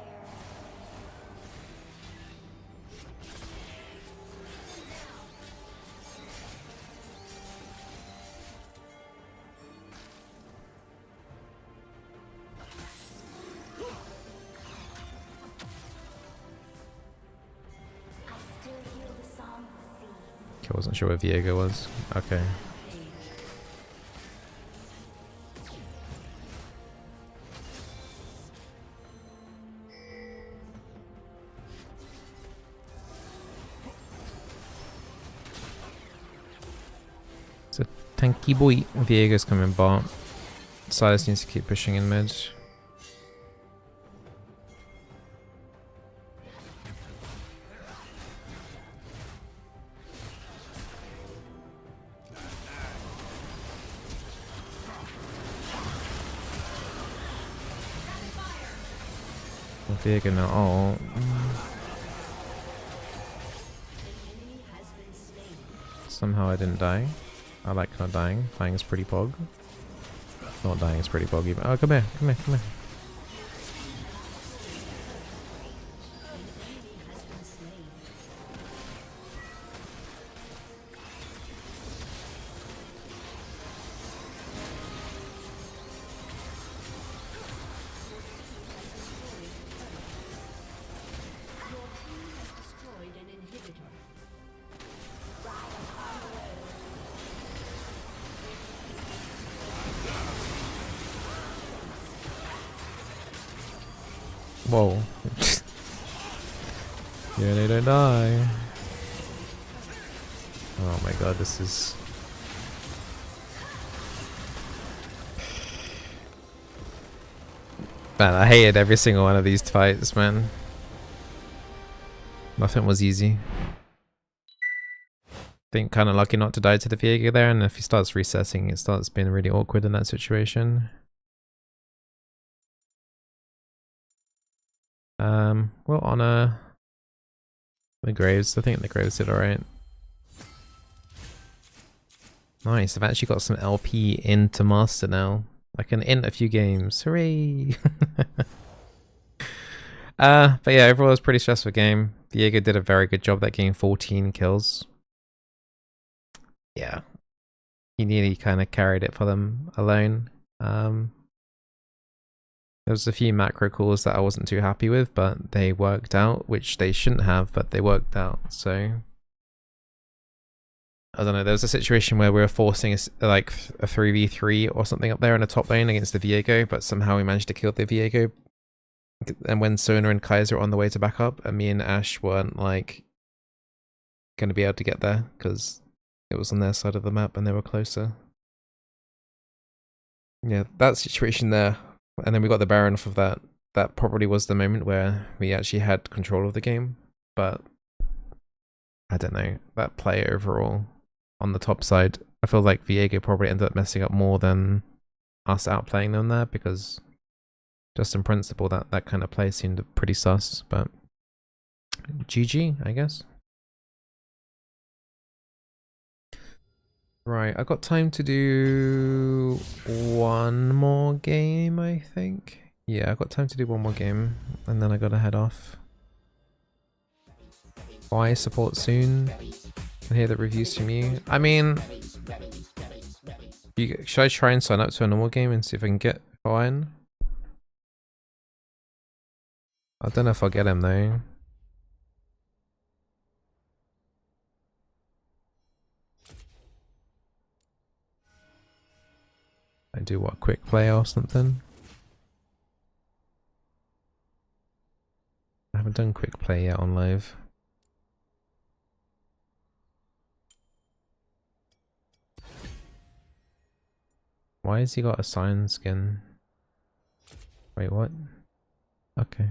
I still hear the song of the sea. I wasn't sure where Viego was. Okay. It's a tanky boy. Viego's coming bot. Silas needs to keep pushing in mid. Viego now. Oh. Somehow I didn't die. I like not dying. Dying is pretty pog. Not dying is pretty pog even. Oh, come here, come here, come here. Whoa. Yeah, they don't die. Oh my god, this is... Man, I hated every single one of these fights, man. Nothing was easy. Think kind of lucky not to die to the Viego there, and if he starts resetting, it starts being really awkward in that situation. We'll honor the Graves. I think the Graves did alright. Nice, I've actually got some LP into Master now. I can int a few games. Hooray! But yeah, overall it was a pretty stressful game. Viego did a very good job that game, 14 kills. Yeah. He nearly kind of carried it for them alone. There was a few macro calls that I wasn't too happy with, but they worked out, which they shouldn't have, but they worked out, so... I don't know, there was a situation where we were forcing a 3v3 or something up there in the top lane against the Viego, but somehow we managed to kill the Viego. And when Sona and Kaiser were on the way to back up, and me and Ash weren't like going to be able to get there because it was on their side of the map and they were closer. Yeah, that situation there. And then we got the Baron off of that. That probably was the moment where we actually had control of the game. But I don't know, that play overall on the top side, I feel like Viego probably ended up messing up more than us outplaying them there, because just in principle that kind of play seemed pretty sus, but GG, I guess. Right, I got time to do one more game, I think. Yeah, I got time to do one more game, and then I gotta head off. Why support soon? Can hear the reviews from you. I mean, should I try and sign up to a normal game and see if I can get Hwei? I don't know if I'll get him though. I do what, quick play or something? I haven't done quick play yet on live. Why has he got a cyan skin? Wait, what? Okay.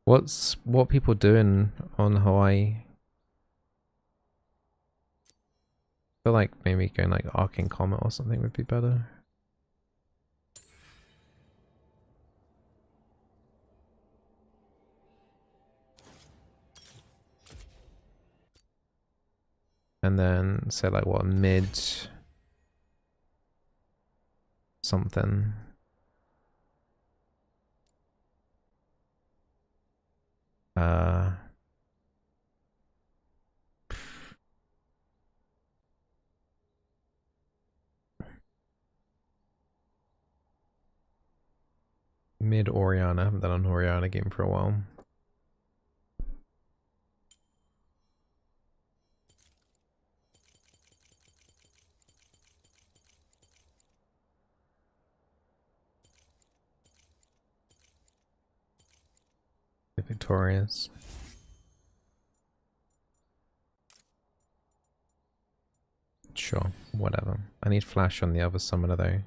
What people doing on Hwei? I feel like maybe going like Arcane Comet or something would be better. And then say like what, mid something. Mid Oriana. I haven't done an Oriana game for a while. Victorious. Sure, whatever. I need flash on the other summoner though.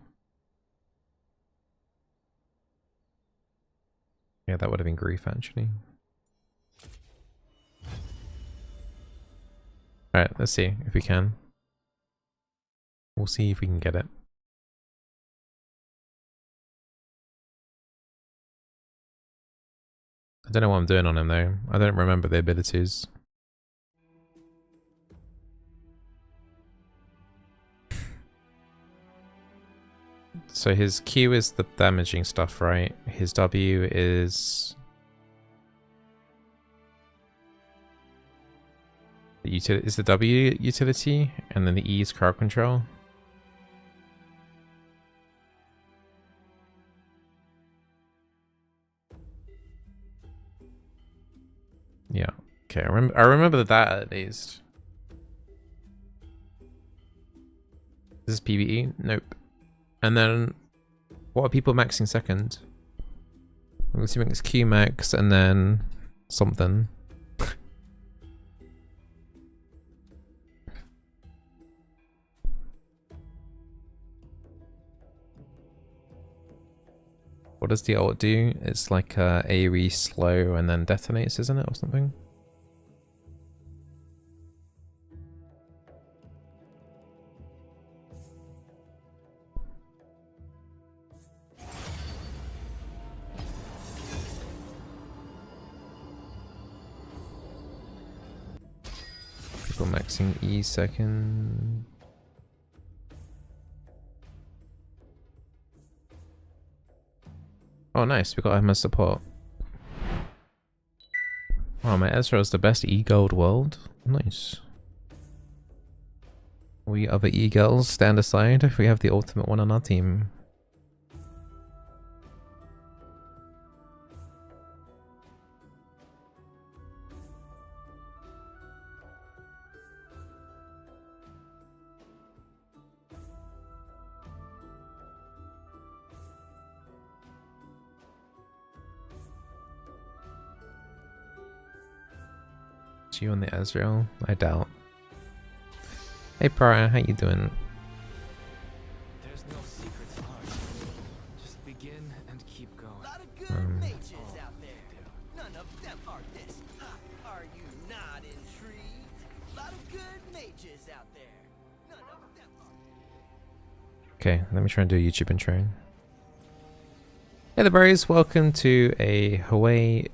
Yeah, that would have been grief actually. Alright, let's see if we can. We'll see if we can get it. I don't know what I'm doing on him though. I don't remember the abilities. So his Q is the damaging stuff, right? His W is the W utility, and then the E is crowd control. Yeah. Okay, I remember that at least. This is PvE? Nope. And then what are people maxing second? I'm assuming it's Q max and then something. What does the ult do? It's like AoE slow and then detonates, isn't it, or something? People maxing E second. Oh nice, we got him as support. Wow, my Ezra is the best E-Gold world. Nice. We other E-Girls stand aside if we have the ultimate one on our team. You on the Ezreal? I doubt. Hey Prior, how you doing? There's no secrets hard. Just begin and keep going. A lot of good mages out there. None of them are this. Are you not intrigued? A lot of good mages out there. None of them are. Okay, let me try and do a YouTube intro. Hey the bros, welcome to a Hwei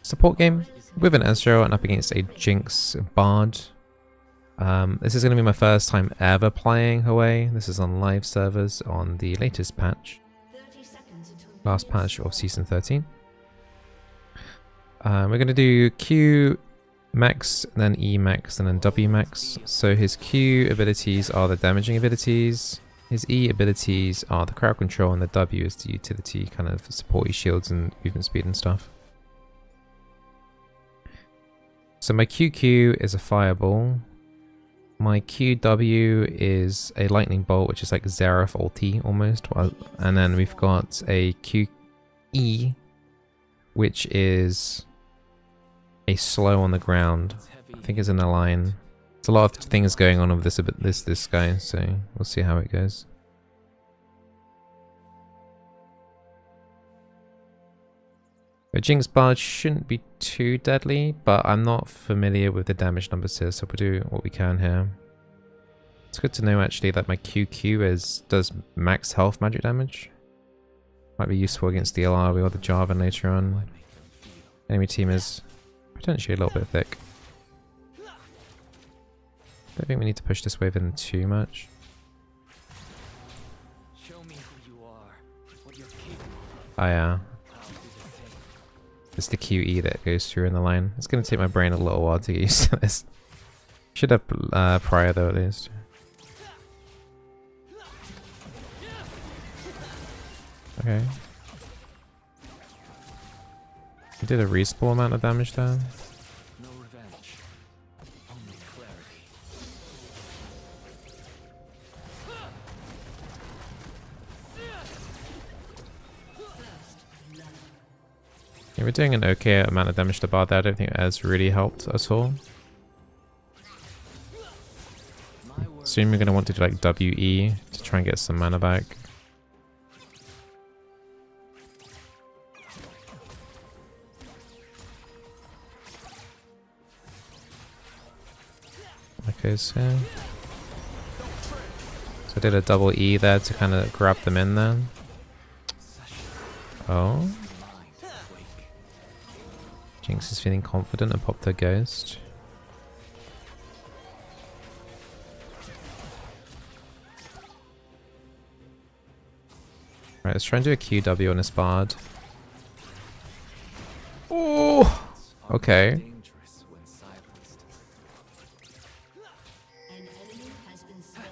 support game with an Ezreal and up against a Jinx Bard. This is going to be my first time ever playing Hwei. This is on live servers on the latest patch. Last patch of Season 13. We're going to do Q max, then E max, and then W max. So his Q abilities are the damaging abilities. His E abilities are the crowd control, and the W is the utility kind of supporty shields and movement speed and stuff. So my QQ is a fireball. My QW is a lightning bolt, which is like Xerath ulti almost. And then we've got a QE, which is a slow on the ground. I think it's in a line. There's a lot of things going on with this guy, so we'll see how it goes. The Jinx Bard shouldn't be too deadly, but I'm not familiar with the damage numbers here, so we'll do what we can here. It's good to know actually that my QQ does max health magic damage. Might be useful against the LR or the Jarvan later on. Enemy team is potentially a little bit thick. Don't think we need to push this wave in too much. Show me who you are, what you're capable of. Oh yeah. I'll do the same. It's the QE that goes through in the line. It's going to take my brain a little while to get used to this. Should have prior though at least. Okay. He did a reasonable amount of damage there. No revenge, only clarity. Yeah, we're doing an okay amount of damage to Bard there. I don't think it has really helped at all. Soon we're going to want to do like WE to try and get some mana back. Okay, so I did a double E there to kind of grab them in there. Oh. Jinx is feeling confident and popped her ghost. Right, let's try and do a QW on this Bard. Oh! Okay. Dangerous when silenced. An enemy has been slain.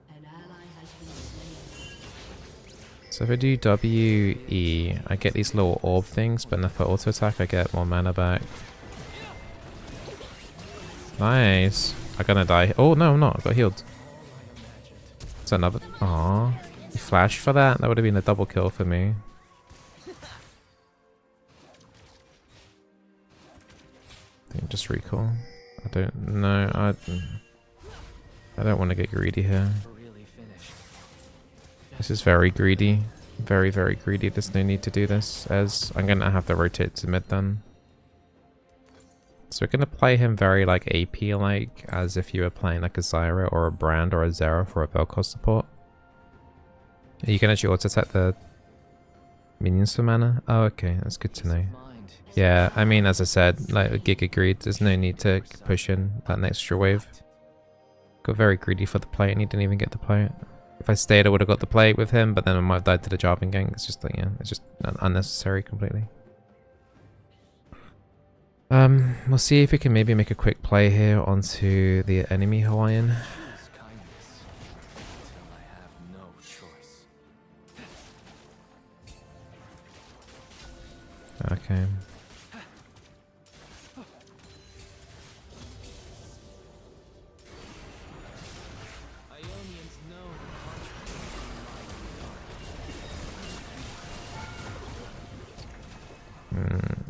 An ally has been slain. So if I do WE, I get these little orb things, but if I auto attack, I get more mana back. Nice. I'm gonna die. Oh no, I'm not. I got healed. It's another. Aww. You flashed for that? That would have been a double kill for me. I think just recall. I don't know. I don't want to get greedy here. Really finished. This is very greedy. Very, very greedy. There's no need to do this, as I'm going to have to rotate to mid then. So we're going to play him very like AP-like, as if you were playing like a Zyra or a Brand or a Zyra for a Vel'Koz support. You can actually auto-attack the minions for mana? Oh, okay. That's good to know. Mind. Yeah, I mean, as I said, like Gig agreed, there's no need to push in that extra wave. Got very greedy for the plate and he didn't even get the plate. If I stayed, I would have got the plate with him, but then I might have died to the Jarvan gank. It's just like, yeah, it's just unnecessary completely. We'll see if we can maybe make a quick play here onto the enemy Hawaiian. Choose kindness until I have no choice. Okay. Ionians know the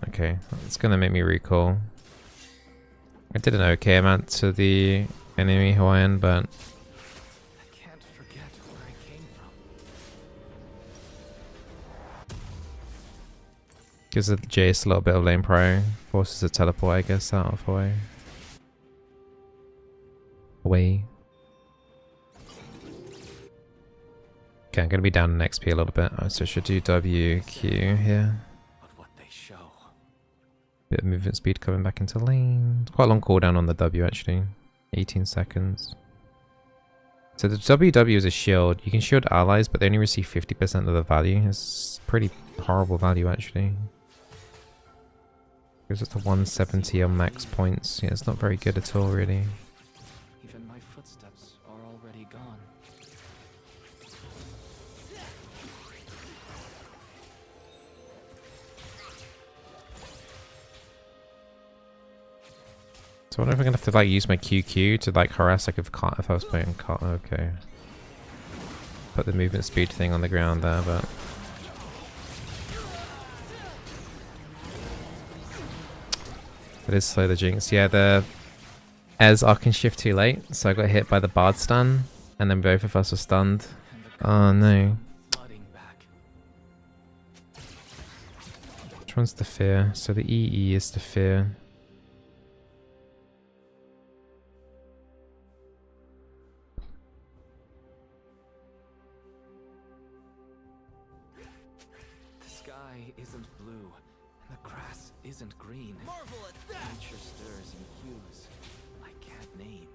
Okay, it's gonna make me recall. I did an okay amount to the enemy Hawaiian, but I can't forget where I came from. gives the Jace a little bit of lane prio. Forces a teleport, I guess, out of Hwei. Hwei. Okay, I'm gonna be down in XP a little bit, so I should do WQ here. But what they show. Bit of movement speed coming back into lane. It's quite a long cooldown on the W actually. 18 seconds. So the WW is a shield. You can shield allies, but they only receive 50% of the value. It's pretty horrible value actually. Goes up to 170 on max points. Yeah, it's not very good at all really. Even my footsteps are already gone. So I wonder if I'm gonna have to like use my QQ to like harass like if I was playing okay. Put the movement speed thing on the ground there, but it is slow the Jinx. Yeah, the Ez I can shift too late, so I got hit by the Bard stun, and then both of us were stunned. Oh no. Flooding back. Which one's the fear? So the EE is the fear. The sky isn't blue, and the grass isn't green. Marvel at that! Nature stirs in hues I can't name.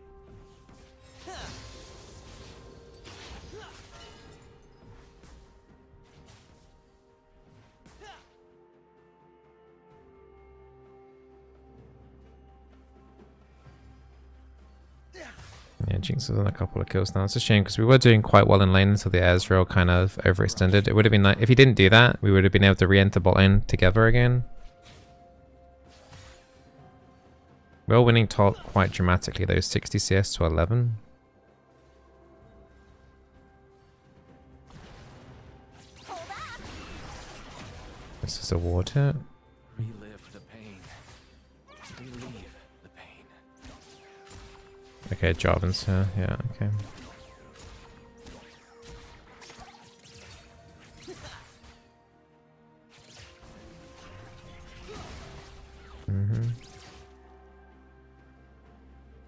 Yeah, Jinx is on a couple of kills now. It's a shame because we were doing quite well in lane until the Ezreal kind of overextended. It would have been like, if he didn't do that, we would have been able to re-enter bot lane together again. We're winning top quite dramatically though, 60 CS to 11. This is a ward hit. Relive the pain. Relieve the pain. Okay, Jarvan's here. Yeah, okay.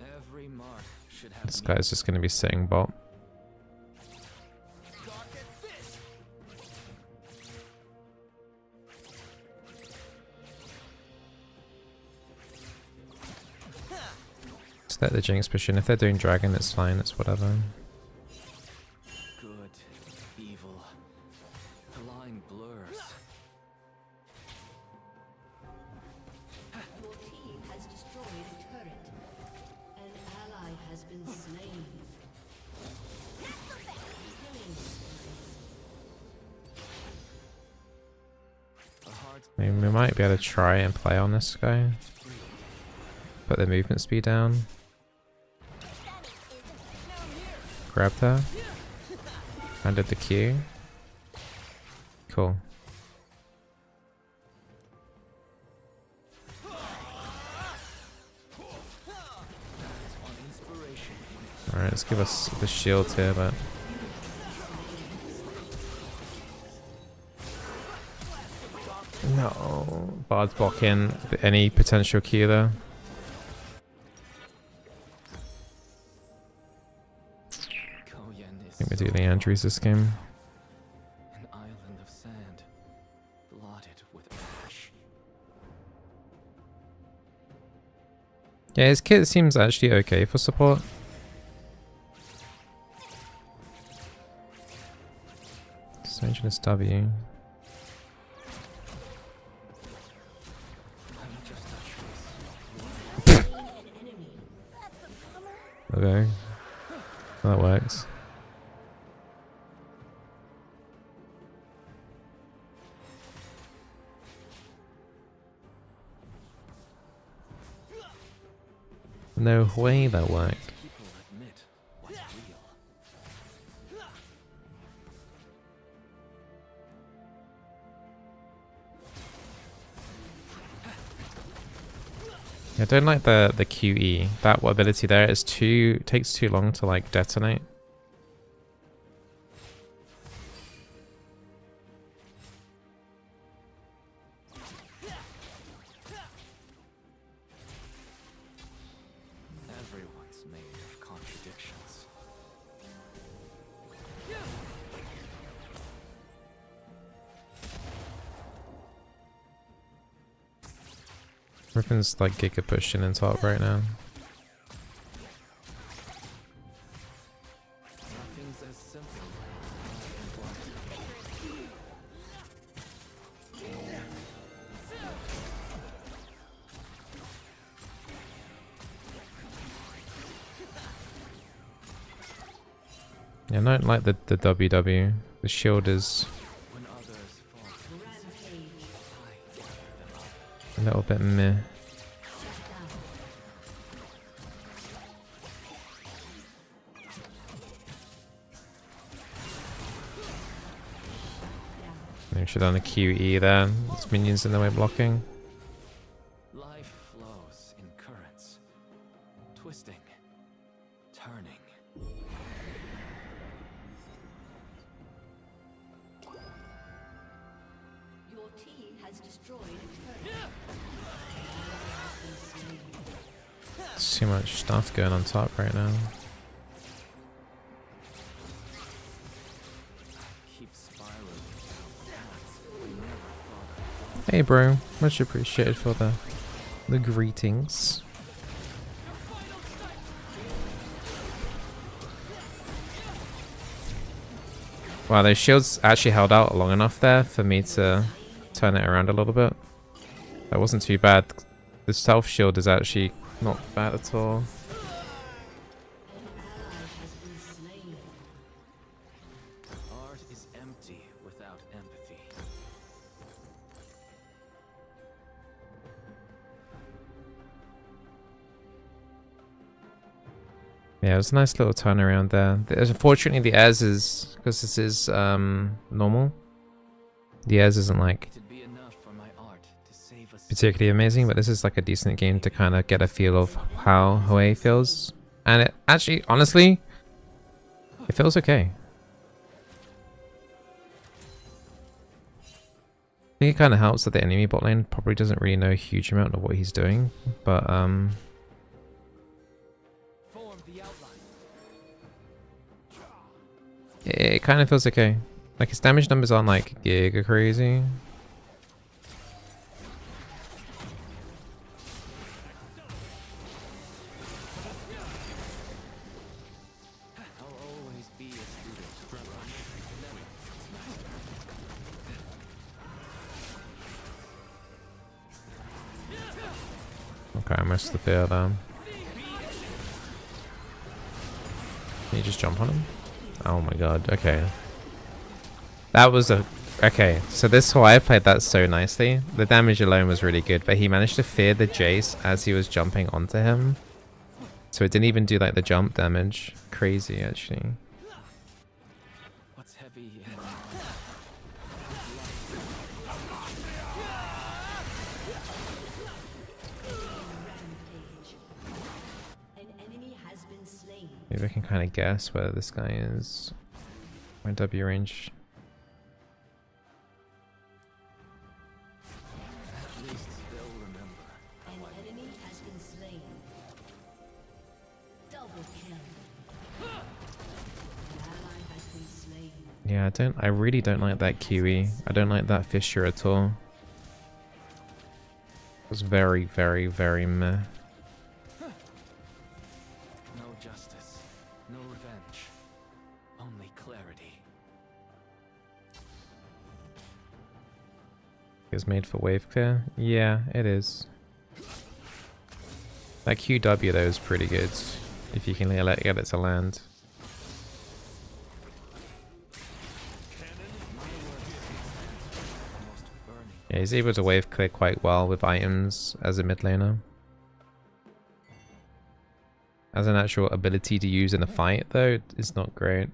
Every mark should have This guy's just going to be sitting bot. Just let the Jinx push in. If they're doing dragon, it's fine. It's whatever. good, evil. The line blurs. Your team has destroyed a turret. An ally has been slain. Killing A heart I mean, we might be able to try and play on this guy. Put the movement speed down. Grabbed her. Landed the Q. Cool. Alright, let's give us the shield here, but... No, Bard's blocking any potential Q there. I think we do the Andrews this game. An island of sand, blotted with ash. Yeah, his kit seems actually okay for support. Strangeness W. Okay. That works. No way that worked. People admit what's real. I don't like the QE. That ability there is takes too long to like detonate. Everyone's made of contradictions. Rippen's like giga pushing in top right now. Nothing's as simple Yeah, I don't like the WW. The shield is when others fall. a little bit meh. Maybe should have done a QE there. There's minions in the way blocking. Life flows in currents, twisting, turning. Your team has destroyed a turret. There's too much stuff going on top right now. Keep spiraling down paths we never thought of. Hey bro, much appreciated for the greetings. Wow, those shields actually held out long enough there for me to turn it around a little bit. That wasn't too bad. The self shield is actually not bad at all. Art is empty without empathy. Yeah, it was a nice little turnaround there. Unfortunately, the airs is, because this is normal, the airs isn't like It'd be enough for my art to save us. particularly amazing, but this is like a decent game to kind of get a feel of how Hwei feels. And it actually, honestly, it feels okay. I think it kind of helps that the enemy bot lane probably doesn't really know a huge amount of what he's doing, but Form the outline. it kind of feels okay. Like his damage numbers aren't like giga crazy. I'll always be a student. Okay, I missed the fear there. Can you just jump on him? Oh my god, okay. That was a... Okay, so this Hwei played that so nicely. The damage alone was really good, but he managed to fear the Jace as he was jumping onto him. So it didn't even do like the jump damage. Crazy, actually. What's heavy and Rampage. An enemy has been slain. Maybe I can kind of guess where this guy is. My W range. At least they'll remember. An enemy has been slain. Double kill. An ally has been slain. Yeah, I really don't like that QE. I don't like that fissure at all. It was very, very, very meh. No justice, no revenge, only clarity. It's made for wave clear? Yeah, it is. That QW though is pretty good. If you can get it to land. Yeah, he's able to wave clear quite well with items as a mid laner. As an actual ability to use in a fight though, it's not great.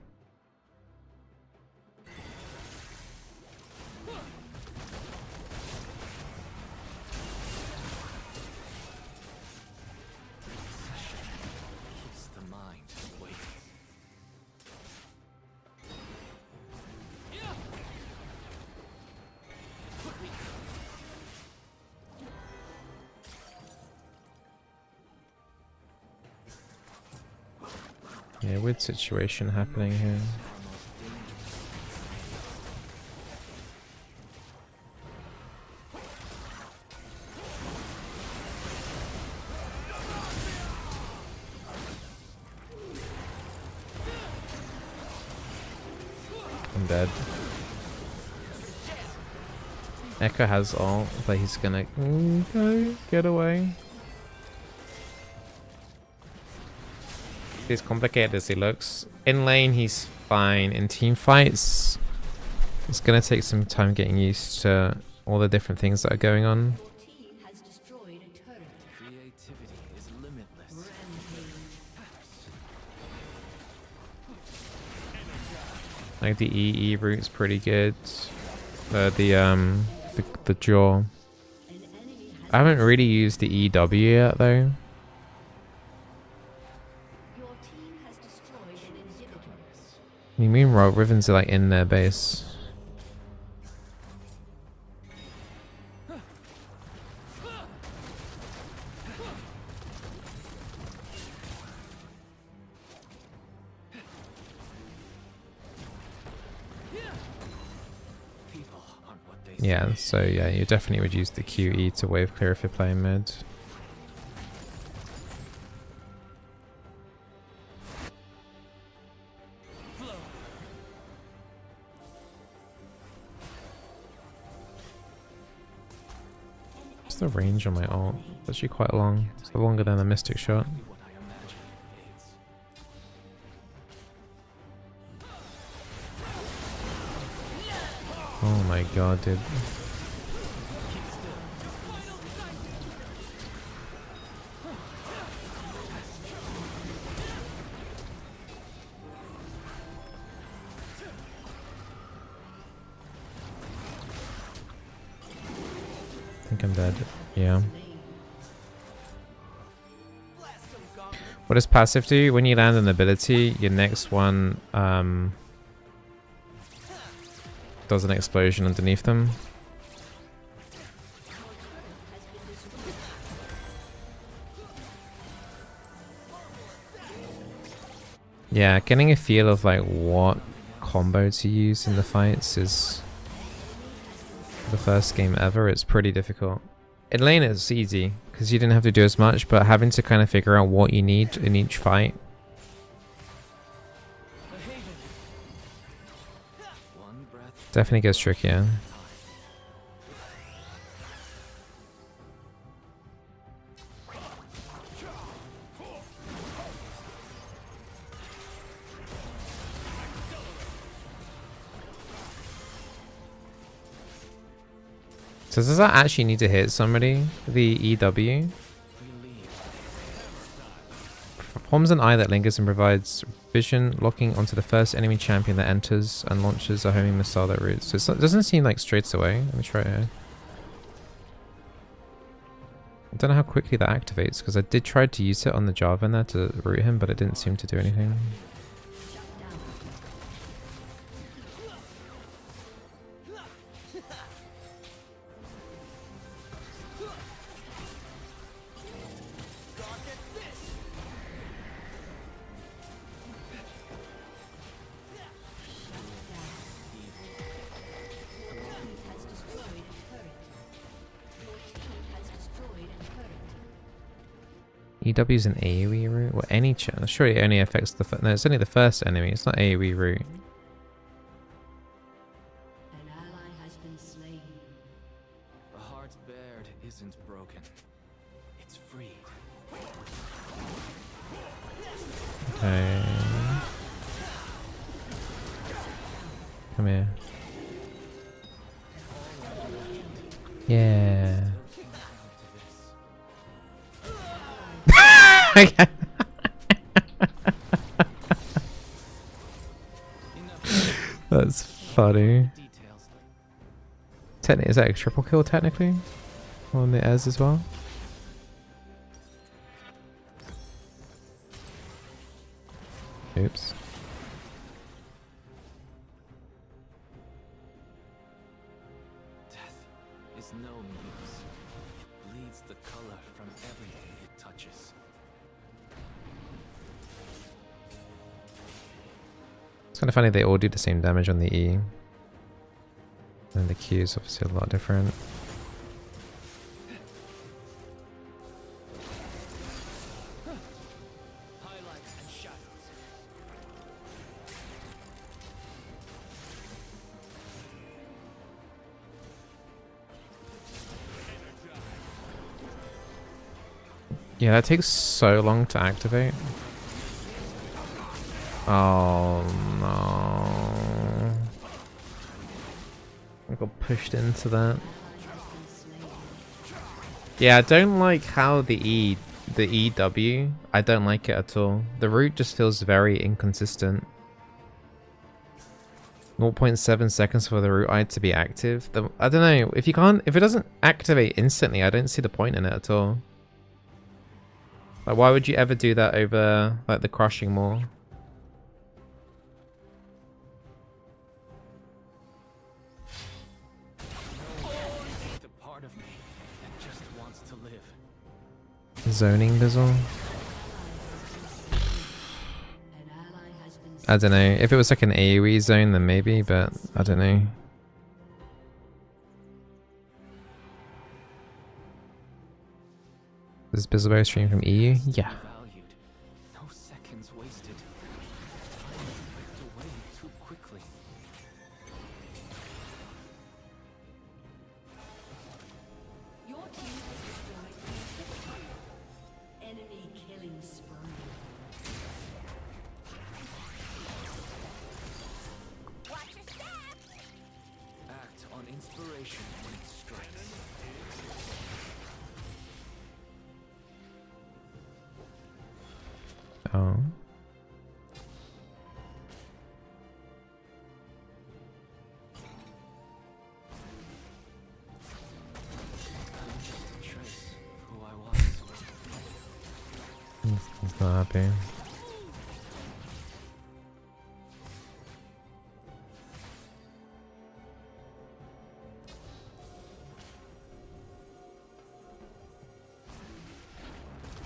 Keeps the mind awake. Yeah, weird situation happening here. I'm dead. Echo has ult, but he's gonna go get away. As complicated as he looks. In lane, he's fine. In team fights, it's gonna take some time getting used to all the different things that are going on. Your team has destroyed a turret. Creativity is limitless. Rampage. Like the EE route's pretty good. The jaw. An enemy has I haven't really used the EW yet though. your team has destroyed an inhibitor. I mean, meanwhile, Rivens are like in their base. People aren't what they say. Yeah, so yeah, you definitely would use the QE to wave clear if you're playing mid. What's the range on my ult? It's actually quite long. It's longer than the Mystic shot. What I imagine fades. Oh my god, dude. I think I'm dead. Yeah. What does passive do? When you land an ability, your next one does an explosion underneath them. Yeah, getting a feel of like what combo to use in the fights is the first game ever. It's pretty difficult. In lane it's easy because you didn't have to do as much, but having to kind of figure out what you need in each fight. One breath. Definitely gets trickier. So does that actually need to hit somebody? The EW? Performs an eye that lingers and provides vision, locking onto the first enemy champion that enters and launches a homing missile that routes. So it doesn't seem like straight away. Let me try it here. I don't know how quickly that activates, because I did try to use it on the Java in there to root him, but it didn't seem to do anything. EW's an AoE route? Well, any chance? Sure, it only affects the no, it's only the first enemy. It's not AoE route. An ally has been slain. The heart's bared isn't broken. It's freed. Okay. Come here. Yeah. That's funny. Technically, is that a triple kill technically? On the Ez as well? Oops. Death is no muse. It bleeds the color from everything it touches. It's kind of funny they all do the same damage on the E. And the Q is obviously a lot different. Highlights and shadows. Yeah, that takes so long to activate. Oh no. I got pushed into that. Yeah, I don't like how the EW, I don't like it at all. The route just feels very inconsistent. 0.7 seconds for the route I to be active. I don't know, if it doesn't activate instantly, I don't see the point in it at all. Like, why would you ever do that over like the crushing more? The part of me that just wants to live. Zoning Bizzle? An ally has been I don't know. If it was like an AoE zone, then maybe, but I don't know. Is Bizzleberry stream from EU? Yeah. Valued. No seconds wasted. Time slipped away too quickly. Your team has destroyed enemy killing spree. Watch your step! Act on inspiration when it strikes. Oh. Trace of who I was. He's not happy.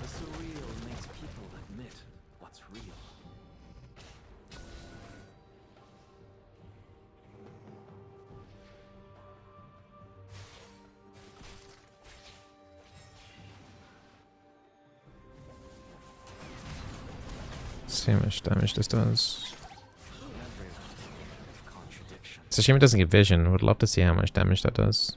The surreal makes people admit what's real. See how much damage this does. Every contradiction. It's a shame it doesn't get vision. Would love to see how much damage that does.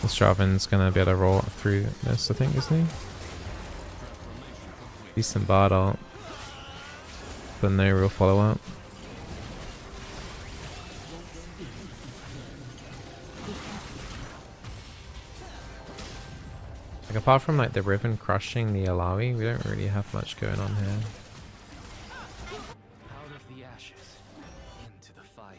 This Jarvan's gonna be able to roll through this, I think, isn't he? Decent bard ult. But no real follow-up. Like, apart from like the Riven crushing the Alawi, we don't really have much going on here. Out of the ashes, into the fire.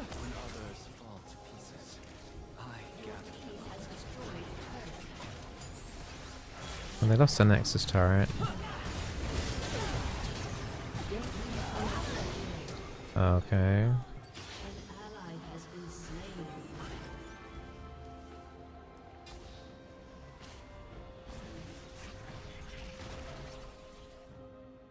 When others fall to pieces, I gather them. And they lost their Nexus turret. Okay.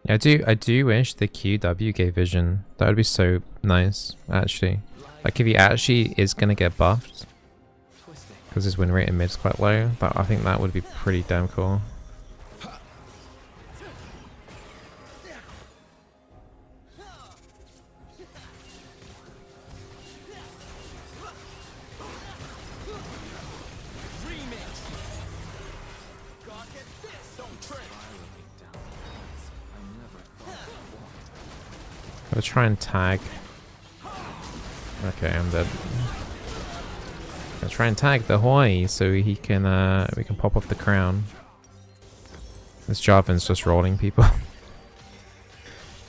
Yeah, I do wish the QW gave vision. That would be so nice, actually. Like if he actually is gonna get buffed, because his win rate in mid is quite low, but I think that would be pretty damn cool. Gotta try and tag. Okay, I'm dead. Gotta try and tag the Hwei so he can we can pop off the crown. This Jarvan's just rolling people.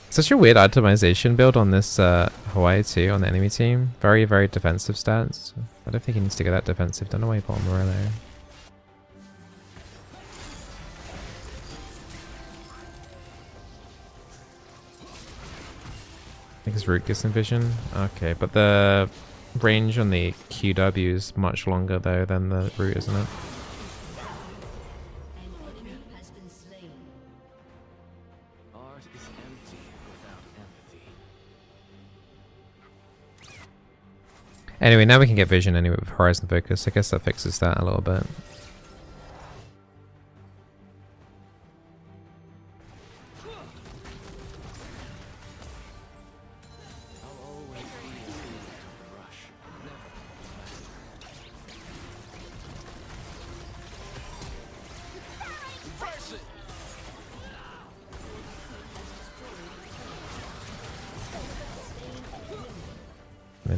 Such a weird optimization build on this Hwei too, on the enemy team. Very, very defensive stats. I don't think he needs to get that defensive. Don't know why he put on Rell there. I think his root gets in vision. Okay, but the range on the QW is much longer though than the root, isn't it? Art is empty without empathy. Anyway, now we can get vision anyway with Horizon Focus. I guess that fixes that a little bit.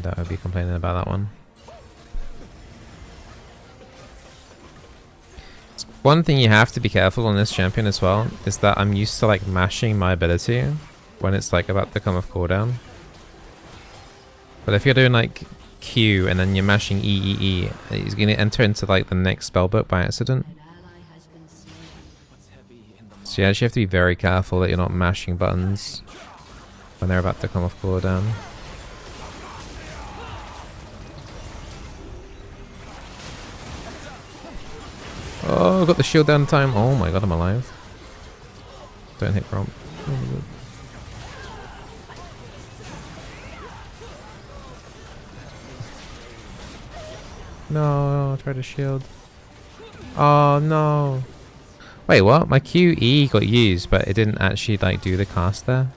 That would be complaining about that one. One thing you have to be careful on this champion as well is that I'm used to like mashing my ability when it's like about to come off cooldown. But if you're doing like Q and then you're mashing E, he's going to enter into like the next spellbook by accident. So you actually have to be very careful that you're not mashing buttons when they're about to come off cooldown. Oh, got the shield down in time. Oh my god, I'm alive. Don't hit prompt. Oh, no, try to shield. Oh no. Wait, what? My QE got used, but it didn't actually like do the cast there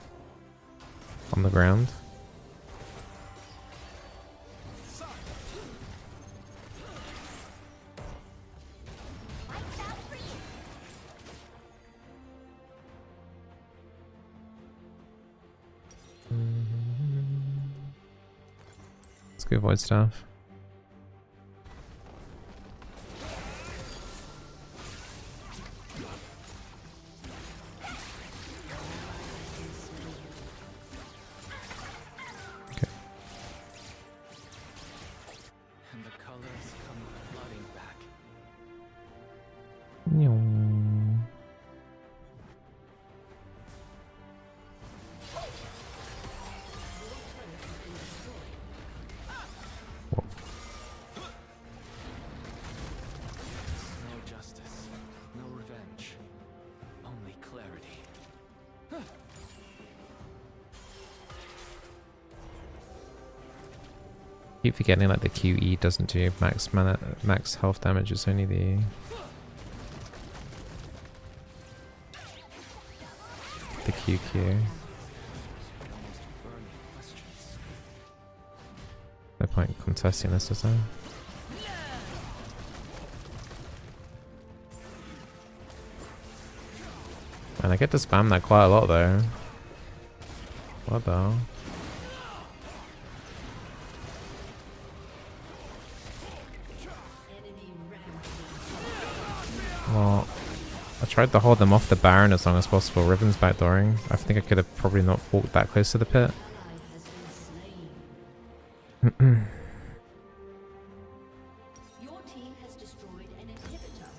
on the ground. Let's go void staff. Okay. And the colors come flooding back. keep forgetting like the QE doesn't do max health damage, it's only the QQ. No point contesting this, is there? And I get to spam that quite a lot though. What the hell? Well, I tried to hold them off the Baron as long as possible. Riven's backdooring. I think I could have probably not walked that close to the pit. Your team has destroyed an inhibitor.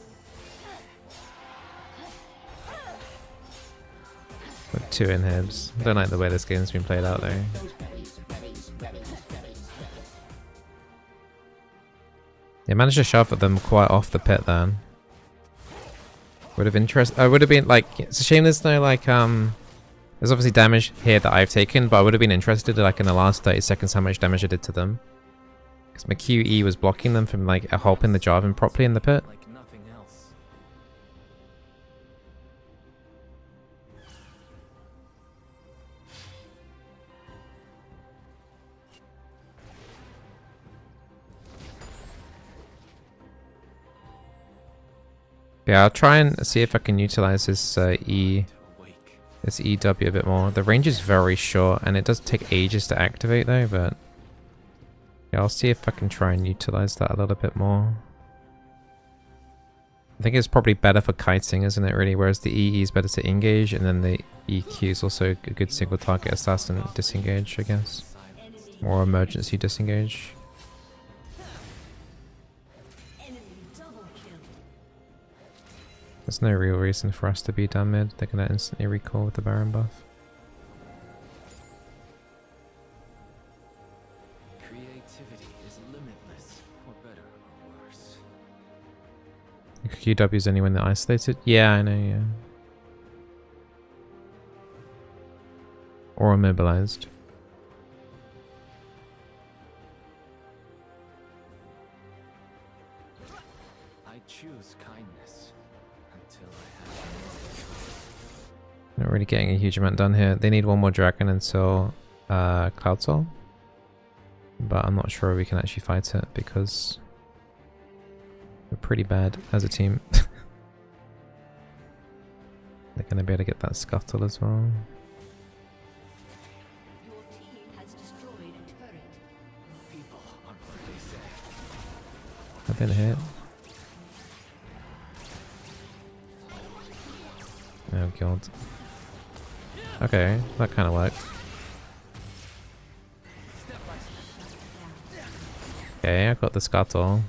With 2 inhibs. I don't like the way this game's been played out though. They managed to shove at them quite off the pit then. Would have I would have been like, it's a shame there's no like there's obviously damage here that I've taken, but I would have been interested in like in the last 30 seconds how much damage I did to them. Because my QE was blocking them from like helping the Jarvan properly in the pit. Like nothing else. Yeah, I'll try and see if I can utilize this this EW a bit more. The range is very short and it does take ages to activate though, but yeah, I'll see if I can try and utilize that a little bit more. I think it's probably better for kiting, isn't it really? Whereas the EE is better to engage, and then the EQ is also a good single target assassin disengage, I guess. Or emergency disengage. There's no real reason for us to be down mid. They're gonna instantly recall with the Baron buff. Creativity is limitless, for better or worse. QW is anyone that isolated? Yeah, I know, yeah. Or immobilized. I choose kindness until I have. Not really getting a huge amount done here. They need one more dragon until Cloud Soul. But I'm not sure we can actually fight it because we're pretty bad as a team. They're going to be able to get that Scuttle as well. Your team has destroyed a turret. People are what they say. I didn't hit. Oh god. Okay, that kind of worked. Okay, I got the Scuttle.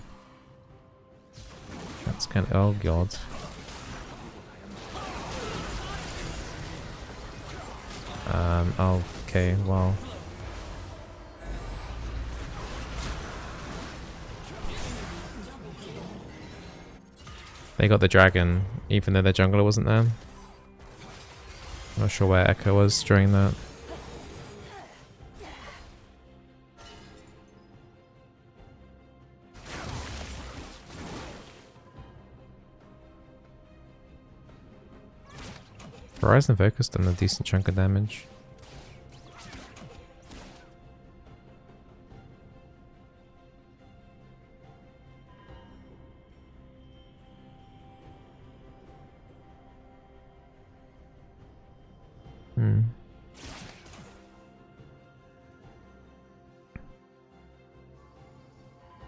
That's kind of... oh god. Okay, well... they got the dragon, even though their jungler wasn't there. Not sure where Echo was during that. Horizon focused on a decent chunk of damage.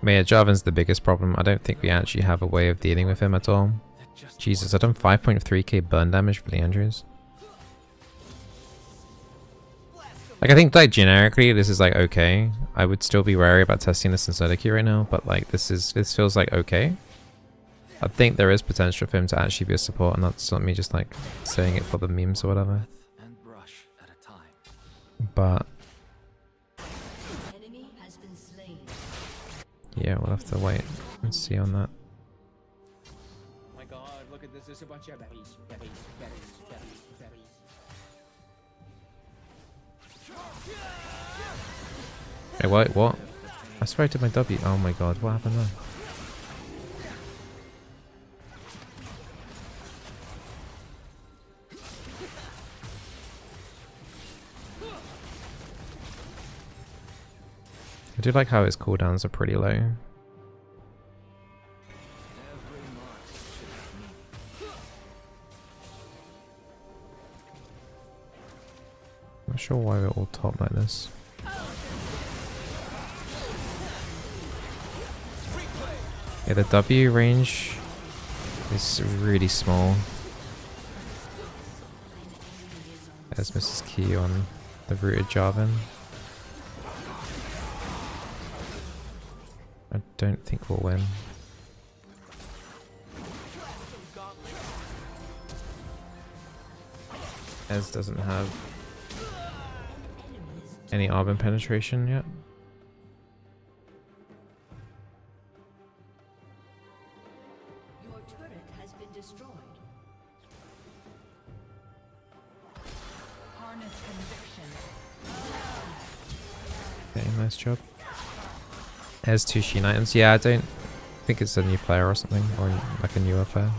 But yeah, Jarvan's the biggest problem. I don't think we actually have a way of dealing with him at all. Jesus, I've done 5.3k burn damage for the Andrews. Like, I think, like, generically, this is, like, okay. I would still be wary about testing this in solo queue right now, but, like, this feels, like, okay. I think there is potential for him to actually be a support, and that's not me just, like, saying it for the memes or whatever. But... Enemy has been slain. yeah, we'll have to wait and see on that. Oh my god, look at this. There's a bunch of berries. Hey, what? I swear I did my W. Oh my god, what happened there? I do like how his cooldowns are pretty low. Not sure why we're all top like this. Yeah, the W range is really small. There's Mrs. Key on the rooted Jarvan. I don't think we'll win. Ez doesn't have any Arbin penetration yet. Your turret has been destroyed. Harness conviction. Okay, nice job. Ez 2 Sheen items. Yeah, I don't think it's a new player or something, or like a newer player.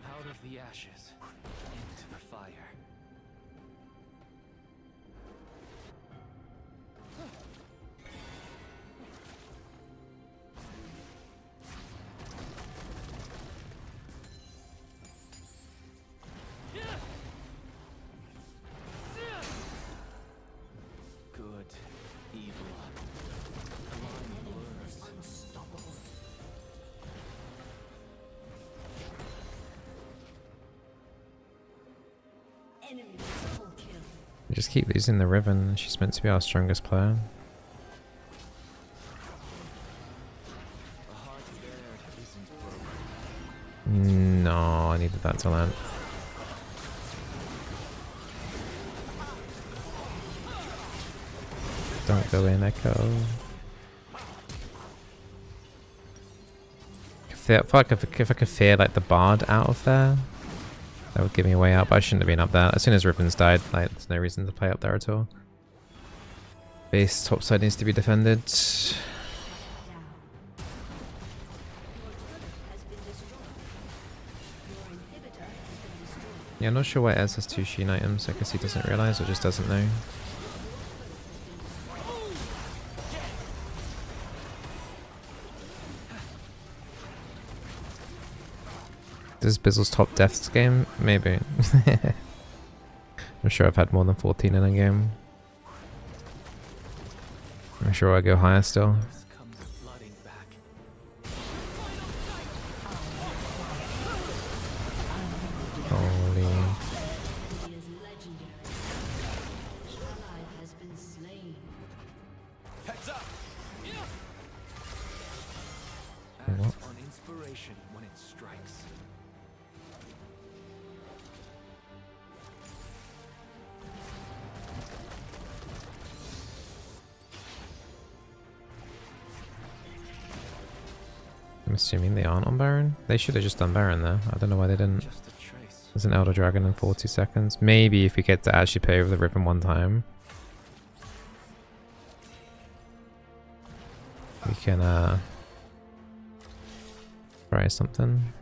Out of the ashes, into the fire. Good, evil. The line blurs. Unstoppable. Enemy double kill. We just keep losing the Riven. She's meant to be our strongest player. A heart bared isn't broken. No, I needed that to land. Don't go in, Echo. If I could fear like the Bard out of there, that would give me a way out, but I shouldn't have been up there. As soon as Riven's died, like there's no reason to play up there at all. Base topside needs to be defended. Yeah, I'm not sure why Ez has 2 Sheen items. I guess he doesn't realise or just doesn't know. This is Bizzle's top deaths game? Maybe. I'm sure I've had more than 14 in a game. I'm sure I go higher still. Comes flooding back. Holy. He is legendary. Ally has been slain. Heads up! What? Act on inspiration when it strikes. I'm assuming they aren't on Baron. They should have just done Baron there. I don't know why they didn't. Just a trace. There's an Elder Dragon in 40 seconds. Maybe if we get to actually play over the Riven one time, we can try something.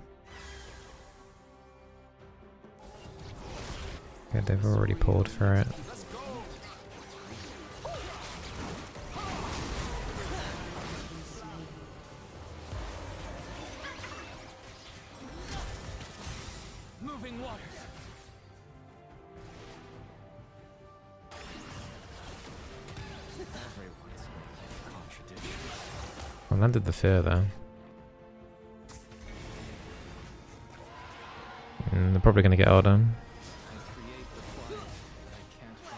Okay, they've already pulled for it. Moving waters. Everyone's making contradictions. I landed the fear there. They're probably going to get Elder. I create the fire that I can't find.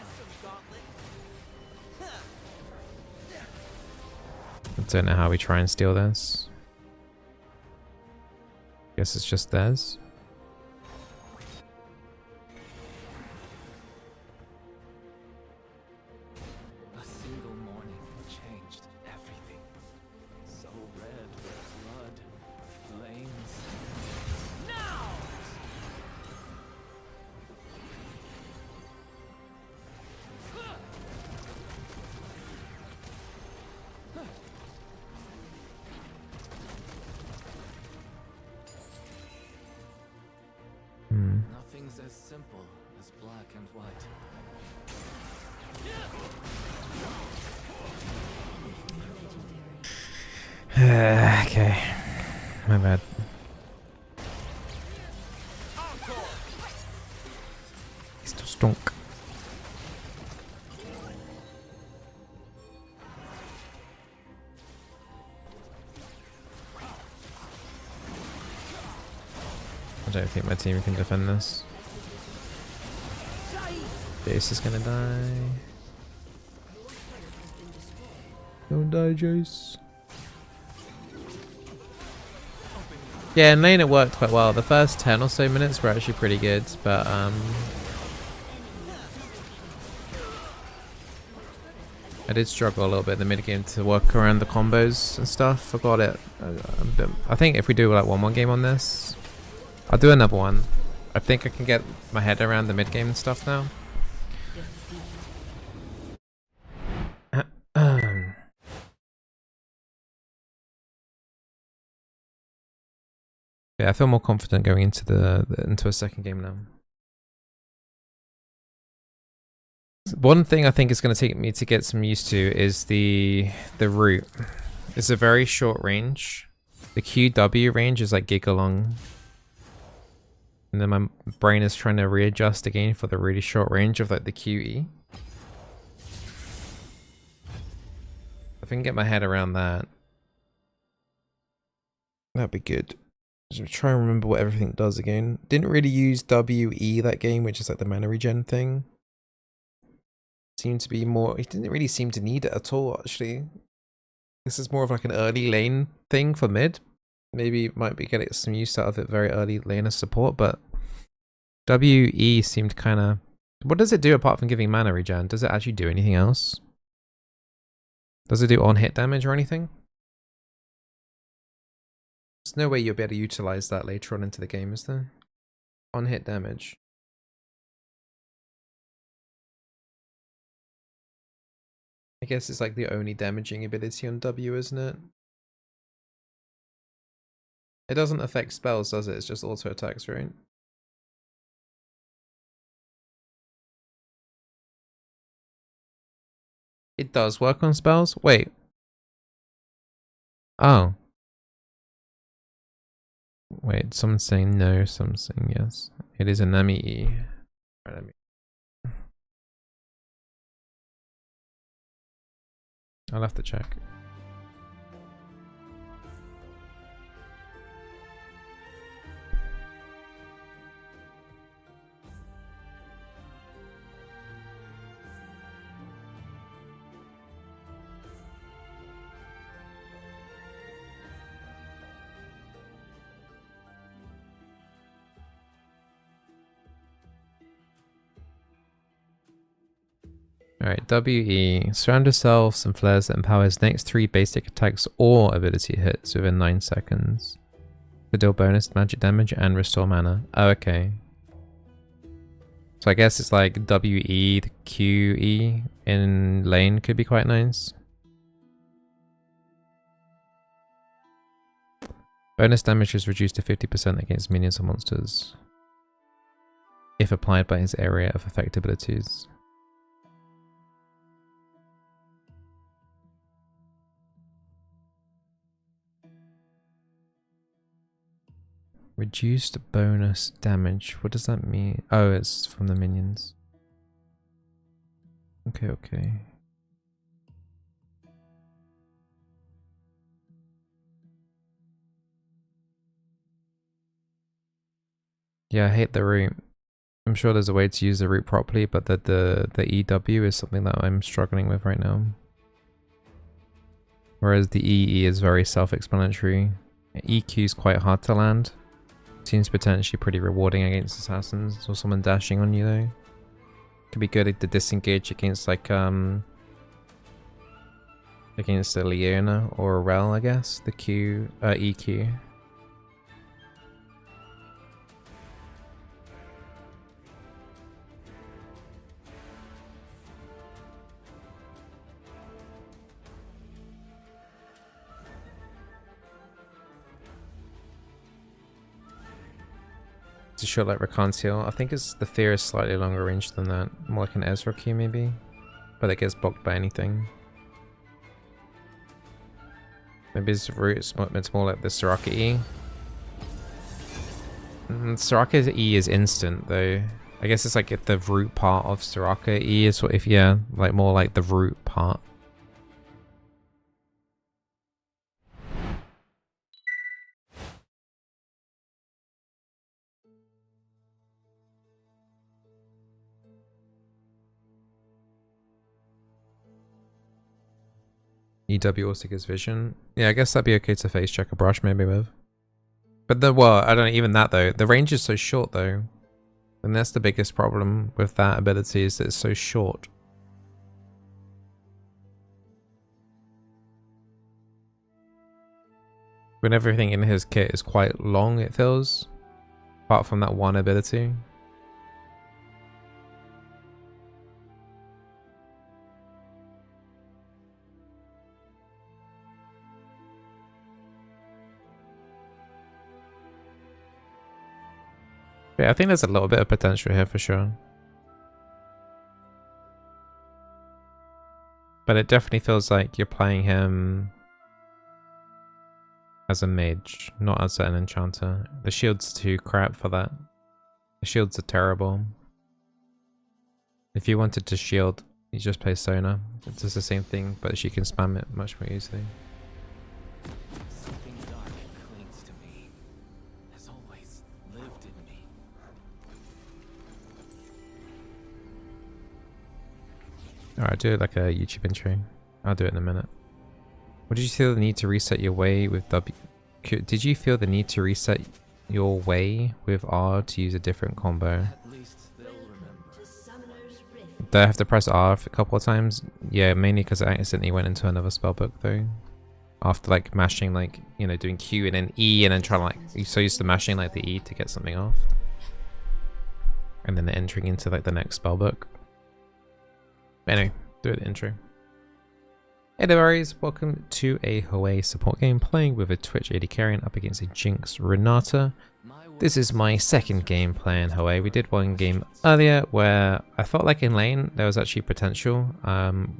I don't know how we try and steal this. Guess it's just theirs. A single morning changed everything. So red with blood, flames. Now! Nothing's as simple as black and white. Okay. My bad. He's still stunk. I don't think my team can defend this. Jace is gonna die. Don't die, Jace. Yeah, in lane it worked quite well. The first 10 or so minutes were actually pretty good, but I did struggle a little bit in the mid game to work around the combos and stuff. I got it. I think if we do like one more game on this, I'll do another one. I think I can get my head around the mid game and stuff now. Yeah, I feel more confident going into into a second game now. One thing I think is going to take me to get some used to is the root. It's a very short range. The QW range is like gigalong. And then my brain is trying to readjust again for the really short range of like the QE. If I can get my head around that, that'd be good. Just try and remember what everything does again. Didn't really use WE that game, which is like the mana regen thing. Seemed to be more, it didn't really seem to need it at all actually. This is more of like an early lane thing for mid. Maybe might be getting some use out of it very early lane as support, but WE seemed kind of... What does it do apart from giving mana regen? Does it actually do anything else? Does it do on hit damage or anything? There's no way you'll be able to utilize that later on into the game, is there? On hit damage. I guess it's like the only damaging ability on W, isn't it? It doesn't affect spells, does it? It's just auto attacks, right? It does work on spells? Wait. Oh. Wait, someone's saying no, someone's saying yes. It is a Nami E. Right, I'll have to check. Alright, WE. Surround yourself and flares that empowers next 3 basic attacks or ability hits within 9 seconds. To deal bonus magic damage and restore mana. Oh, okay. So I guess it's like WE, the QE in lane could be quite nice. Bonus damage is reduced to 50% against minions or monsters if applied by his area of effect abilities. Reduced bonus damage. What does that mean? Oh, it's from the minions. Okay, okay. Yeah, I hate the root. I'm sure there's a way to use the root properly, but the EW is something that I'm struggling with right now. Whereas the EE is very self-explanatory. EQ is quite hard to land. Seems potentially pretty rewarding against assassins or someone dashing on you though. Could be good at the disengage against like against a Leona or a Rell, I guess. The EQ. to short like Rakan's heal. I think it's the fear is slightly longer range than that. More like an Ezra Q maybe. But it gets blocked by anything. Maybe his root is it's more like the Soraka E. Soraka's E is instant though. I guess it's like if the root part of Soraka E is what if yeah, like more like the root part. EW also gives vision. Yeah, I guess that'd be okay to face check a brush maybe with. But the well, I don't know, even that though. The range is so short though. And that's the biggest problem with that ability is that it's so short. When everything in his kit is quite long, it feels. Apart from that one ability. Yeah, I think there's a little bit of potential here for sure. But it definitely feels like you're playing him as a mage, not as an enchanter. The shield's too crap for that. The shields are terrible. If you wanted to shield, you just play Sona. It does the same thing, but she can spam it much more easily. Something dark clings to me. Has always lived in me. Alright, do like a YouTube intro. I'll do it in a minute. What did you feel the need to reset your way with W? Did you feel the need to reset your way with R to use a different combo? At least they'll remember. Did I have to press R a couple of times? Yeah, mainly because I accidentally went into another spellbook though. After like mashing like, you know, doing Q and then E and then trying to like, you're so used to mashing like the E to get something off. And then entering into like the next spellbook. Anyway, do the intro. Hey there, Aries. Welcome to a Hwei support game playing with a Twitch AD carrion up against a Jinx Renata. This is my second game playing Hwei. We did one game earlier where I felt like in lane there was actually potential.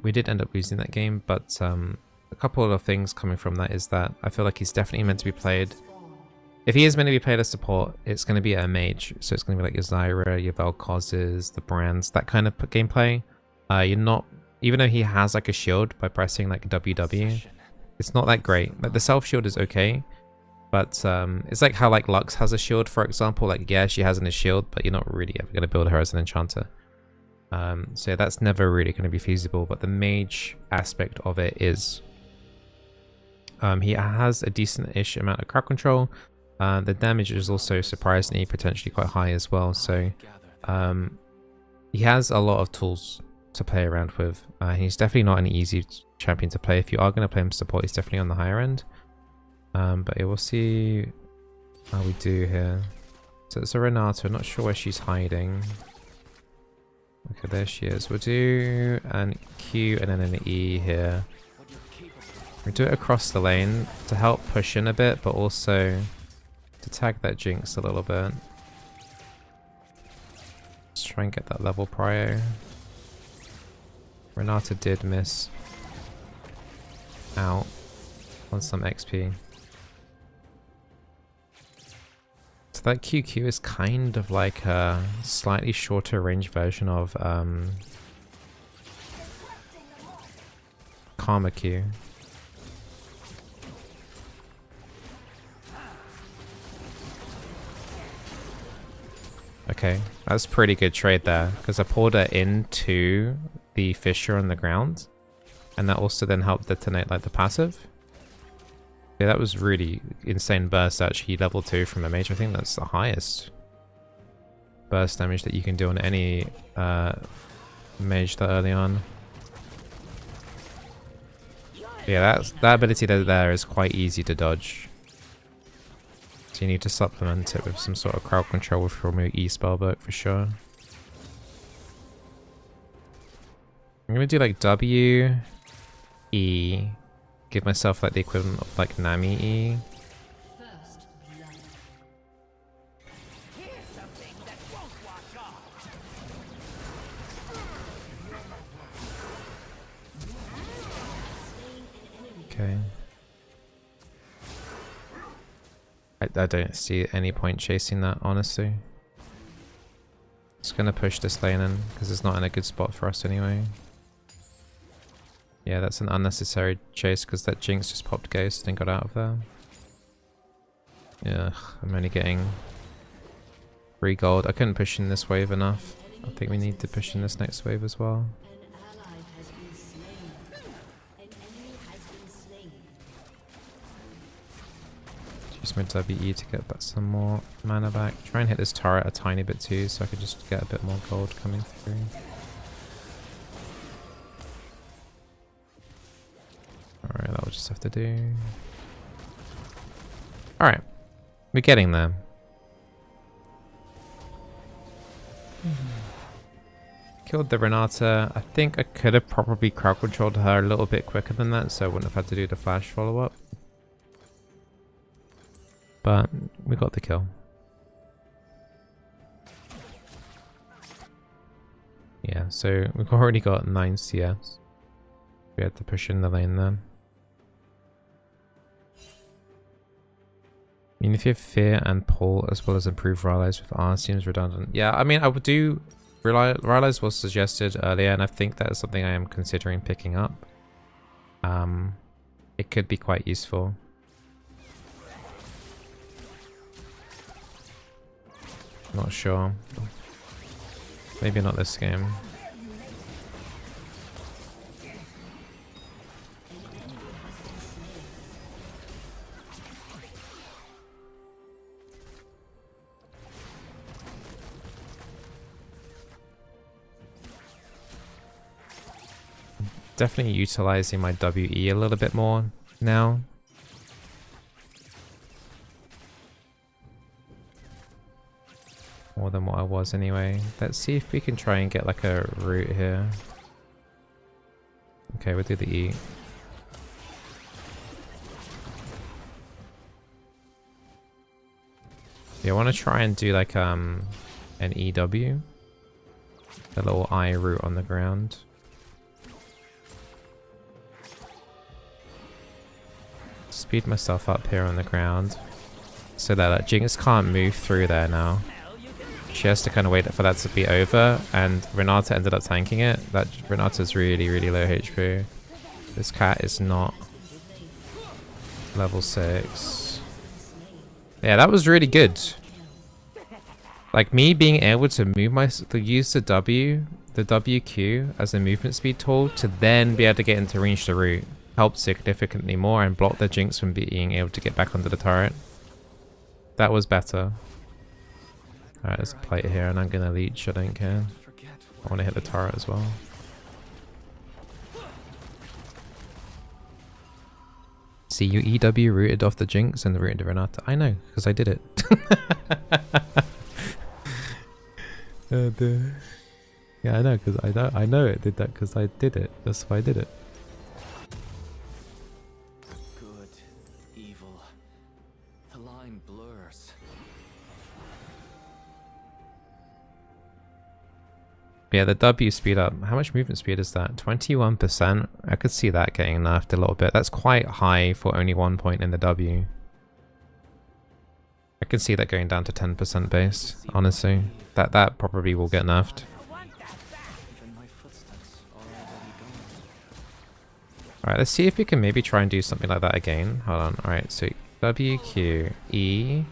We did end up losing that game, but a couple of things coming from that is that I feel like he's definitely meant to be played. If he is meant to be played as support, it's going to be a mage. So it's going to be like your Zyra, your Vel'Koz's, the Brands, that kind of gameplay. You're not... Even though he has like a shield by pressing like WW, it's not that great. Like the self shield is okay, but it's like how like Lux has a shield, for example. Like yeah, she has a shield, but you're not really ever going to build her as an enchanter. So yeah, that's never really going to be feasible. But the mage aspect of it is, he has a decent-ish amount of crowd control. The damage is also surprisingly potentially quite high as well. So he has a lot of tools to play around with. He's definitely not an easy champion to play. If you are going to play him support, he's definitely on the higher end. But yeah, we'll see how we do here. So it's a Renata. I'm not sure where she's hiding. Okay, there she is. We'll do an Q and then an E here. We'll do it across the lane to help push in a bit, but also to tag that Jinx a little bit. Let's try and get that level prio. Renata did miss out on some XP. So that QQ is kind of like a slightly shorter range version of Karma Q. Okay, that's pretty good trade there, because I pulled her into the fissure on the ground, and that also then helped detonate like the passive. Yeah, that was really insane burst actually, level 2 from a mage. I think that's the highest burst damage that you can do on any mage that early on. Yeah, that ability there is quite easy to dodge. So you need to supplement it with some sort of crowd control from your E spellbook for sure. I'm gonna do like W, E, give myself like the equivalent of like Nami E. Okay. I don't see any point chasing that, honestly. Just gonna push this lane in, because it's not in a good spot for us anyway. Yeah, that's an unnecessary chase, because that Jinx just popped Ghost and got out of there. Yeah, I'm only getting 3 gold. I couldn't push in this wave enough. I think we need to push in this next wave as well. An ally has been slain. An enemy has been slain. Use my WE to get back some more mana back. Try and hit this turret a tiny bit too, so I can just get a bit more gold coming through. Alright, that will just have to do. Alright, we're getting there. Killed the Renata. I think I could have probably crowd controlled her a little bit quicker than that, so I wouldn't have had to do the flash follow-up. But we got the kill. Yeah, so we've already got 9 CS. We had to push in the lane then. I mean, if you have Fear and Pull as well as Improve Rallies with R seems redundant. Yeah, I mean, I would do... Rallies was suggested earlier, and I think that is something I am considering picking up. It could be quite useful. Not sure. Maybe not this game. Definitely utilizing my WE a little bit more now. More than what I was anyway. Let's see if we can try and get like a root here. Okay, we'll do the E. Yeah, I want to try and do like an EW. A little I root on the ground. Speed myself up here on the ground so that Jinx can't move through there now. She has to kind of wait for that to be over, and Renata ended up tanking it. That Renata's really, really low HP. This cat is not level 6. Yeah, that was really good. Like me being able to move to use the WQ as a movement speed tool to then be able to get into range to root helped significantly more and blocked the Jinx from being able to get back onto the turret. That was better. Alright, there's a plate here and I'm gonna leech, I don't care. I want to hit the turret as well. See, you EW rooted off the Jinx and the rooted Renata. I know, because I did it. Yeah, I know, because I know it did that because I did it. That's why I did it. Good, evil. The line blurs. Yeah, the W speed up. How much movement speed is that? 21%. I could see that getting nerfed a little bit. That's quite high for only 1 point in the W. I can see that going down to 10% base, honestly. That probably will get nerfed. Alright, let's see if we can maybe try and do something like that again. Hold on. Alright, so WQ, E,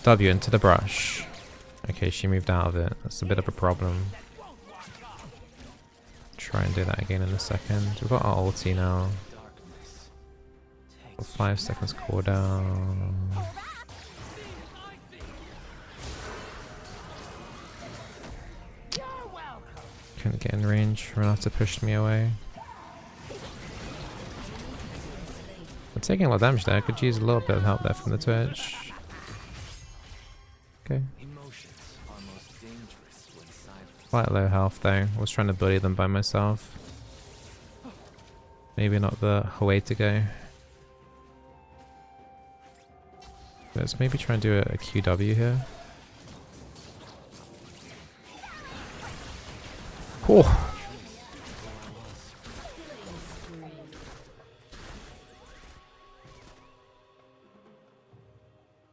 W into the brush. Okay, she moved out of it. That's a bit of a problem. Try and do that again in a second. We've got our ulti now. 5 seconds cooldown. Couldn't get in range. Renata pushed me away. I'm taking a lot of damage there. I could use a little bit of help there from the Twitch. Okay. Quite low health though. I was trying to bully them by myself. Maybe not the Hwei to go. Let's maybe try and do a QW here. Oh.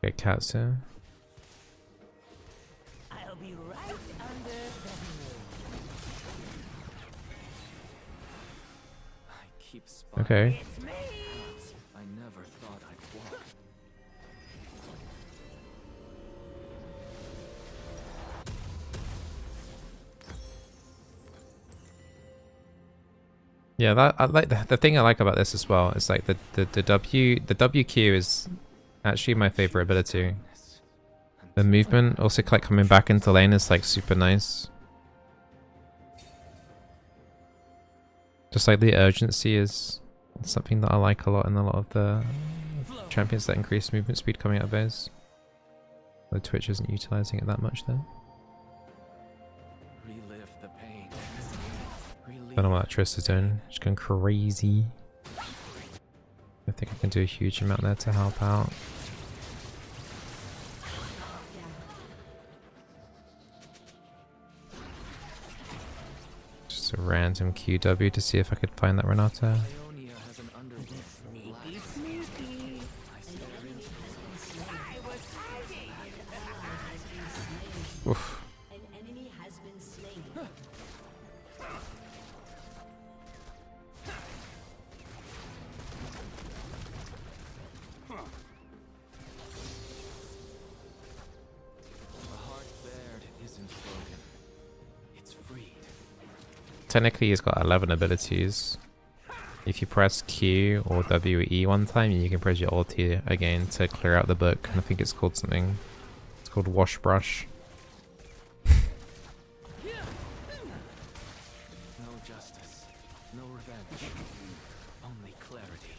Get cats here. I'll be right under the I keep spotting. Okay. It's me! I never thought I'd walk. Yeah, that I like the thing I like about this as well is like the WQ is actually my favorite ability. The movement, also like coming back into lane is like super nice. Just like the urgency is something that I like a lot in a lot of the champions that increase movement speed coming out of those. The Twitch isn't utilizing it that much there. Relive the pain. Don't know what that Triss is doing. She's going crazy. I think I can do a huge amount there to help out. Just a random QW to see if I could find that Renata. Leona has an underneath Sneaky, sneaky. I was hiding! Oof. An enemy has been slain. The heart bared isn't broken. It's freed. Technically he's got 11 abilities. If you press Q or WE one time, you can press your ulti again to clear out the book. And I think it's called something. It's called Wash Brush. No justice. No revenge. Only clarity.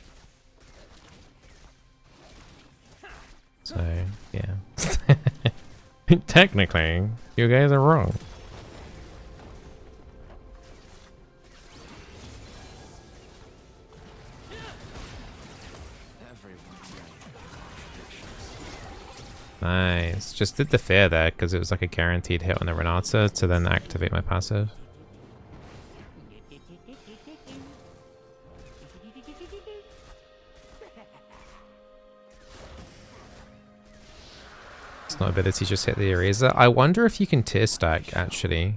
So, yeah. Technically, you guys are wrong. Everyone's right. Nice. Just did the fair there because it was like a guaranteed hit on the Renata to then activate my passive. It's not ability, just hit the eraser. I wonder if you can tier stack actually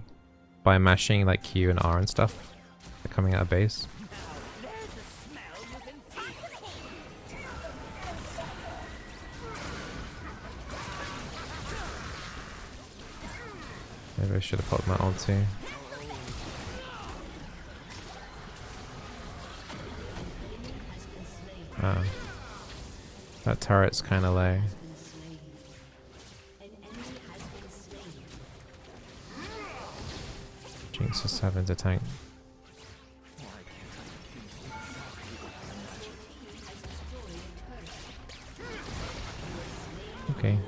by mashing like Q and R and stuff coming out of base. There's a smell you can feel. Maybe I should have popped my ulti. Ah. That turret's kind of low. An enemy has been slain. Jinx is having to tank. Okay.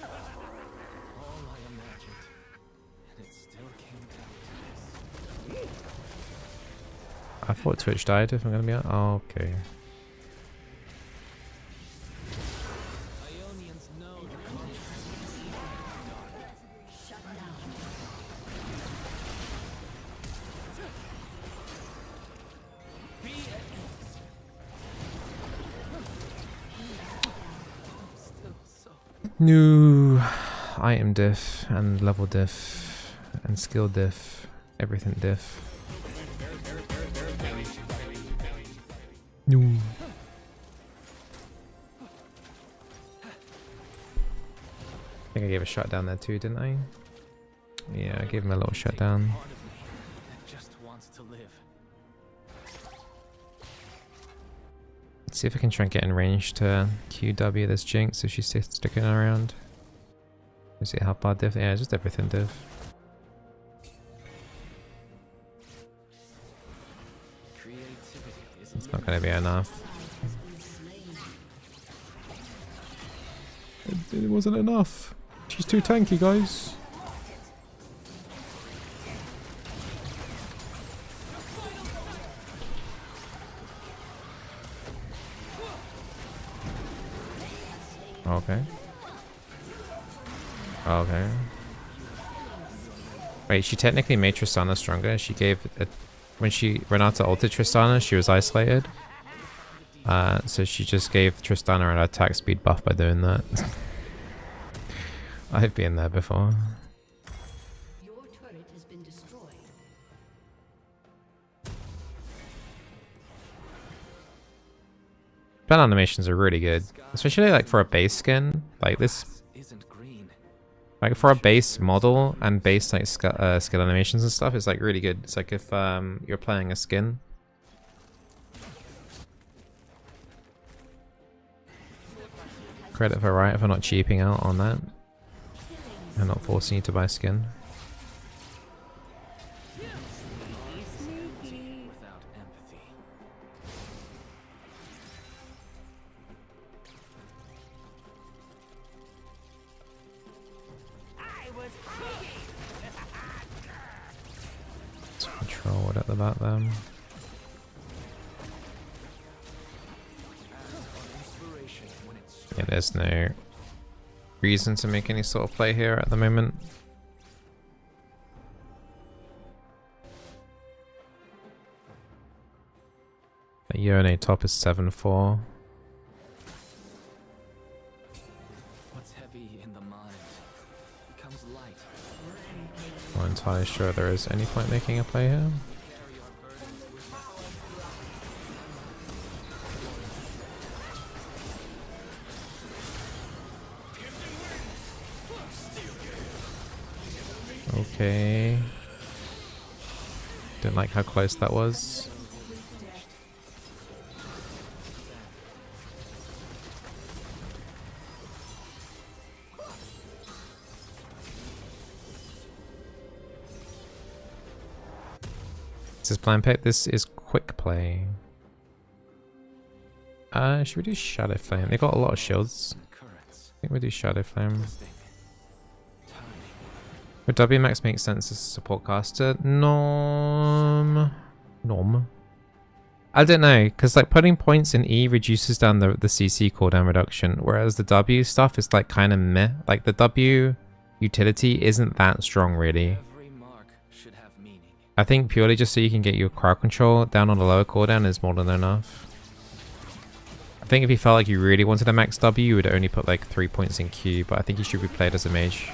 All I imagined. And it still came down to this. I thought Twitch died if I'm gonna be honest. Oh, okay. Ionians know the Shut down. Be at ease. Still so. New item diff and level diff and skill diff. Everything diff. No. I think I gave a shutdown there too, didn't I? Yeah, I gave him a little shutdown. Part of me that just wants to live. Let's see if I can try and get in range to QW this Jinx if she's still sticking around. Let's see how far diff. Yeah, just everything diff. Creativity is It's not going to be enough. It wasn't enough. She's too tanky, guys. Okay. Okay. Wait, she technically made Tristana stronger. She gave it when Renata ulted Tristana, she was isolated. So she just gave Tristana an attack speed buff by doing that. I've been there before. Your turret has been destroyed. Pen animations are really good, especially like for a base skin like this. Isn't green. Like for a base model and base like skill animations and stuff, it's like really good. It's like if you're playing a skin. Credit for Riot for not cheaping out on that and not forcing you to buy skin. Without empathy. Let's control it at the back then. Yeah, there's no reason to make any sort of play here at the moment. The Yone top is 7-4. What's heavy in the mind becomes light. I'm not entirely sure there is any point making a play here. Okay. Didn't like how close that was. This is blind pick. This is quick play. Should we do Shadow Flame? They got a lot of shields. I think we do Shadow Flame. Would W max make sense as a support caster? Nom. I don't know, because like putting points in E reduces down the CC cooldown reduction, whereas the W stuff is like kind of meh. Like the W utility isn't that strong really. Every mark should have meaning. I think purely just so you can get your crowd control down on a lower cooldown is more than enough. I think if you felt like you really wanted a max W, you would only put like 3 points in Q, but I think you should be played as a mage.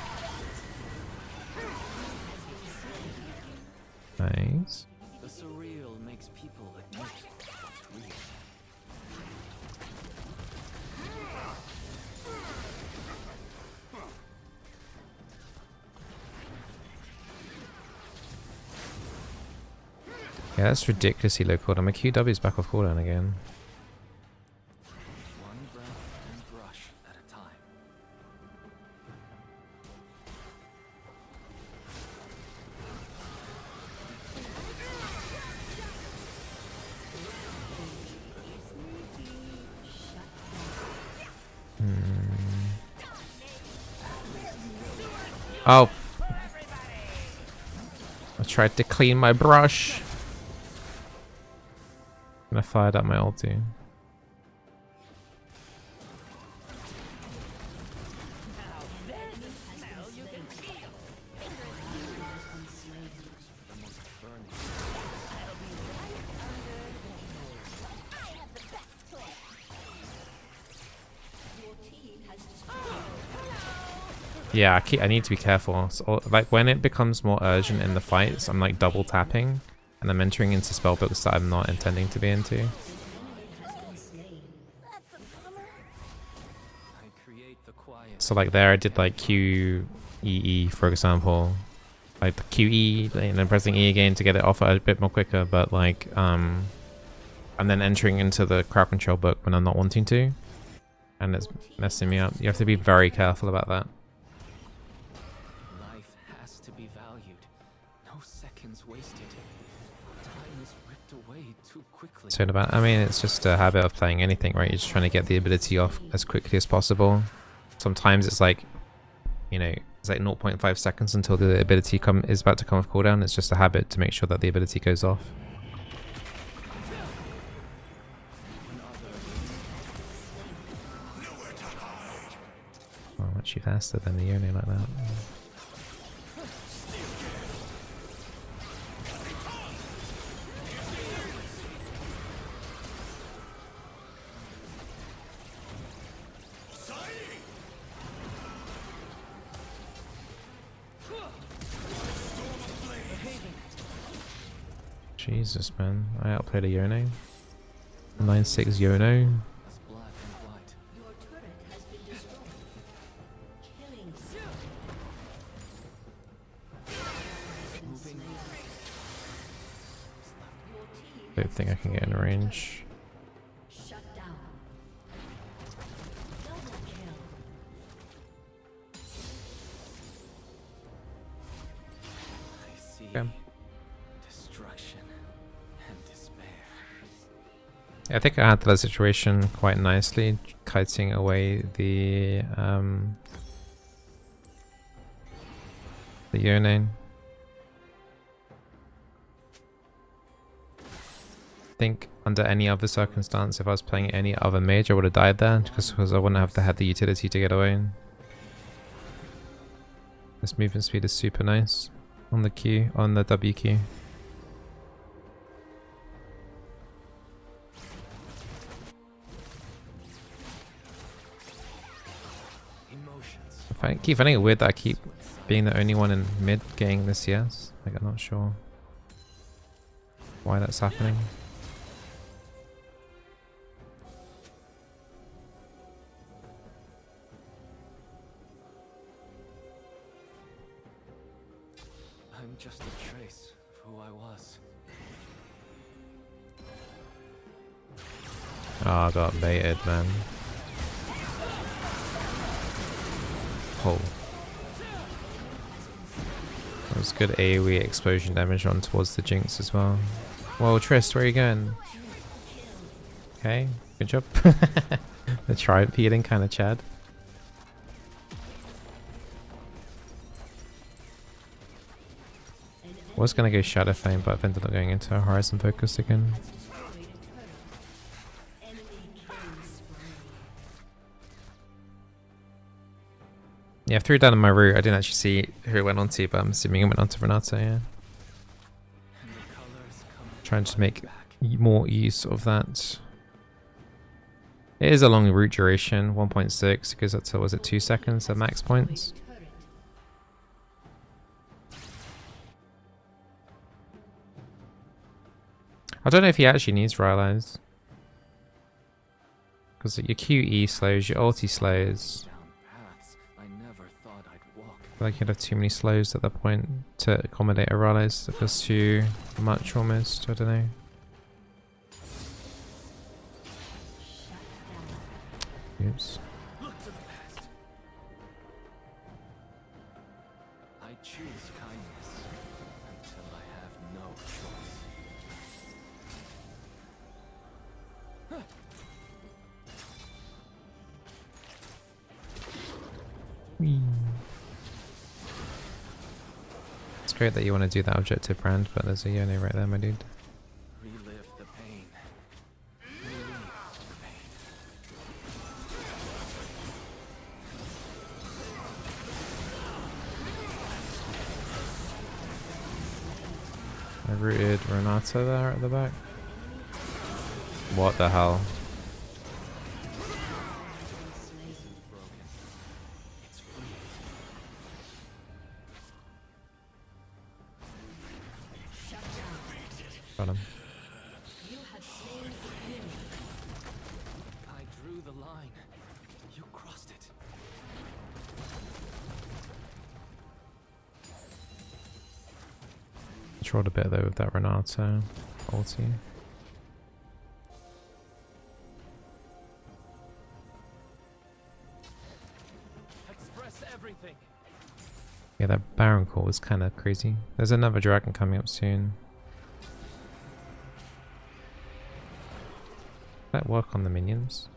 Nice. The surreal makes people admit what's real. Yeah, that's ridiculously low cooldown. My QW is back off cooldown again. One breath and brush at a time. Oh. I tried to clean my brush. And I fired up my ulti. Yeah, I need to be careful. So, like when it becomes more urgent in the fights, I'm like double tapping, and I'm entering into spellbooks that I'm not intending to be into. I create the quiet. So like there, I did like QEE for example, like the QE, and then pressing E again to get it off a bit more quicker. But like and then entering into the crowd control book when I'm not wanting to, and it's messing me up. You have to be very careful about that. To be valued. No seconds wasted. Time is ripped away too quickly. So about, I mean, it's just a habit of playing anything, right? You're just trying to get the ability off as quickly as possible. Sometimes it's like, you know, it's like 0.5 seconds until the ability is about to come off cooldown. It's just a habit to make sure that the ability goes off. Oh, I'm actually faster than the Yone like that. Jesus, man. I outplayed a Yono. 9-6 Yono. That's black and white. Your turret has been destroyed. Killing Moving. your team. Don't think I can get in range. Shut down. Double kill. I see Okay. destruction and despair. I think I handled that situation quite nicely, kiting away the Yone. I think under any other circumstance, if I was playing any other mage, I would have died there, just because I wouldn't have had the utility to get away. This movement speed is super nice on the Q, on the WQ. Emotions. I keep finding it weird that I keep being the only one in mid getting the CS. Like, I'm not sure why that's happening. I'm just a trace of who I was. Oh, I got baited, man. Oh. That was good AoE explosion damage on towards the Jinx as well. Whoa, Trist, where are you going? Okay, good job. The triumph healing kind of Chad. I was gonna go Shadow Flame, but I've ended up going into Horizon Focus again. Yeah, I threw down on my route. I didn't actually see who it went on to, but I'm assuming it went on to Renata, yeah. Trying to make more use of that. It is a long route duration, 1.6, because that's, was it 2 seconds at max points? I don't know if he actually needs Rylai's. Because your QE slows, your ulti slows. I feel like you'd have too many slows at that point to accommodate a Rylai's. It was too much almost, I don't know. Oops. I choose kindness until I have no choice. It's great that you want to do that objective, Brand, but there's a Yone right there, my dude. Relive the pain. Relieve the pain. I rooted Renata there at the back. What the hell? Got him. I drew the line. You crossed it. Controlled a bit though with that Renata ulti. Express everything. Yeah, that Baron call was kind of crazy. There's another dragon coming up soon. That work on the minions?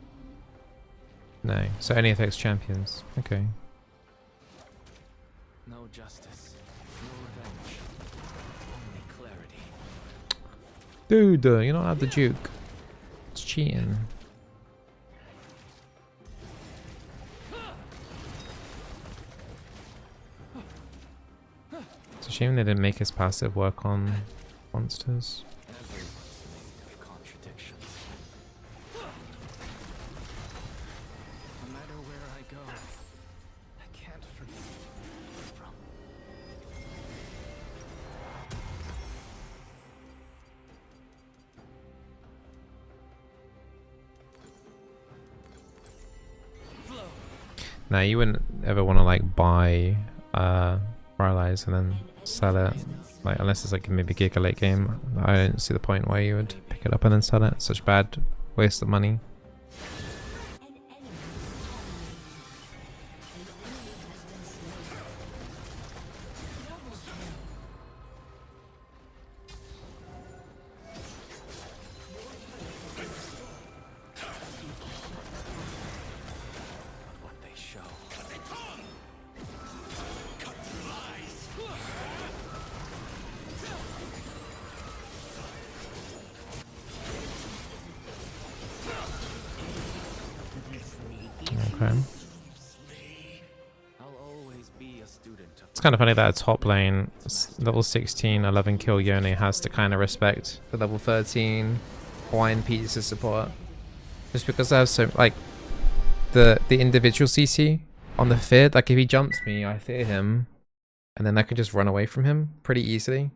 No. So only affects champions. Okay. No justice. No revenge. Only clarity. Dude, you're not at the Duke. It's cheating. It's a shame they didn't make his passive work on monsters. Everyone's made of contradictions. No matter where I go, I can't forget from. No, you wouldn't ever want to like buy Rylai's and then sell it, like unless it's like maybe Giga late game. I don't see the point why you would pick it up and then sell it. It's such bad waste of money. What they show. Okay. I'll always be a student of It's kind of funny that a top lane, level 16, 11 kill Yone has to kind of respect the level 13 Hawaiian pieces support. Just because I have so, like, the individual CC on the Fid, like if he jumps me, I fear him. And then I can just run away from him pretty easily.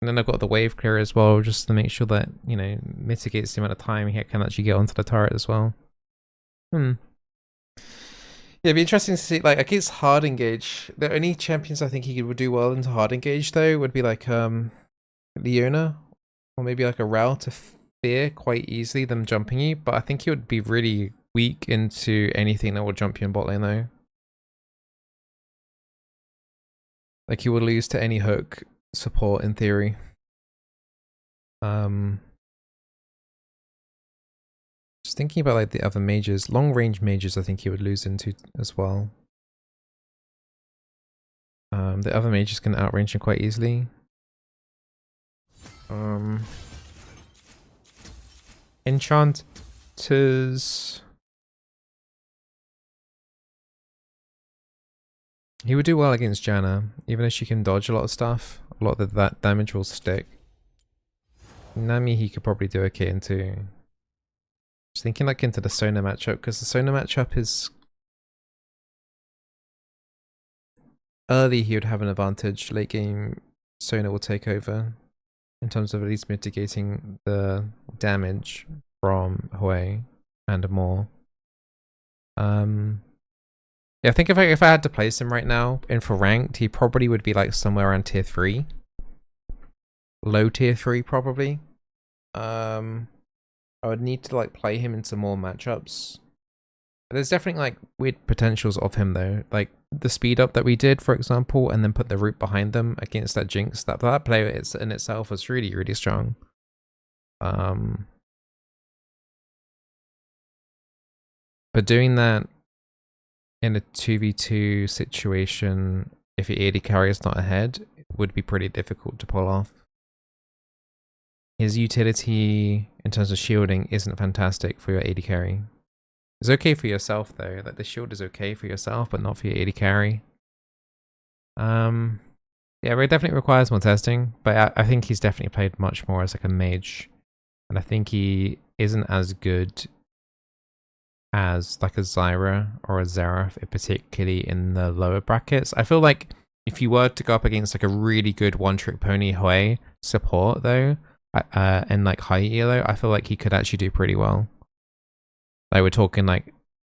And then I've got the wave clear as well, just to make sure that, you know, mitigates the amount of time he can actually get onto the turret as well. Yeah, it'd be interesting to see, like, against hard engage. The only champions I think he would do well into hard engage, though, would be like Leona, or maybe like a Rell to fear quite easily them jumping you. But I think he would be really weak into anything that will jump you in bot lane, though. Like, he would lose to any hook support in theory. Just thinking about like the other mages, long range mages I think he would lose into as well. The other mages can outrange him quite easily. Enchanters. He would do well against Janna, even though she can dodge a lot of stuff. A lot of that damage will stick. Nami he could probably do okay into. Just thinking like into the Sona matchup, because the Sona matchup is early he would have an advantage. Late game Sona will take over in terms of at least mitigating the damage from Hwei and more. Yeah, I think if I had to place him right now in for ranked, he probably would be like somewhere around tier 3. Low tier 3 probably. I would need to like play him into more matchups. There's definitely like weird potentials of him though. Like the speed up that we did, for example, and then put the root behind them against that Jinx. That play in itself was really, really strong. But doing that in a 2v2 situation, if your AD carry is not ahead, it would be pretty difficult to pull off. His utility in terms of shielding isn't fantastic for your AD carry. It's okay for yourself though, like the shield is okay for yourself, but not for your AD carry. Yeah, it definitely requires more testing, but I think he's definitely played much more as like a mage. And I think he isn't as good as like a Zyra or a Xerath, particularly in the lower brackets. I feel like if you were to go up against like a really good one-trick pony Hwei support though, and like high elo, I feel like he could actually do pretty well. Like we're talking like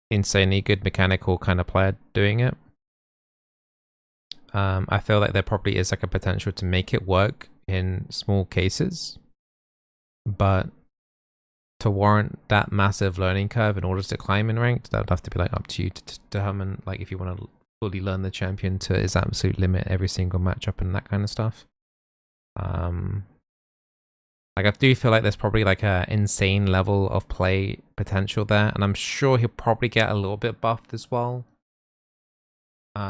insanely good mechanical kind of player doing it. I feel like there probably is like a potential to make it work in small cases, but to warrant that massive learning curve in order to climb in ranked, that would have to be like up to you to determine like if you want to fully learn the champion to his absolute limit every single matchup and that kind of stuff. Like I do feel like there's probably like a insane level of play potential there, and I'm sure he'll probably get a little bit buffed as well.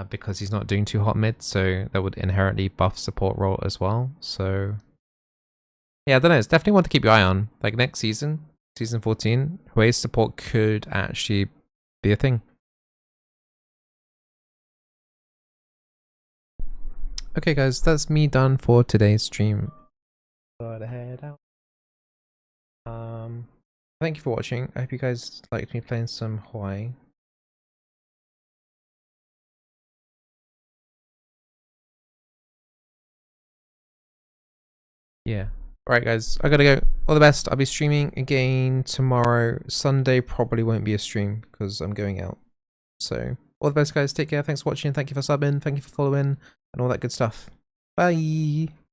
Because he's not doing too hot mid, so that would inherently buff support role as well. So yeah, I don't know, it's definitely one to keep your eye on. Like next season, season 14, Hwei's support could actually be a thing. Okay guys, that's me done for today's stream. Gotta head out. Thank you for watching. I hope you guys liked me playing some Hwei. Yeah. Alright guys, I gotta go. All the best. I'll be streaming again tomorrow. Sunday probably won't be a stream because I'm going out. So all the best, guys. Take care. Thanks for watching. Thank you for subbing. Thank you for following and all that good stuff. Bye.